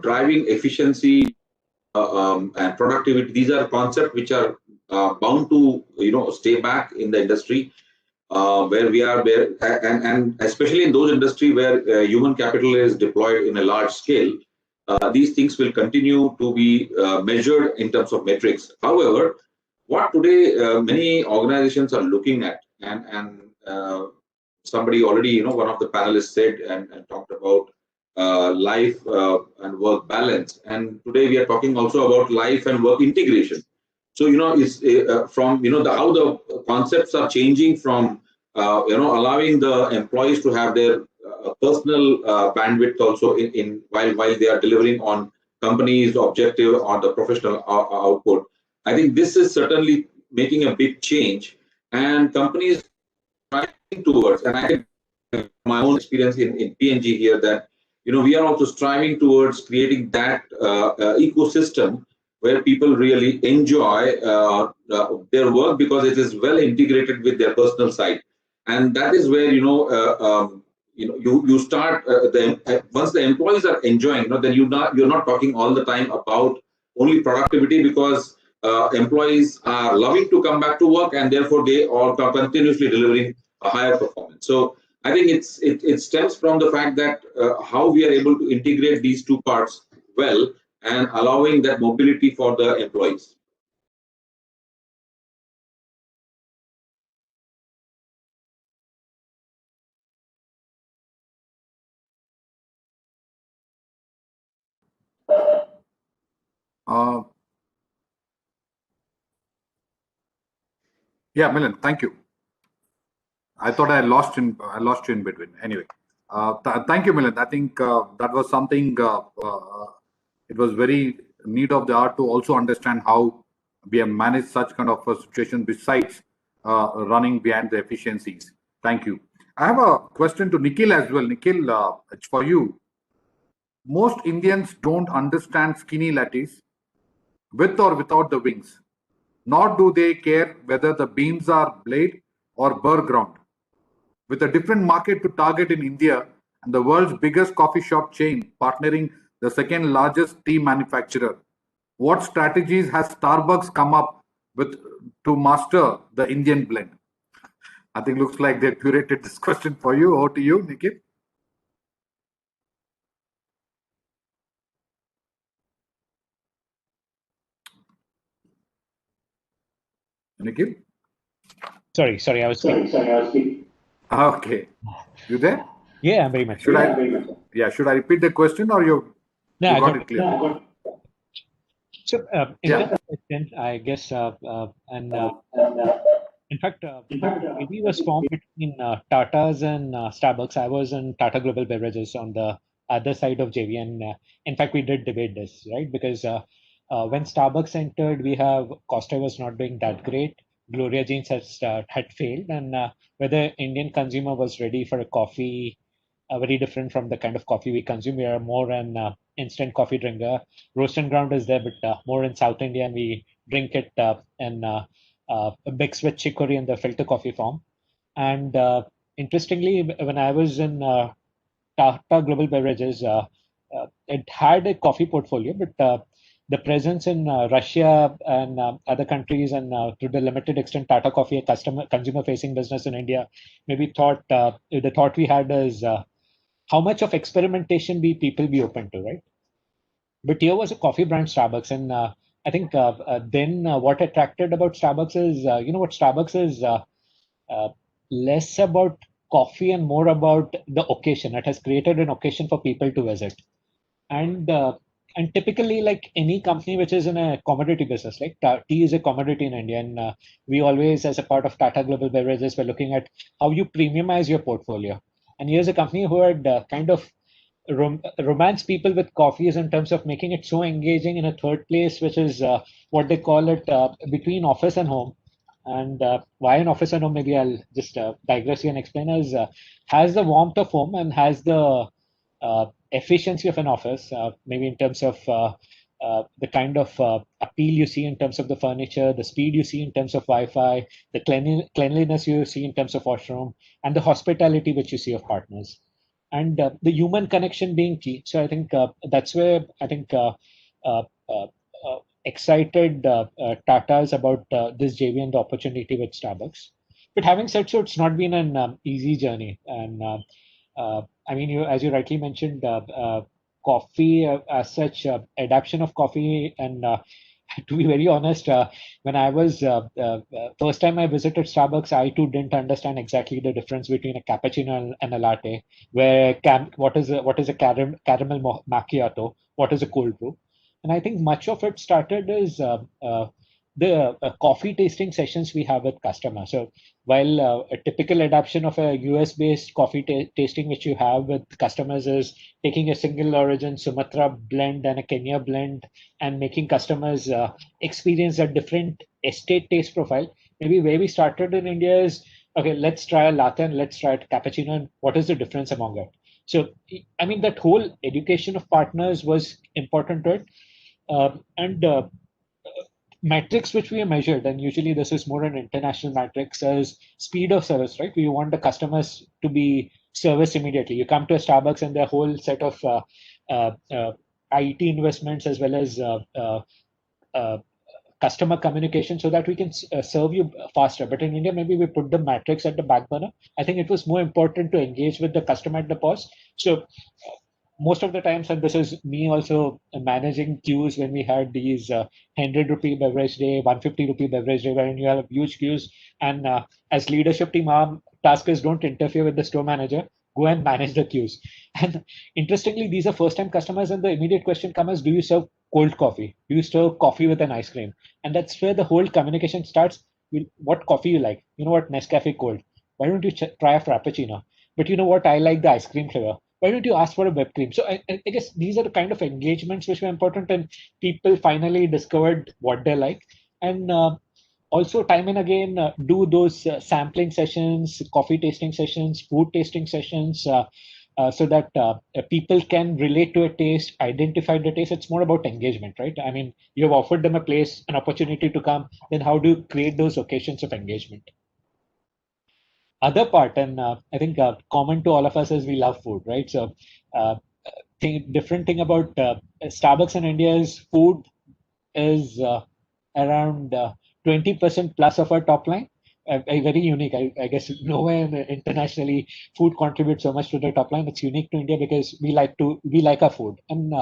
S8: driving efficiency and productivity, these are concepts which are bound to stay back in the industry where we are there, and especially in those industries where human capital is deployed in a large scale. these things will continue to be measured in terms of metrics. However, what today many organizations are looking at, and somebody already, one of the panelists said and talked about life and work balance. And today we are talking also about life and work integration. So, it's from, how the concepts are changing from, allowing the employees to have their personal bandwidth also in while they are delivering on companies' objective or the professional output. I think this is certainly making a big change, and companies trying towards, and I think my own experience in PNG here, that we are also striving towards creating that ecosystem where people really enjoy their work because it is well integrated with their personal side, and that is where you start once the employees are enjoying, then you're not talking all the time about only productivity, because employees are loving to come back to work, and therefore they are continuously delivering a higher performance. So I think it stems from the fact that how we are able to integrate these two parts well and allowing that mobility for the employees.
S4: Yeah, Milan, thank you. I thought I lost you in between. Anyway, thank you, Milan. I think that was something. It was very need of the art to also understand how we have managed such kind of a situation besides running behind the efficiencies. Thank you. I have a question to Nikhil as well. Nikhil, it's for you. Most Indians don't understand skinny lattice, with or without the wings, nor do they care whether the beams are blade or burr ground. With a different market to target in India and the world's biggest coffee shop chain partnering the second largest tea manufacturer, what strategies has Starbucks come up with to master the Indian blend? I think looks like they curated this question for you. Over to you, Nikhil. Nikhil?
S7: Sorry, I was speaking.
S4: Okay. You there?
S7: Yeah, I'm very much.
S4: Should I repeat the question, or you got it clear? No.
S7: So, in terms of question, I guess, in fact, JV was formed between Tata's and Starbucks. I was in Tata Global Beverages on the other side of JV, and in fact, we did debate this, right? Because when Starbucks entered, Costa was not doing that great. Gloria Jeans had failed, and whether Indian consumer was ready for a coffee very different from the kind of coffee we consume. We are more an instant coffee drinker. Roast and ground is there, but more in South India, and we drink it in mixed with chicory in the filter coffee form. And interestingly, when I was in Tata Global Beverages, it had a coffee portfolio, but the presence in Russia and other countries, and to the limited extent, Tata Coffee, a consumer-facing business in India, maybe the thought we had is how much of experimentation people be open to, right? But here was a coffee brand, Starbucks, and I think then what attracted about Starbucks is, what Starbucks is less about coffee and more about the occasion. It has created an occasion for people to visit, and typically, like any company which is in a commodity business, like tea is a commodity in India, and we always, as a part of Tata Global Beverages, we're looking at how you premiumize your portfolio. And here's a company who had kind of romance people with coffees in terms of making it so engaging in a third place, which is what they call it between office and home. And why an office and home? Maybe I'll just digress here and explain. As has the warmth of home and has the efficiency of an office, maybe in terms of the kind of appeal you see in terms of the furniture, the speed you see in terms of Wi-Fi, the cleanliness you see in terms of washroom, and the hospitality which you see of partners, and the human connection being key. So I think that's where I think excited Tata's about this JV and the opportunity with Starbucks. But having said so, it's not been an easy journey. And I mean, as you rightly mentioned, coffee as such, adoption of coffee, and to be very honest, when I was first time I visited Starbucks, I too didn't understand exactly the difference between a cappuccino and a latte. Where what is a caramel macchiato, what is a cold brew, and I think much of it started is the coffee tasting sessions we have with customers. So while a typical adoption of a US-based coffee tasting which you have with customers is taking a single origin Sumatra blend and a Kenya blend and making customers experience a different estate taste profile. Maybe where we started in India is, okay, let's try a latte and let's try a cappuccino, and what is the difference among it? So, I mean, that whole education of partners was important to it. And Metrics which we are measured, and usually this is more an international matrix, as speed of service, right? We want the customers to be serviced immediately. You come to a Starbucks and their whole set of IT investments as well as uh, customer communication so that we can serve you faster. But in India, maybe we put the matrix at the back burner. I think it was more important to engage with the customer at the pause. So most of the times, and this is me also managing queues when we had these 100 rupee beverage day, 150 rupee beverage day, wherein you have huge queues. And as leadership team, our task is don't interfere with the store manager, go and manage the queues. And interestingly, these are first time customers, and the immediate question comes: do you serve cold coffee? Do you serve coffee with an ice cream? And that's where the whole communication starts. What coffee you like? You know what, Nescafe cold. Why don't you try a frappuccino? But you know what, I like the ice cream flavor. Why don't you ask for a whipped cream? So I guess these are the kind of engagements which were important, and people finally discovered what they like. And also, time and again, do those sampling sessions, coffee tasting sessions, food tasting sessions, so that people can relate to a taste, identify the taste. It's more about engagement, right? I mean, you've offered them a place, an opportunity to come. Then how do you create those occasions of engagement? Other part, and I think common to all of us is we love food, right? So, different thing about Starbucks in India is food is around 20% plus of our top line. Very unique. I guess nowhere internationally food contributes so much to the top line. It's unique to India because we like our food, and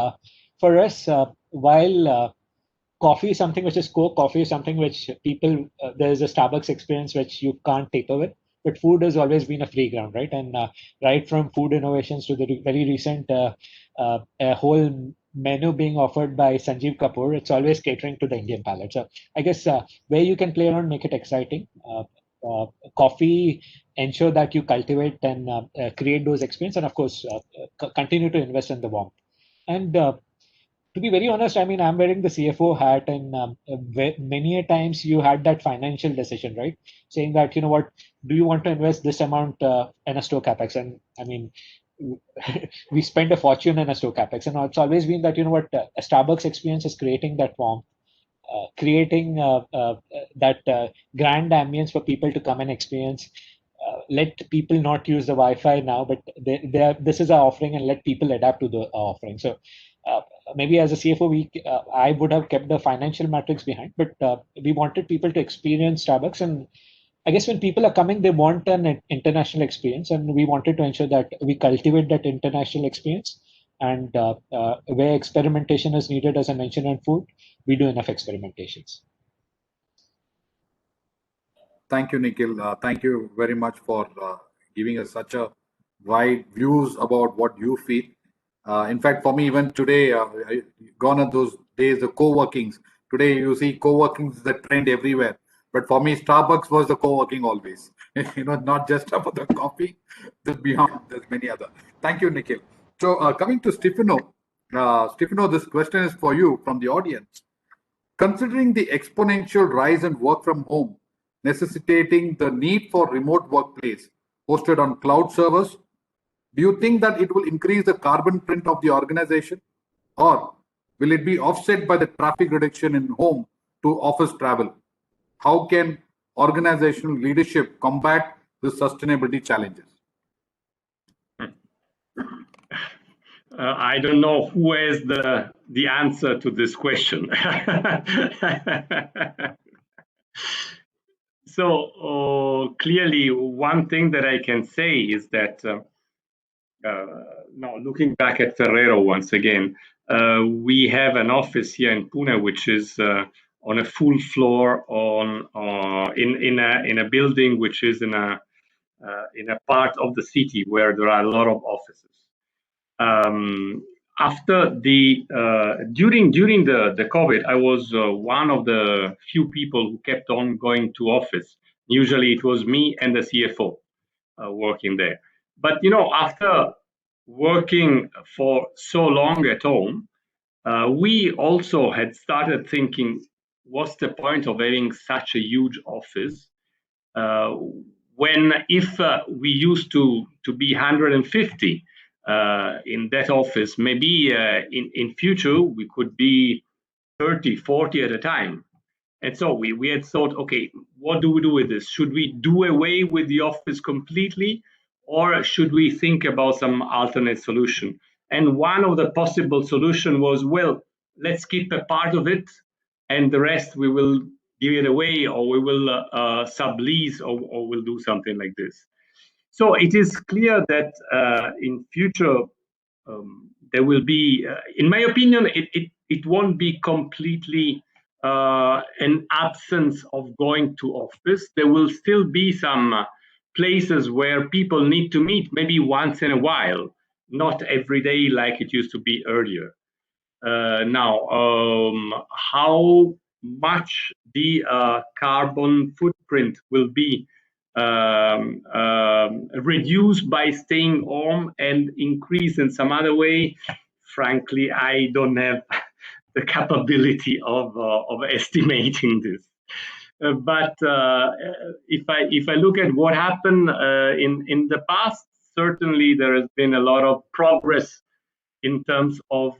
S7: for us, while coffee is something which is core. Coffee is something which people, there's a Starbucks experience which you can't taper with. But food has always been a free ground, right? And right from food innovations to the very recent a whole menu being offered by Sanjeev Kapoor, it's always catering to the Indian palate. So I guess where you can play around, make it exciting. Uh, Coffee, ensure that you cultivate and create those experiences, and of course, continue to invest in the warmth. And to be very honest, I mean, I'm wearing the CFO hat, and many a times you had that financial decision, right? Saying that, you know what, do you want to invest this amount in a store capex? And I mean, we spend a fortune in a store capex, and it's always been that, you know what, a Starbucks experience is creating that warmth, creating that grand ambience for people to come and experience. Let people not use the Wi-Fi now, but this is our offering, and let people adapt to the offering. So uh, maybe as a CFO, I would have kept the financial metrics behind, but we wanted people to experience Starbucks. And I guess when people are coming, they want an international experience, and we wanted to ensure that we cultivate that international experience. And where experimentation is needed, as I mentioned on food, we do enough experimentations.
S4: Thank you, Nikhil. Thank you very much for giving us such a wide views about what you feel. In fact, for me, even today, gone are those days of co-workings. Today, you see co-working is the trend everywhere. But for me, Starbucks was the co-working always. Not just about the coffee, there's beyond. There's many other. Thank you, Nikhil. So, coming to Stefano, this question is for you from the audience. Considering the exponential rise in work from home, necessitating the need for remote workplace hosted on cloud servers, do you think that it will increase the carbon print of the organization, or will it be offset by the traffic reduction in home to office travel? How can organizational leadership combat the sustainability challenges?
S6: I don't know who has the answer to this question. So, clearly, one thing that I can say is that now looking back at Ferrero once again, we have an office here in Pune, which is on a full floor in a building which is in a part of the city where there are a lot of offices. During the COVID, I was one of the few people who kept on going to office. Usually, it was me and the CFO working there. But after working for so long at home, we also had started thinking, what's the point of having such a huge office when if we used to be 150 in that office, maybe in future we could be 30, 40 at a time. And so we had thought, okay, what do we do with this? Should we do away with the office completely, or should we think about some alternate solution? And one of the possible solution was, well, let's keep a part of it, and the rest we will give it away, or we will sublease, or we'll do something like this. So it is clear that in future there will be, in my opinion, it won't be completely an absence of going to office. There will still be some places where people need to meet, maybe once in a while, not every day like it used to be earlier. Now, how much the carbon footprint will be reduced by staying home and increase in some other way, frankly, I don't have the capability of estimating this. But if I look at what happened in the past, certainly there has been a lot of progress in terms of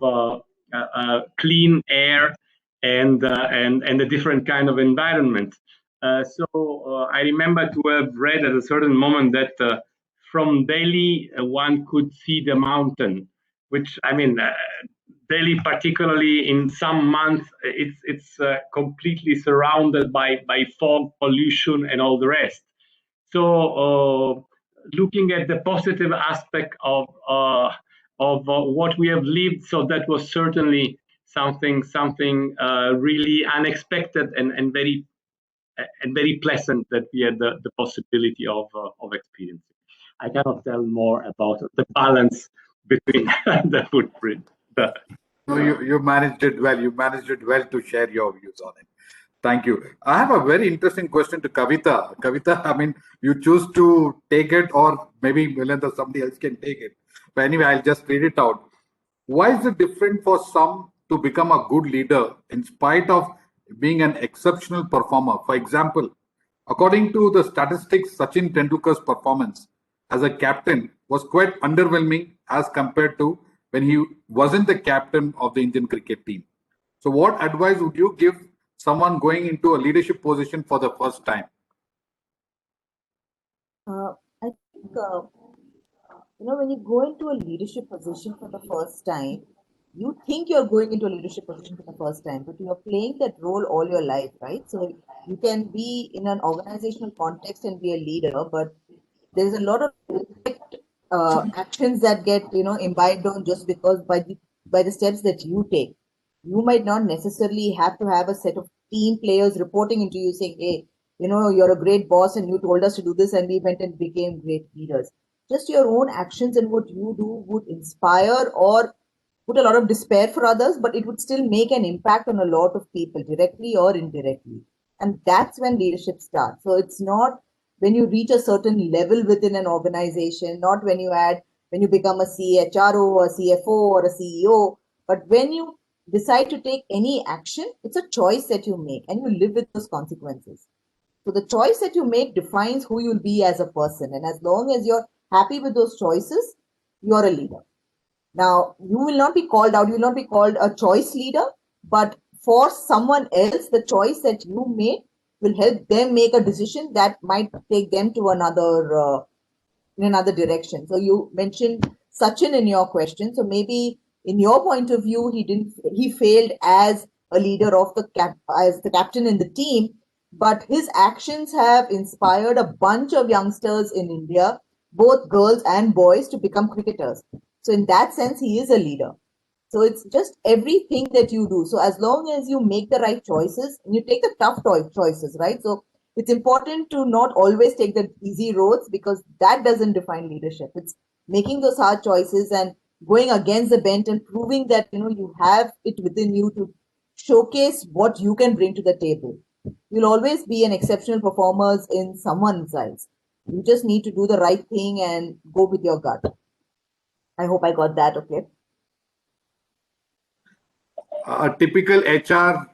S6: clean air and a different kind of environment. So I remember to have read at a certain moment that from Delhi one could see the mountain, which I mean Delhi, particularly in some months, it's completely surrounded by fog, pollution, and all the rest. So looking at the positive aspect of what we have lived, so that was certainly something really unexpected and very pleasant that we had the possibility of experiencing. I cannot tell more about the balance between the footprint.
S4: No, you managed it well. You managed it well to share your views on it. Thank you. I have a very interesting question to Kavita. Kavita, I mean, you choose to take it, or maybe Milendra, somebody else can take it. But anyway, I'll just read it out. Why is it different for some to become a good leader in spite of being an exceptional performer? For example, according to the statistics, Sachin Tendulkar's performance as a captain was quite underwhelming as compared to when he wasn't the captain of the Indian cricket team. So what advice would you give someone going into a leadership position for the first time?
S9: I think, when you go into a leadership position for the first time, you think you're going into a leadership position for the first time, but you're playing that role all your life, right? So you can be in an organizational context and be a leader, but there's a lot of actions that get imbibed on just because by the steps that you take. You might not necessarily have to have a set of team players reporting into you saying, hey, you're a great boss and you told us to do this, and we went and became great leaders. Just your own actions and what you do would inspire or put a lot of despair for others, but it would still make an impact on a lot of people, directly or indirectly. And that's when leadership starts. So it's not when you reach a certain level within an organization, not when you become a CHRO, a CFO, or a CEO, but when you decide to take any action, it's a choice that you make and you live with those consequences. So the choice that you make defines who you'll be as a person. And as long as you're happy with those choices, you're a leader. Now, you will not be called out, you will not be called a choice leader, but for someone else, the choice that you make will help them make a decision that might take them to another in another direction. So you mentioned Sachin in your question. So maybe in your point of view, he failed as a leader of as the captain in the team, but his actions have inspired a bunch of youngsters in India both girls and boys to become cricketers. So in that sense, he is a leader. So it's just everything that you do. So as long as you make the right choices and you take the tough choices, right? So it's important to not always take the easy roads, because that doesn't define leadership. It's making those hard choices and going against the bent and proving that you have it within you to showcase what you can bring to the table. You'll always be an exceptional performer in someone's eyes. You just need to do the right thing and go with your gut. I hope I got that okay.
S4: A typical HR,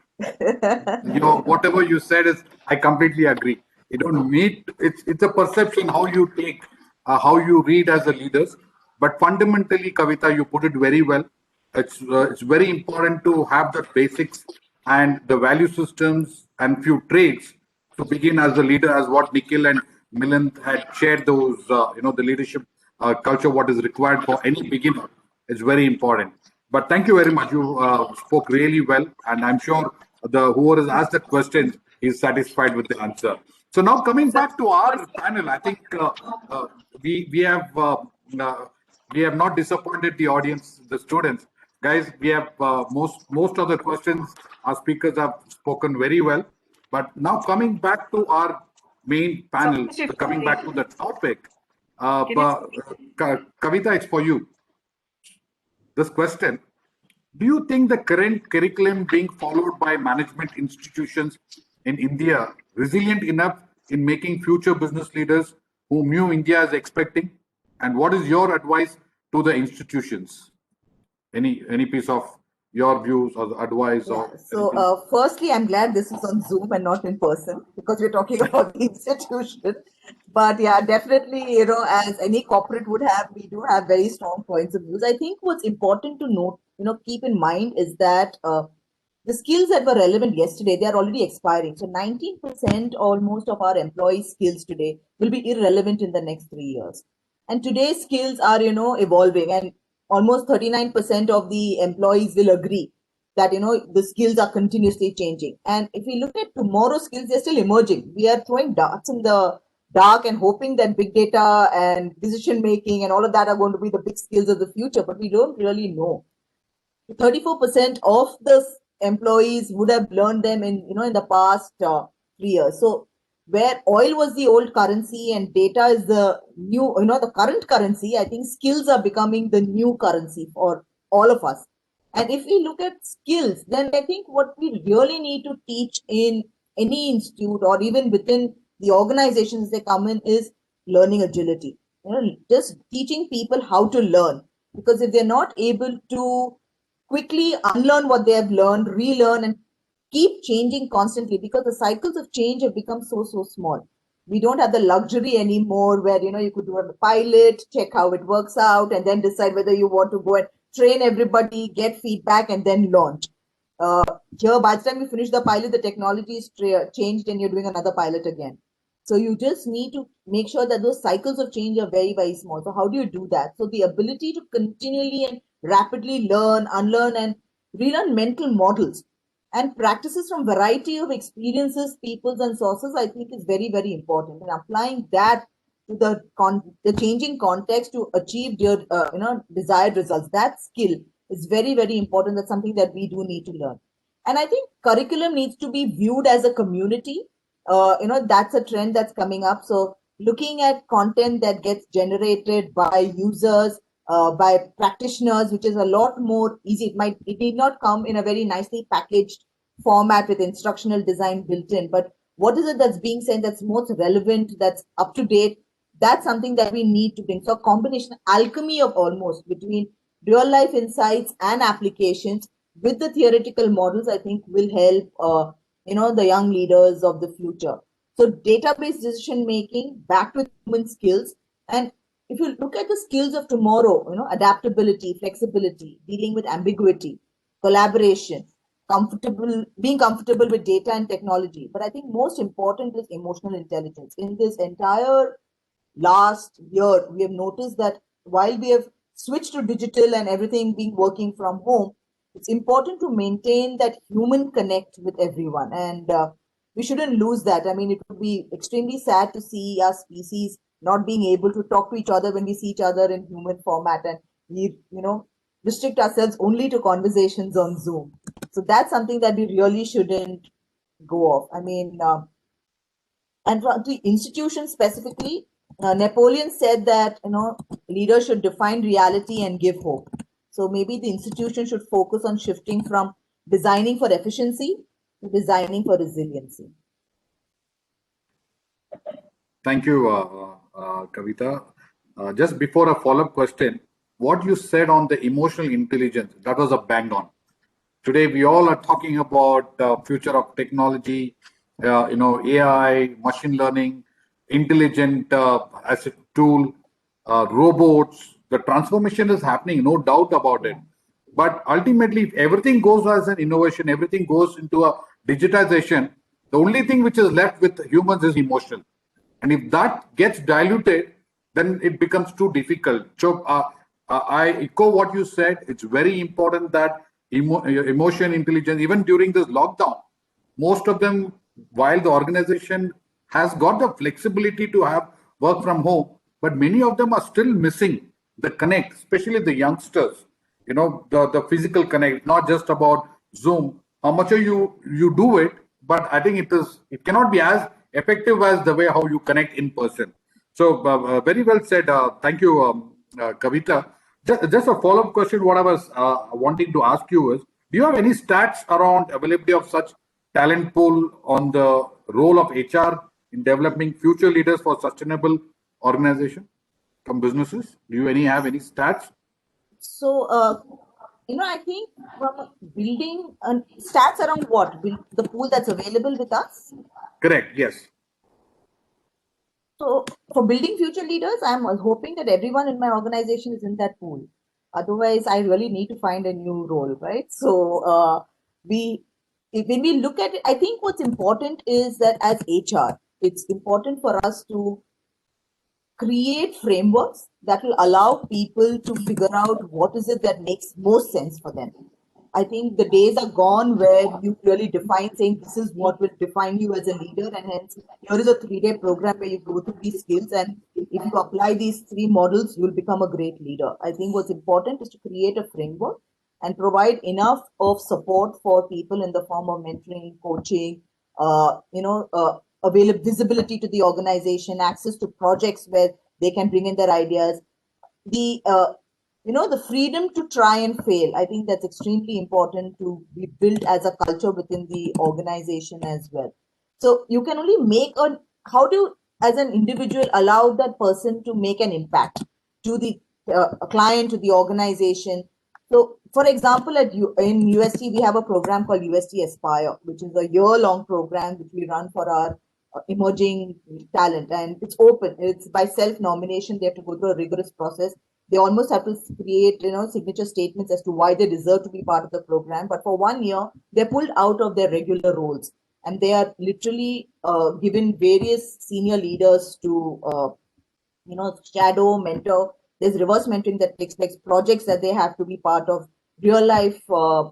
S4: whatever you said is, I completely agree. You don't need, it's a perception how you take, how you read as a leaders. But fundamentally, Kavita, you put it very well. It's very important to have the basics and the value systems and few traits to begin as a leader, as what Nikhil and Milind had shared, those the leadership culture, what is required for any beginner is very important. But thank you very much. You spoke really well, and I'm sure the whoever has asked the question is satisfied with the answer. So now coming back to our panel, I think uh, we we have uh, uh, we have not disappointed the audience, the students. Guys, we have most of the questions our speakers have spoken very well. But now coming back to our main panel, coming back to the topic, Kavita, it's for you. This question: do you think the current curriculum being followed by management institutions in India resilient enough in making future business leaders whom new India is expecting? And what is your advice to the institutions? Any piece of your views or advice
S9: Yeah.
S4: or
S9: So,
S4: anything?
S9: firstly, I'm glad this is on Zoom and not in person, because we're talking about the institution. But yeah, definitely, as any corporate would have, we do have very strong points of views. I think what's important to note, keep in mind is that the skills that were relevant yesterday, they are already expiring. So 19% almost of our employee skills today will be irrelevant in the next 3 years. And today's skills are, evolving, and almost 39% of the employees will agree that the skills are continuously changing. And if we look at tomorrow's skills, they're still emerging. We are throwing darts in the dark and hoping that big data and decision making and all of that are going to be the big skills of the future, but we don't really know. 34% of the employees would have learned them in the past 3 years. So where oil was the old currency and data is the new, the current currency, I think skills are becoming the new currency for all of us. And if we look at skills, then I think what we really need to teach in any institute or even within the organizations they come in is learning agility. Just teaching people how to learn. Because if they're not able to quickly unlearn what they have learned, relearn, and keep changing constantly, because the cycles of change have become so small. We don't have the luxury anymore where you could do a pilot, check how it works out, and then decide whether you want to go and train everybody, get feedback, and then launch. Here, by the time you finish the pilot, the technology is changed and you're doing another pilot again. So you just need to make sure that those cycles of change are very small. So how do you do that? So the ability to continually and rapidly learn, unlearn, and relearn mental models and practices from variety of experiences, peoples, and sources, I think is very important. And applying that to the changing context to achieve your desired results. That skill is very important. That's something that we do need to learn. And I think curriculum needs to be viewed as a community. That's a trend that's coming up. So looking at content that gets generated by users, by practitioners, which is a lot more easy. It need not come in a very nicely packaged format with instructional design built in, but what is it that's being said that's most relevant, that's up to date? That's something that we need to bring. So a combination, alchemy of almost between real life insights and applications with the theoretical models, I think will help the young leaders of the future. So database decision making backed with human skills. And if you look at the skills of tomorrow, adaptability, flexibility, dealing with ambiguity, collaboration, being comfortable with data and technology. But I think most important is emotional intelligence. In this entire last year, we have noticed that while we have switched to digital and everything being working from home, it's important to maintain that human connect with everyone. And we shouldn't lose that. I mean, it would be extremely sad to see our species not being able to talk to each other when we see each other in human format, and we, restrict ourselves only to conversations on Zoom. So that's something that we really shouldn't go off. I mean, and for the institution specifically, Napoleon said that leaders should define reality and give hope. So maybe the institution should focus on shifting from designing for efficiency to designing for resiliency.
S4: Thank you, Kavita. Just before a follow-up question, what you said on the emotional intelligence, that was a bang on. Today, we all are talking about future of technology, AI, machine learning, intelligent as a tool, robots. The transformation is happening, no doubt about it. But ultimately, if everything goes as an innovation, everything goes into a digitization, the only thing which is left with humans is emotional. And if that gets diluted, then it becomes too difficult. So I echo what you said. It's very important that emotion intelligence, even during this lockdown, most of them, while the organization has got the flexibility to have work from home, but many of them are still missing the connect, especially the youngsters. The physical connect, not just about Zoom. How much you do it, but I think it cannot be as effective as the way how you connect in person. So very well said. Thank you, Kavita. Just a follow-up question. What I was wanting to ask you is, do you have any stats around availability of such talent pool on the role of HR in developing future leaders for sustainable organization from businesses? Do you have any stats?
S9: So, I think from building stats around what? The pool that's available with us?
S4: Correct, yes.
S9: So, for building future leaders, I'm hoping that everyone in my organization is in that pool. Otherwise, I really need to find a new role, right? So, when we look at it, I think what's important is that as HR, it's important for us to create frameworks that will allow people to figure out what is it that makes most sense for them. I think the days are gone where you really define saying this is what will define you as a leader, and hence here is a 3-day program where you go through these skills, and if you apply these 3 models, you will become a great leader. I think what's important is to create a framework and provide enough of support for people in the form of mentoring, coaching, available visibility to the organization, access to projects where they can bring in their ideas, the freedom to try and fail. I think that's extremely important to be built as a culture within the organization as well. So you can only how do you, as an individual, allow that person to make an impact to the client, to the organization. So, for example, in UST, we have a program called UST Aspire, which is a year-long program which we run for our emerging talent, and it's open. It's by self-nomination. They have to go through a rigorous process. They almost have to create, signature statements as to why they deserve to be part of the program. But for 1 year, they're pulled out of their regular roles, and they are literally given various senior leaders to, shadow, mentor. There's reverse mentoring that takes place, projects that they have to be part of, real life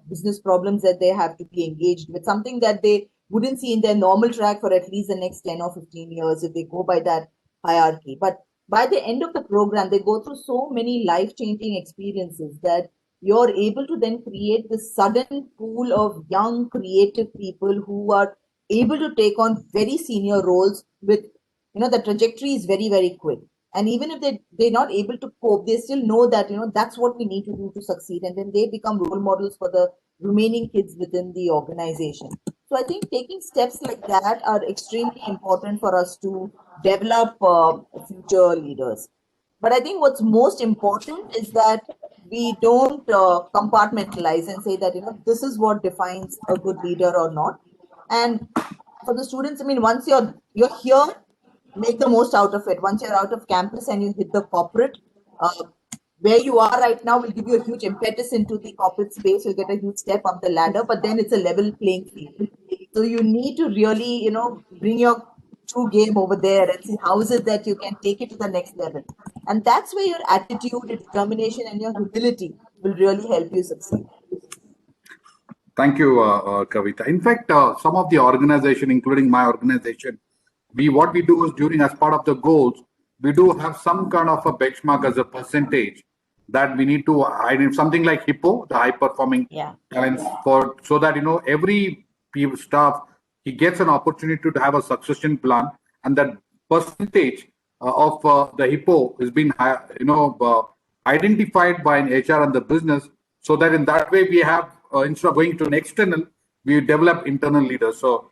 S9: business problems that they have to be engaged with, something that they wouldn't see in their normal track for at least the next 10 or 15 years if they go by that hierarchy. But by the end of the program, they go through so many life-changing experiences that you're able to then create this sudden pool of young, creative people who are able to take on very senior roles with, the trajectory is very, very quick. And even if they're not able to cope, they still know that, that's what we need to do to succeed. And then they become role models for the remaining kids within the organization. So I think taking steps like that are extremely important for us to develop future leaders. But I think what's most important is that we don't compartmentalize and say that, this is what defines a good leader or not. And for the students, I mean, once you're here, make the most out of it. Once you're out of campus and you hit the corporate, where you are right now will give you a huge impetus into the corporate space. You'll get a huge step up the ladder, but then it's a level playing field. So you need to really, bring your true game over there and see how is it that you can take it to the next level. And that's where your attitude, your determination, and your humility will really help you succeed.
S4: Thank you, Kavita. In fact, some of the organization, including my organization, what we do is during as part of the goals, we do have some kind of a benchmark as a percentage that we need to identify something like HIPPO, the high performing talents, for so that every staff he gets an opportunity to have a succession plan, and that percentage of the HIPPO is being identified by an HR and the business, so that in that way we have instead of going to an external, we develop internal leaders. So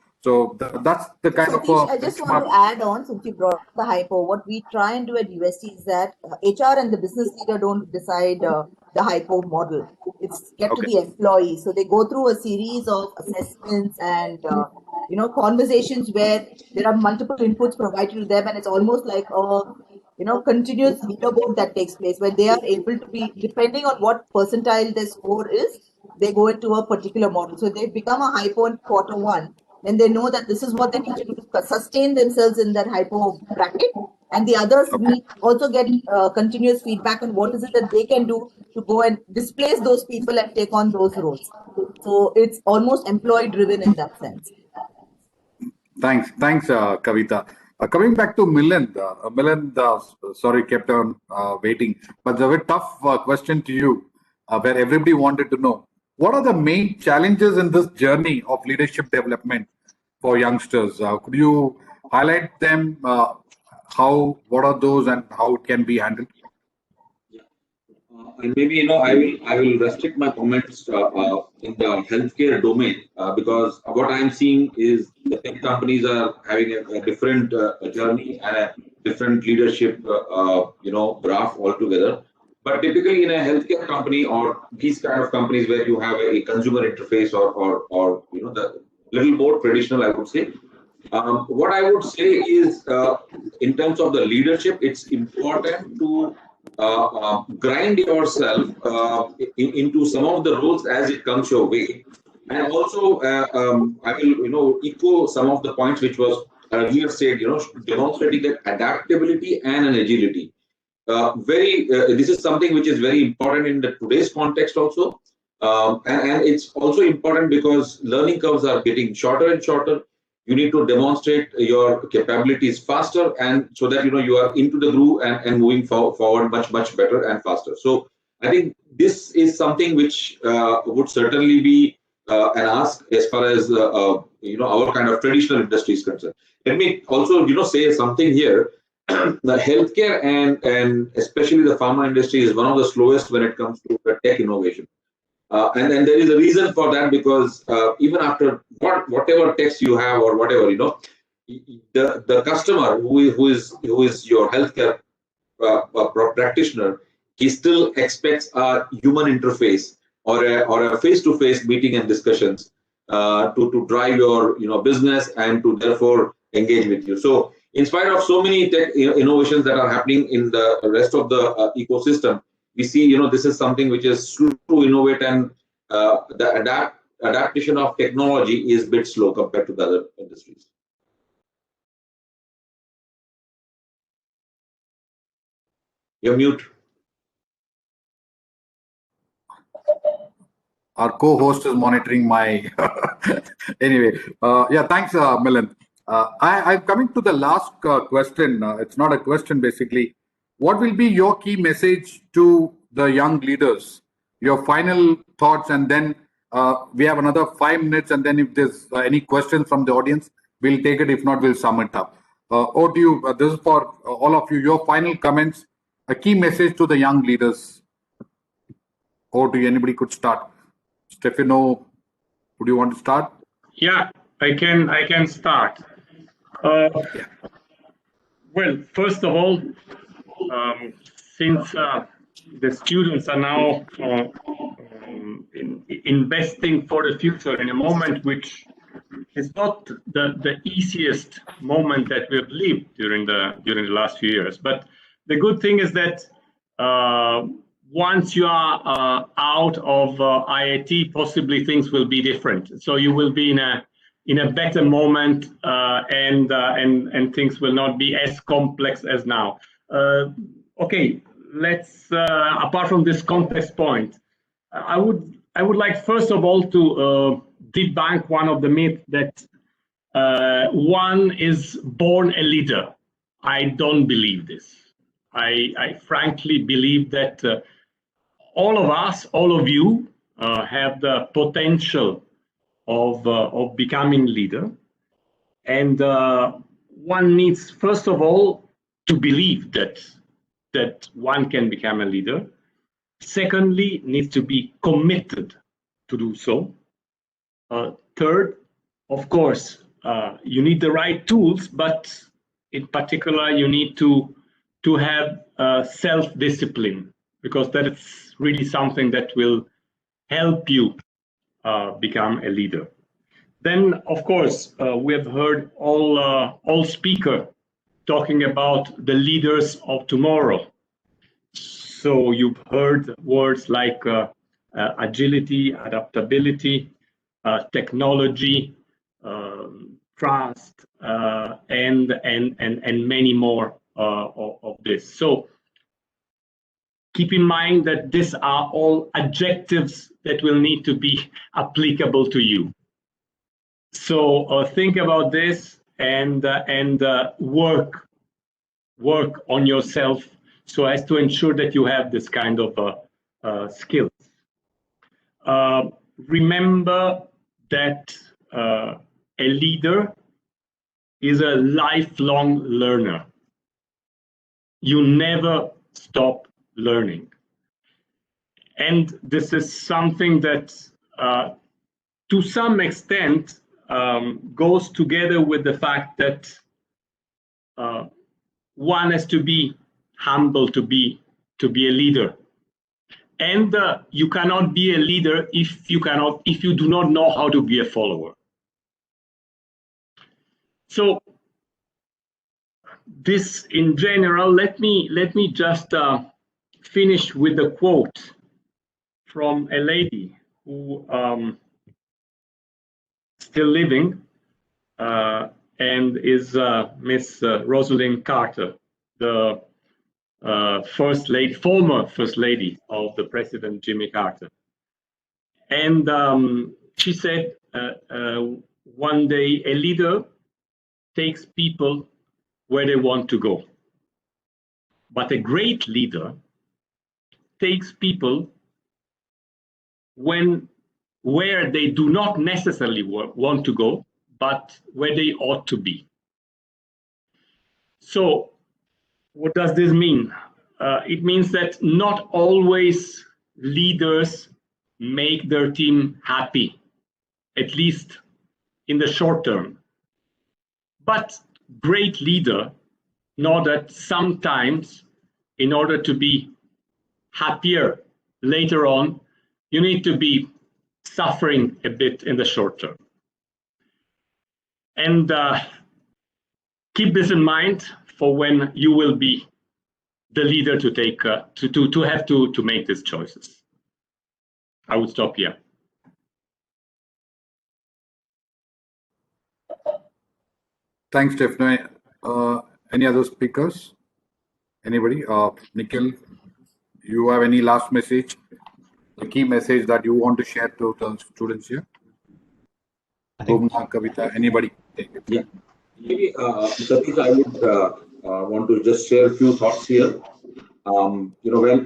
S4: that's the kind of.
S9: Satish, I just want to add on, since you brought up the hypo, what we try and do at UST is that HR and the business leader don't decide the hypo model. It's kept to the employee. So they go through a series of assessments and conversations where there are multiple inputs provided to them, and it's almost like a continuous leaderboard that takes place where they are able to be, depending on what percentile their score is, they go into a particular model. So they become a hypo in quarter one. Then they know that this is what they need to do to sustain themselves in that hypo bracket, and the others also get continuous feedback on what is it that they can do to go and displace those people and take on those roles. So it's almost employee driven in that sense.
S4: Thanks, Kavita. Coming back to Milind, sorry, kept on waiting, but a very tough question to you, where everybody wanted to know, what are the main challenges in this journey of leadership development for youngsters? Could you highlight them? What are those, and how it can be handled?
S8: And maybe I will restrict my comments in the healthcare domain because what I'm seeing is the tech companies are having a different journey and a different leadership graph altogether. But typically in a healthcare company or these kind of companies where you have a consumer interface or the little more traditional, I would say. What I would say is in terms of the leadership, it's important to grind yourself into some of the roles as it comes your way, and also I will echo some of the points which was earlier said. Demonstrating that adaptability and an agility. This is something which is very important in the today's context also, and it's also important because learning curves are getting shorter and shorter. You need to demonstrate your capabilities faster, and so that you are into the groove and moving forward much better and faster. So I think this is something which would certainly be an ask as far as our kind of traditional industry is concerned. Let me also say something here. The healthcare and especially the pharma industry is one of the slowest when it comes to tech innovation. And there is a reason for that, because even after whatever text you have or whatever, the customer who is your healthcare practitioner, he still expects a human interface or a face-to-face meeting and discussions to drive your business and to therefore engage with you. So in spite of so many tech innovations that are happening in the rest of the ecosystem, we see this is something which is slow to innovate, and the adaptation of technology is a bit slow compared to the other industries. You're mute.
S4: Our co-host is monitoring my anyway. Yeah, thanks, Milind. I'm coming to the last question. It's not a question, basically. What will be your key message to the young leaders? Your final thoughts, and then we have another 5 minutes, and then if there's any questions from the audience, we'll take it. If not, we'll sum it up. Over to you. This is for all of you. Your final comments, a key message to the young leaders. Over to you. Anybody could start. Stefano, would you want to start?
S6: Yeah, I can start. Well, first of all, since the students are now investing for the future in a moment which is not the easiest moment that we've lived during the last few years, but the good thing is that once you are out of IIT, possibly things will be different. So you will be in a better moment, and things will not be as complex as now. Okay, let's apart from this context point, I would like first of all to debunk one of the myths that one is born a leader. I don't believe this. I frankly believe that all of us, all of you, have the potential of becoming leader, and one needs, first of all, to believe that one can become a leader. Secondly, needs to be committed to do so. Third, of course, you need the right tools, but in particular, you need to have self-discipline, because that is really something that will help you become a leader. Then, of course, we have heard all speakers talking about the leaders of tomorrow. So you've heard words like agility, adaptability, technology, trust, and many more of this. So keep in mind that these are all adjectives that will need to be applicable to you. So think about this and work on yourself so as to ensure that you have this kind of skills. Remember that a leader is a lifelong learner. You never stop learning. And this is something that to some extent goes together with the fact that one has to be humble to be a leader. And you cannot be a leader if you do not know how to be a follower. So this in general, let me just finish with a quote from a lady who still living and is Miss Rosalind Carter, the former first lady of the President Jimmy Carter. And she said one day, a leader takes people where they want to go. But a great leader takes people where they do not necessarily want to go, but where they ought to be. So what does this mean? It means that not always leaders make their team happy, at least in the short term. But great leader know that sometimes, in order to be happier later on, you need to be suffering a bit in the short term. And keep this in mind for when you will be the leader to take to make these choices. I would stop here.
S4: Thanks, Stephanie. Any other speakers? Anybody? Nikhil, you have any last message? The key message that you want to share to the students here? Kavita, anybody?
S8: Yeah. Maybe, Satish, I would want to just share a few thoughts here. When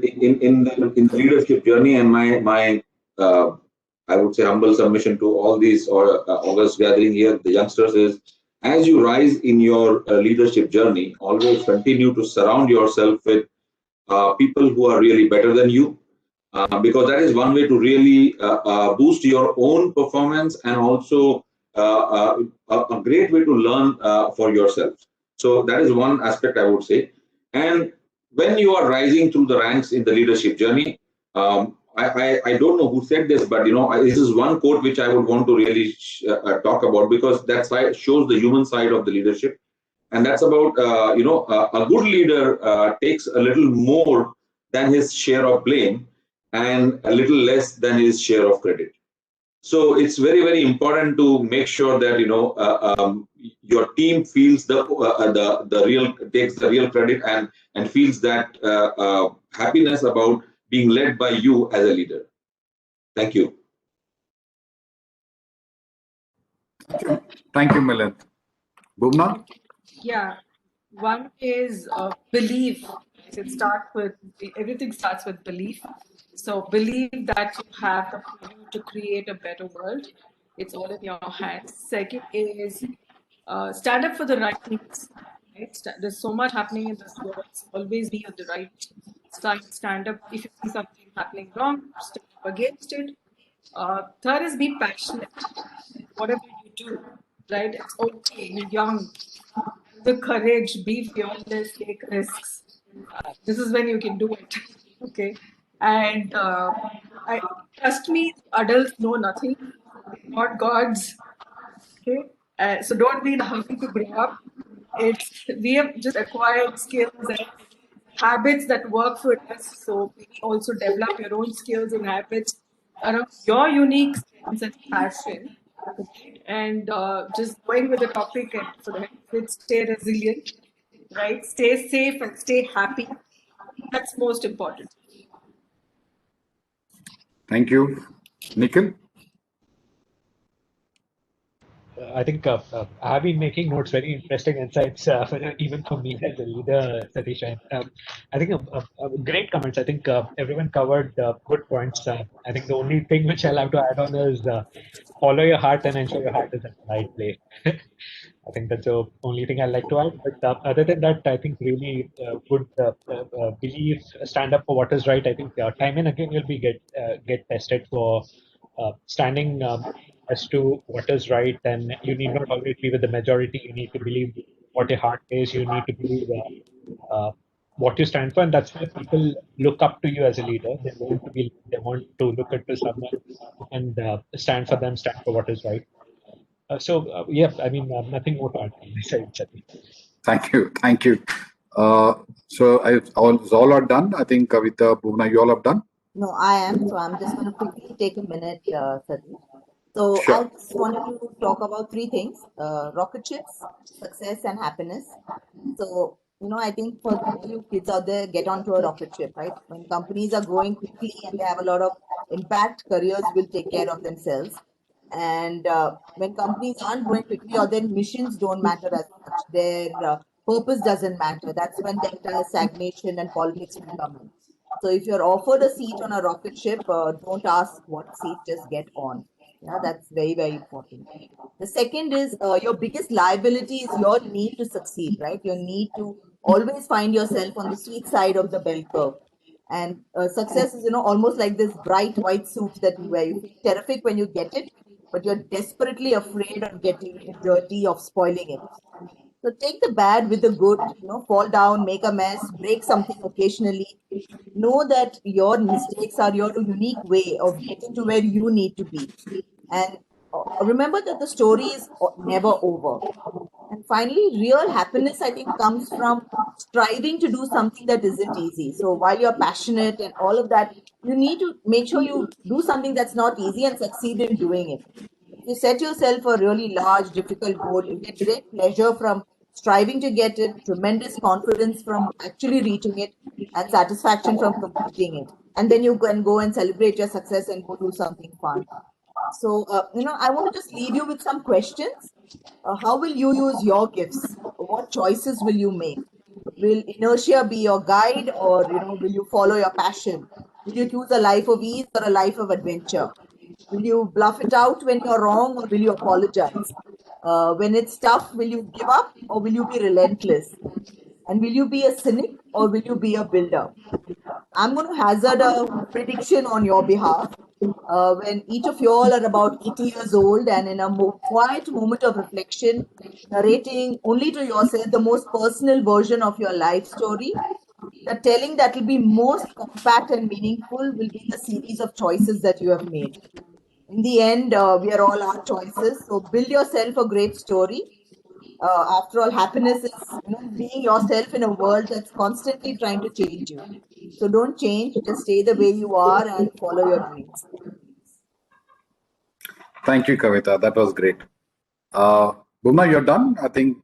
S8: in the leadership journey, and my I would say humble submission to all these August gathering here, the youngsters, is as you rise in your leadership journey, always continue to surround yourself with people who are really better than you, because that is one way to really boost your own performance, and also a great way to learn for yourself. So that is one aspect I would say. And when you are rising through the ranks in the leadership journey, I don't know who said this, but this is one quote which I would want to really talk about, because that side shows the human side of the leadership, and that's about a good leader takes a little more than his share of blame and a little less than his share of credit. So it's very, very important to make sure that your team feels the real, takes the real credit, and feels that happiness about being led by you as a leader. Thank you.
S4: Thank you, Milind. Bhuvna?
S5: Yeah. One is belief. Everything starts with belief. So believe that you have the power to create a better world. It's all in your hands. Second is stand up for the right things. Right? There's so much happening in this world. So always be on the right side. Stand up if you see something happening wrong. Stand up against it. Third is be passionate. Whatever you do, right? It's okay. You're young, the courage, be fearless, take risks. This is when you can do it. Okay. And I trust me, adults know nothing. They're not gods. Okay. So don't be in a hurry to grow up. We have just acquired skills and habits that work for us. So maybe also develop your own skills and habits around your unique strengths and passion. Right? And just going with the topic and for the heck of it, stay resilient, right? Stay safe and stay happy. That's most important.
S4: Thank you. Nikhil?
S7: I think I have been making notes, very interesting insights, even for me as a leader, Satish. And, I think great comments. I think everyone covered good points. I think the only thing which I'll have to add on is follow your heart and ensure your heart is in the right place. I think that's the only thing I'd like to add. But other than that, I think really good belief, stand up for what is right. I think time and again you'll be get tested for standing as to what is right, and you need not always be with the majority. You need to believe what your heart is. You need to believe what you stand for, and that's why people look up to you as a leader. They want to look up to someone and stand for them, stand for what is right. Yeah, I mean, nothing more to add from my side, Satish.
S4: Thank you. Thank you. All are done. I think Kavita, Bhuvna, you all have done?
S9: No, I am. So I'm just going to quickly take a minute, Satish. So I
S4: Sure.
S9: just wanted to talk about three things: rocket ships, success, and happiness. So, I think for all you kids out there, get onto a rocket ship, right? When companies are growing quickly and they have a lot of impact, careers will take care of themselves. And when companies aren't growing quickly or their missions don't matter as much, their purpose doesn't matter. That's when the entire stagnation and politics will come in. So if you're offered a seat on a rocket ship, don't ask what seat, just get on. Yeah, that's very, very important. The second is your biggest liability is your need to succeed, right? Your need to always find yourself on the sweet side of the bell curve. And success is, almost like this bright white suit that you wear. You feel terrific when you get it, but you're desperately afraid of getting it dirty, of spoiling it. So take the bad with the good, fall down, make a mess, break something occasionally. Know that your mistakes are your unique way of getting to where you need to be. And remember that the story is never over. And finally, real happiness, I think, comes from striving to do something that isn't easy. So while you're passionate and all of that, you need to make sure you do something that's not easy and succeed in doing it. If you set yourself a really large, difficult goal, you get great pleasure from striving to get it, tremendous confidence from actually reaching it, and satisfaction from completing it. And then you can go and celebrate your success and go do something fun. So, I want to just leave you with some questions. How will you use your gifts? What choices will you make? Will inertia be your guide, or will you follow your passion? Will you choose a life of ease or a life of adventure? Will you bluff it out when you're wrong, or will you apologize? When it's tough, will you give up, or will you be relentless? And will you be a cynic, or will you be a builder? I'm going to hazard a prediction on your behalf. When each of you all are about 80 years old and in a quiet moment of reflection, narrating only to yourself the most personal version of your life story, the telling that will be most compact and meaningful will be the series of choices that you have made. In the end, we are all our choices. So build yourself a great story. After all, happiness is being yourself in a world that's constantly trying to change you. So don't change, just stay the way you are and follow your dreams.
S4: Thank you, Kavita. That was great. Bhuvna, you're done? I think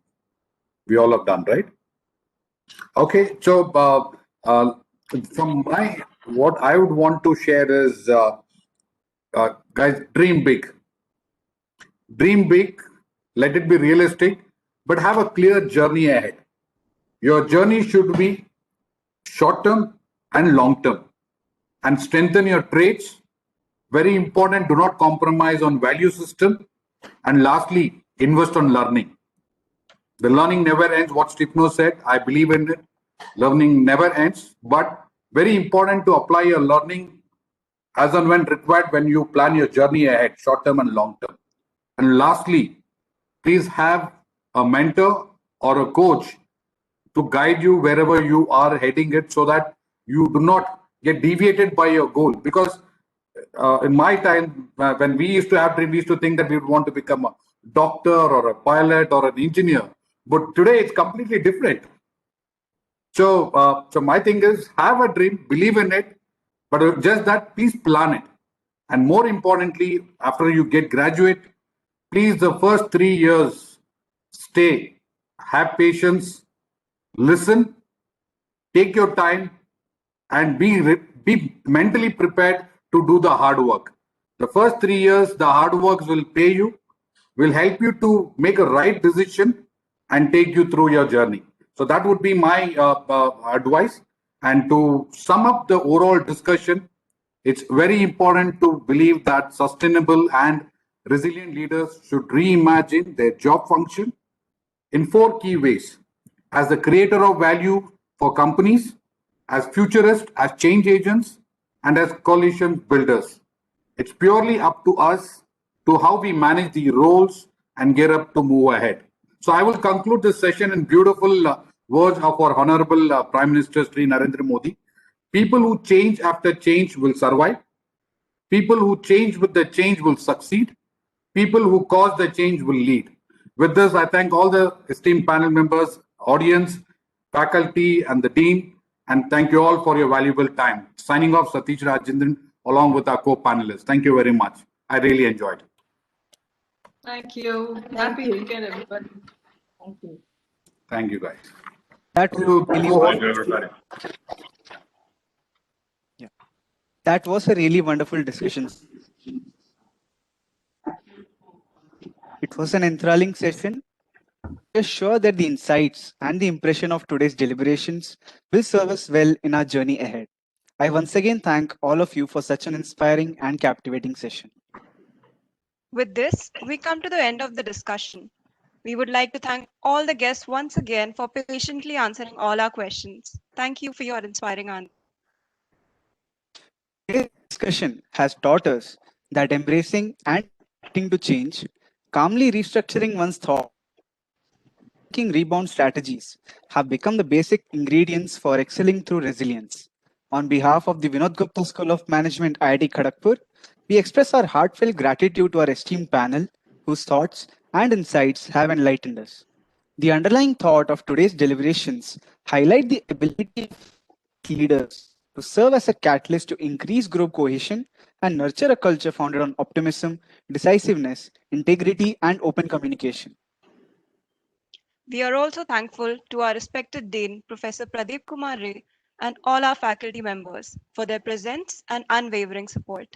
S4: we all have done, right? Okay. So from what I would want to share is, guys, dream big. Dream big, let it be realistic, but have a clear journey ahead. Your journey should be short term and long term, and strengthen your traits. Very important, do not compromise on value system. And lastly, invest on learning. The learning never ends. What Stepno said, I believe in it. Learning never ends, but very important to apply your learning as and when required when you plan your journey ahead, short term and long term. And lastly, please have a mentor or a coach to guide you wherever you are heading it, so that you do not get deviated by your goal. Because in my time, when we used to have dream, we used to think that we would want to become a doctor or a pilot or an engineer. But today it's completely different. So my thing is, have a dream, believe in it, but just that, please plan it. And more importantly, after you get graduate, please the first 3 years stay, have patience, listen, take your time, and be mentally prepared to do the hard work. The first 3 years, the hard works will pay you, will help you to make a right decision and take you through your journey. So that would be my advice. And to sum up the overall discussion, it's very important to believe that sustainable and resilient leaders should reimagine their job function in four key ways: as the creator of value for companies, as futurists, as change agents, and as coalition builders. It's purely up to us to how we manage the roles and get up to move ahead. So I will conclude this session in beautiful words of our Honorable Prime Minister Sri Narendra Modi. People who change after change will survive. People who change with the change will succeed. People who cause the change will lead. With this, I thank all the esteemed panel members, audience, faculty, and the dean, and thank you all for your valuable time. Signing off, Satish Rajendran, along with our co-panelists. Thank you very much. I really enjoyed.
S5: Thank you.
S9: Thank
S5: Happy
S9: you.
S5: weekend, everybody.
S9: Thank you.
S4: Thank you, guys.
S2: That was really
S6: Thank you, everybody.
S2: yeah. That was a really wonderful discussion. It was an enthralling session. We are sure that the insights and the impression of today's deliberations will serve us well in our journey ahead. I once again thank all of you for such an inspiring and captivating session.
S1: With this, we come to the end of the discussion. We would like to thank all the guests once again for patiently answering all our questions. Thank you for your inspiring answers.
S2: Today's discussion has taught us that embracing and adapting to change, calmly restructuring one's thought, taking rebound strategies have become the basic ingredients for excelling through resilience. On behalf of the Vinod Gupta School of Management, IIT Kharagpur, we express our heartfelt gratitude to our esteemed panel, whose thoughts and insights have enlightened us. The underlying thought of today's deliberations highlight the ability of leaders to serve as a catalyst to increase group cohesion and nurture a culture founded on optimism, decisiveness, integrity, and open communication.
S1: We are also thankful to our respected Dean, Professor Pradeep Kumar Ray, and all our faculty members for their presence and unwavering support.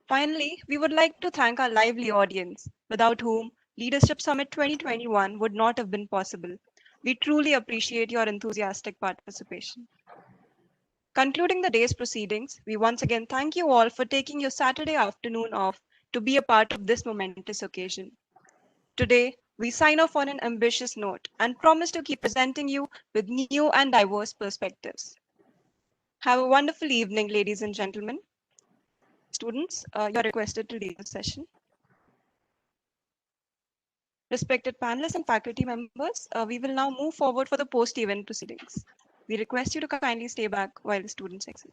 S1: Finally, we would like to thank our lively audience, without whom Leadership Summit 2021 would not have been possible. We truly appreciate your enthusiastic participation. Concluding the day's proceedings, we once again thank you all for taking your Saturday afternoon off to be a part of this momentous occasion. Today, we sign off on an ambitious note and promise to keep presenting you with new and diverse perspectives. Have a wonderful evening, ladies and gentlemen. Students, you're requested to lead the session. Respected panelists and faculty members, we will now move forward for the post-event proceedings. We request you to kindly stay back while the students exit.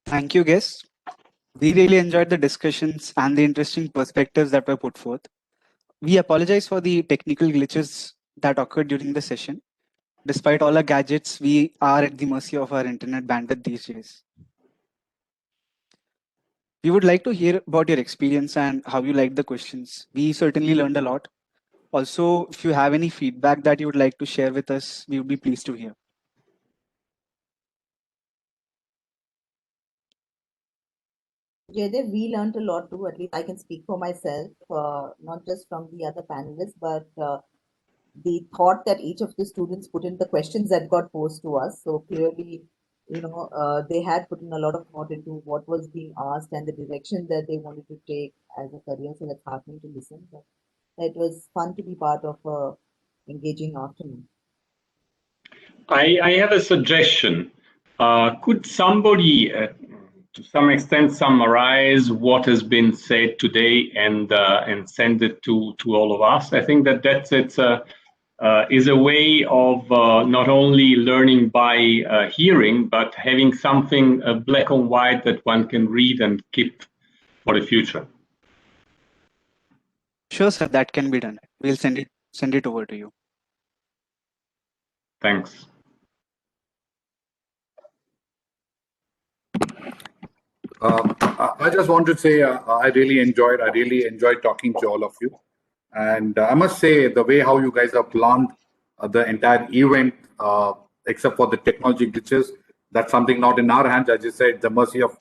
S2: Thank you, guests. We really enjoyed the discussions and the interesting perspectives that were put forth. We apologize for the technical glitches that occurred during the session. Despite all our gadgets, we are at the mercy of our internet bandwidth these days. We would like to hear about your experience and how you liked the questions. We certainly learned a lot. Also, if you have any feedback that you would like to share with us, we would be pleased to hear.
S9: Jaydev, we learned a lot too. At least I can speak for myself, not just from the other panelists, but the thought that each of the students put in the questions that got posed to us. So clearly, they had put in a lot of thought into what was being asked and the direction that they wanted to take as a career. So that's heartening to listen. But it was fun to be part of a engaging afternoon.
S6: I have a suggestion. Could somebody, to some extent, summarize what has been said today and send it to all of us? I think that's it. Is a way of not only learning by hearing, but having something black and white that one can read and keep for the future.
S2: Sure, sir, that can be done. We'll send it over to you.
S6: Thanks.
S4: I just want to say I really enjoyed talking to all of you. And I must say, the way how you guys have planned the entire event, except for the technology glitches, that's something not in our hands. As you said, the mercy of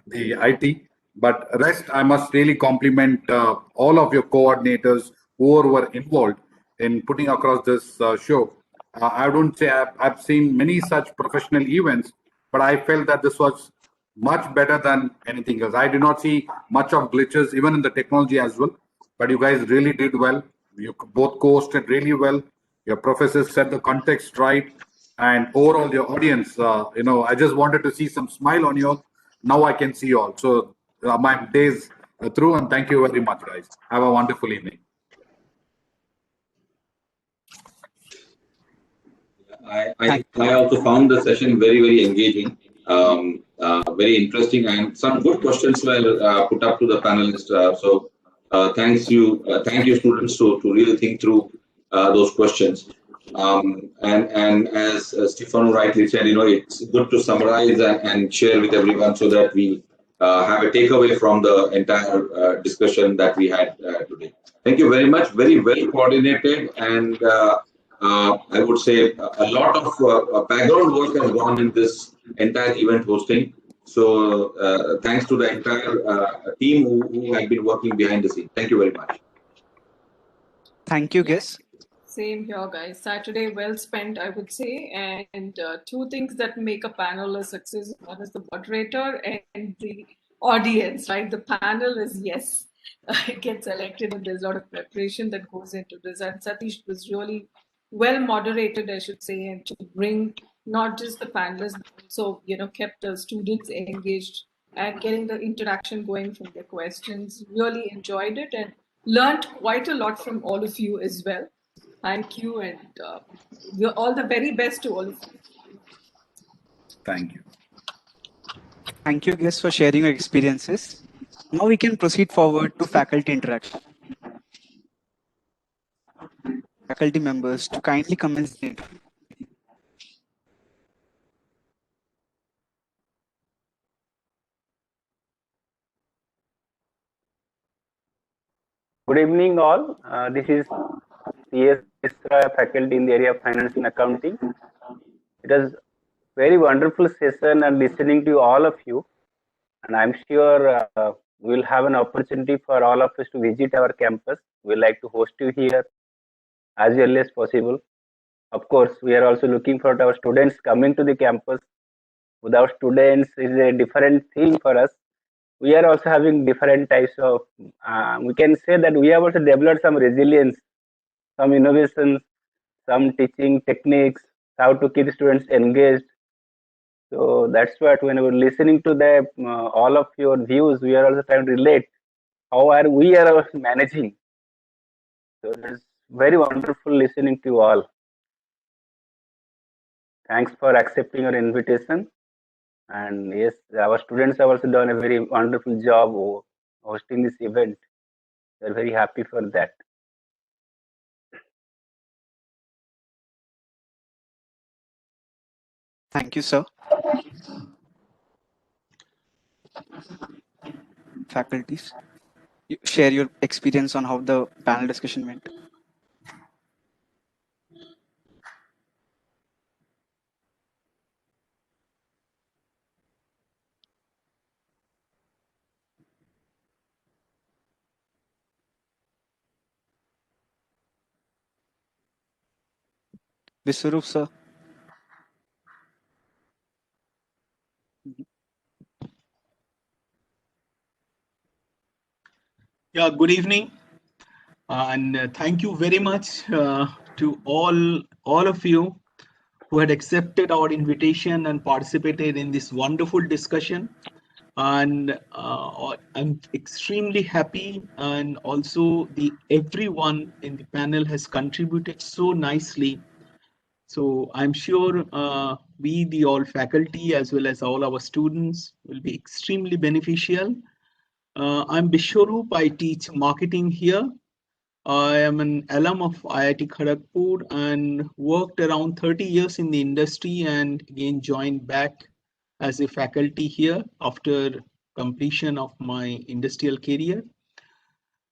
S4: the IT. But rest, I must really compliment all of your coordinators who were involved in putting across this show. I don't say I've seen many such professional events, but I felt that this was much better than anything else. I did not see much of glitches, even in the technology as well. But you guys really did well. You both co-hosted really well. Your professors set the context right, and overall your audience. I just wanted to see some smile on you all. Now I can see you all. So my days are through, and thank you very much, guys. Have a wonderful evening.
S8: I also found the session very, very engaging, very interesting, and some good questions were put up to the panelists. Thank you, students, to really think through those questions. And as Stefano rightly said, it's good to summarize and share with everyone so that we have a takeaway from the entire discussion that we had today. Thank you very much. Very well coordinated, and I would say a lot of background work has gone in this entire event hosting. So thanks to the entire team who have been working behind the scenes. Thank you very much.
S2: Thank you, guys.
S5: Same here, guys. Saturday well spent, I would say. And two things that make a panel a success: one is the moderator and the audience, right? The panel is yes, it gets selected, and there's a lot of preparation that goes into this. And Satish was really well moderated, I should say, and to bring not just the panelists, but also kept the students engaged and getting the interaction going from their questions. Really enjoyed it and learned quite a lot from all of you as well. Thank you, and all the very best to all of you.
S4: Thank you.
S2: Thank you, guys, for sharing your experiences. Now we can proceed forward to faculty interaction. Faculty members to kindly commence the interaction.
S12: Good evening, all. This is C.S. Misra, faculty in the area of finance and accounting. It was very wonderful session and listening to all of you. And I'm sure we'll have an opportunity for all of us to visit our campus. We'd like to host you here as early as possible. Of course, we are also looking for our students coming to the campus. Without students is a different thing for us. We are also having different types of, we can say that we have also developed some resilience, some innovations, some teaching techniques, how to keep students engaged. So that's what when we're listening to the all of your views, we are also trying to relate how are we are managing. So it's very wonderful listening to you all. Thanks for accepting our invitation. And yes, our students have also done a very wonderful job hosting this event. We're very happy for that.
S2: Thank you, sir. Faculties, you share your experience on how the panel discussion went. Viswarup, sir.
S13: Yeah, good evening, and thank you very much to all of you who had accepted our invitation and participated in this wonderful discussion. And I'm extremely happy, and also everyone in the panel has contributed so nicely. So I'm sure we, the all faculty, as well as all our students, will be extremely beneficial. I'm Biswarup. I teach marketing here. I am an alum of IIT Kharagpur and worked around 30 years in the industry, and again joined back as a faculty here after completion of my industrial career.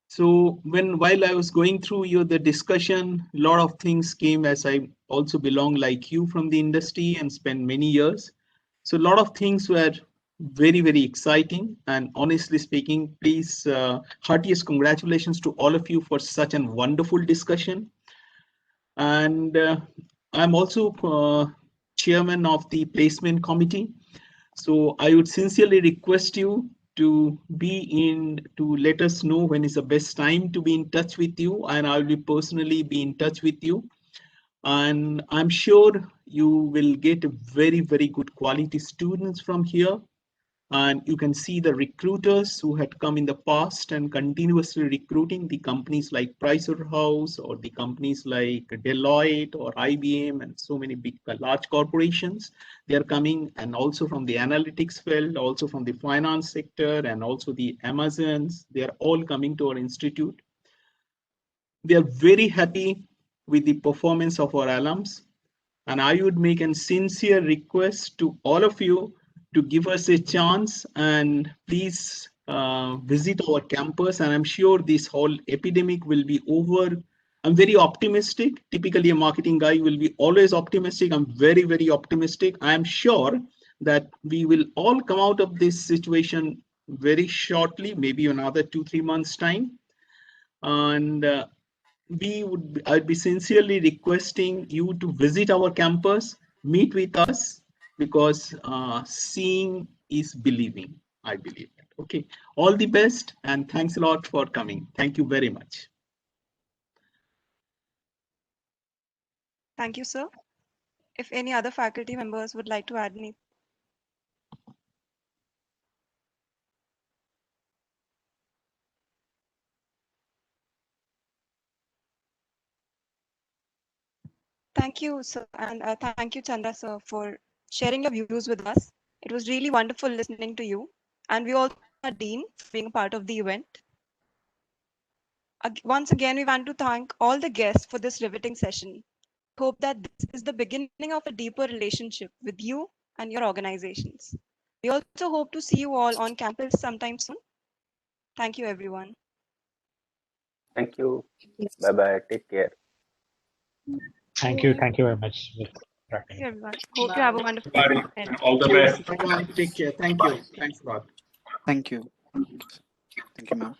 S13: So while I was going through the discussion, a lot of things came, as I also belong like you from the industry and spent many years. So a lot of things were very, very exciting. And honestly speaking, please, heartiest congratulations to all of you for such a wonderful discussion. And I'm also chairman of the placement committee. So I would sincerely request you to let us know when is the best time to be in touch with you, and I will personally be in touch with you. And I'm sure you will get very, very good quality students from here. And you can see the recruiters who had come in the past and continuously recruiting, the companies like Pricewaterhouse or the companies like Deloitte or IBM and so many big, large corporations. They are coming, and also from the analytics field, also from the finance sector, and also the Amazons. They are all coming to our institute. They are very happy with the performance of our alums. And I would make a sincere request to all of you to give us a chance and please visit our campus. And I'm sure this whole epidemic will be over. I'm very optimistic. Typically, a marketing guy will be always optimistic. I'm very, very optimistic. I'm sure that we will all come out of this situation very shortly, maybe another 2-3 months time. And I'd be sincerely requesting you to visit our campus, meet with us, because seeing is believing, I believe. Okay, all the best, and thanks a lot for coming. Thank you very much.
S1: Thank you, sir. If any other faculty members would like to add anything. Thank you, sir, and thank you, Chandra, sir, for sharing your views with us. It was really wonderful listening to you, and we also thank our dean for being a part of the event. Once again, we want to thank all the guests for this riveting session. Hope that this is the beginning of a deeper relationship with you and your organizations. We also hope to see you all on campus sometime soon. Thank you, everyone.
S12: Thank you. Bye-bye. Take care.
S7: Thank you. Thank you very much.
S1: Thank you, everyone. Hope you have a wonderful
S6: Bye.
S1: day.
S6: All the best.
S13: Bye-bye. Take care. Thank you. Thanks a lot.
S2: Thank you. Thank you, ma'am.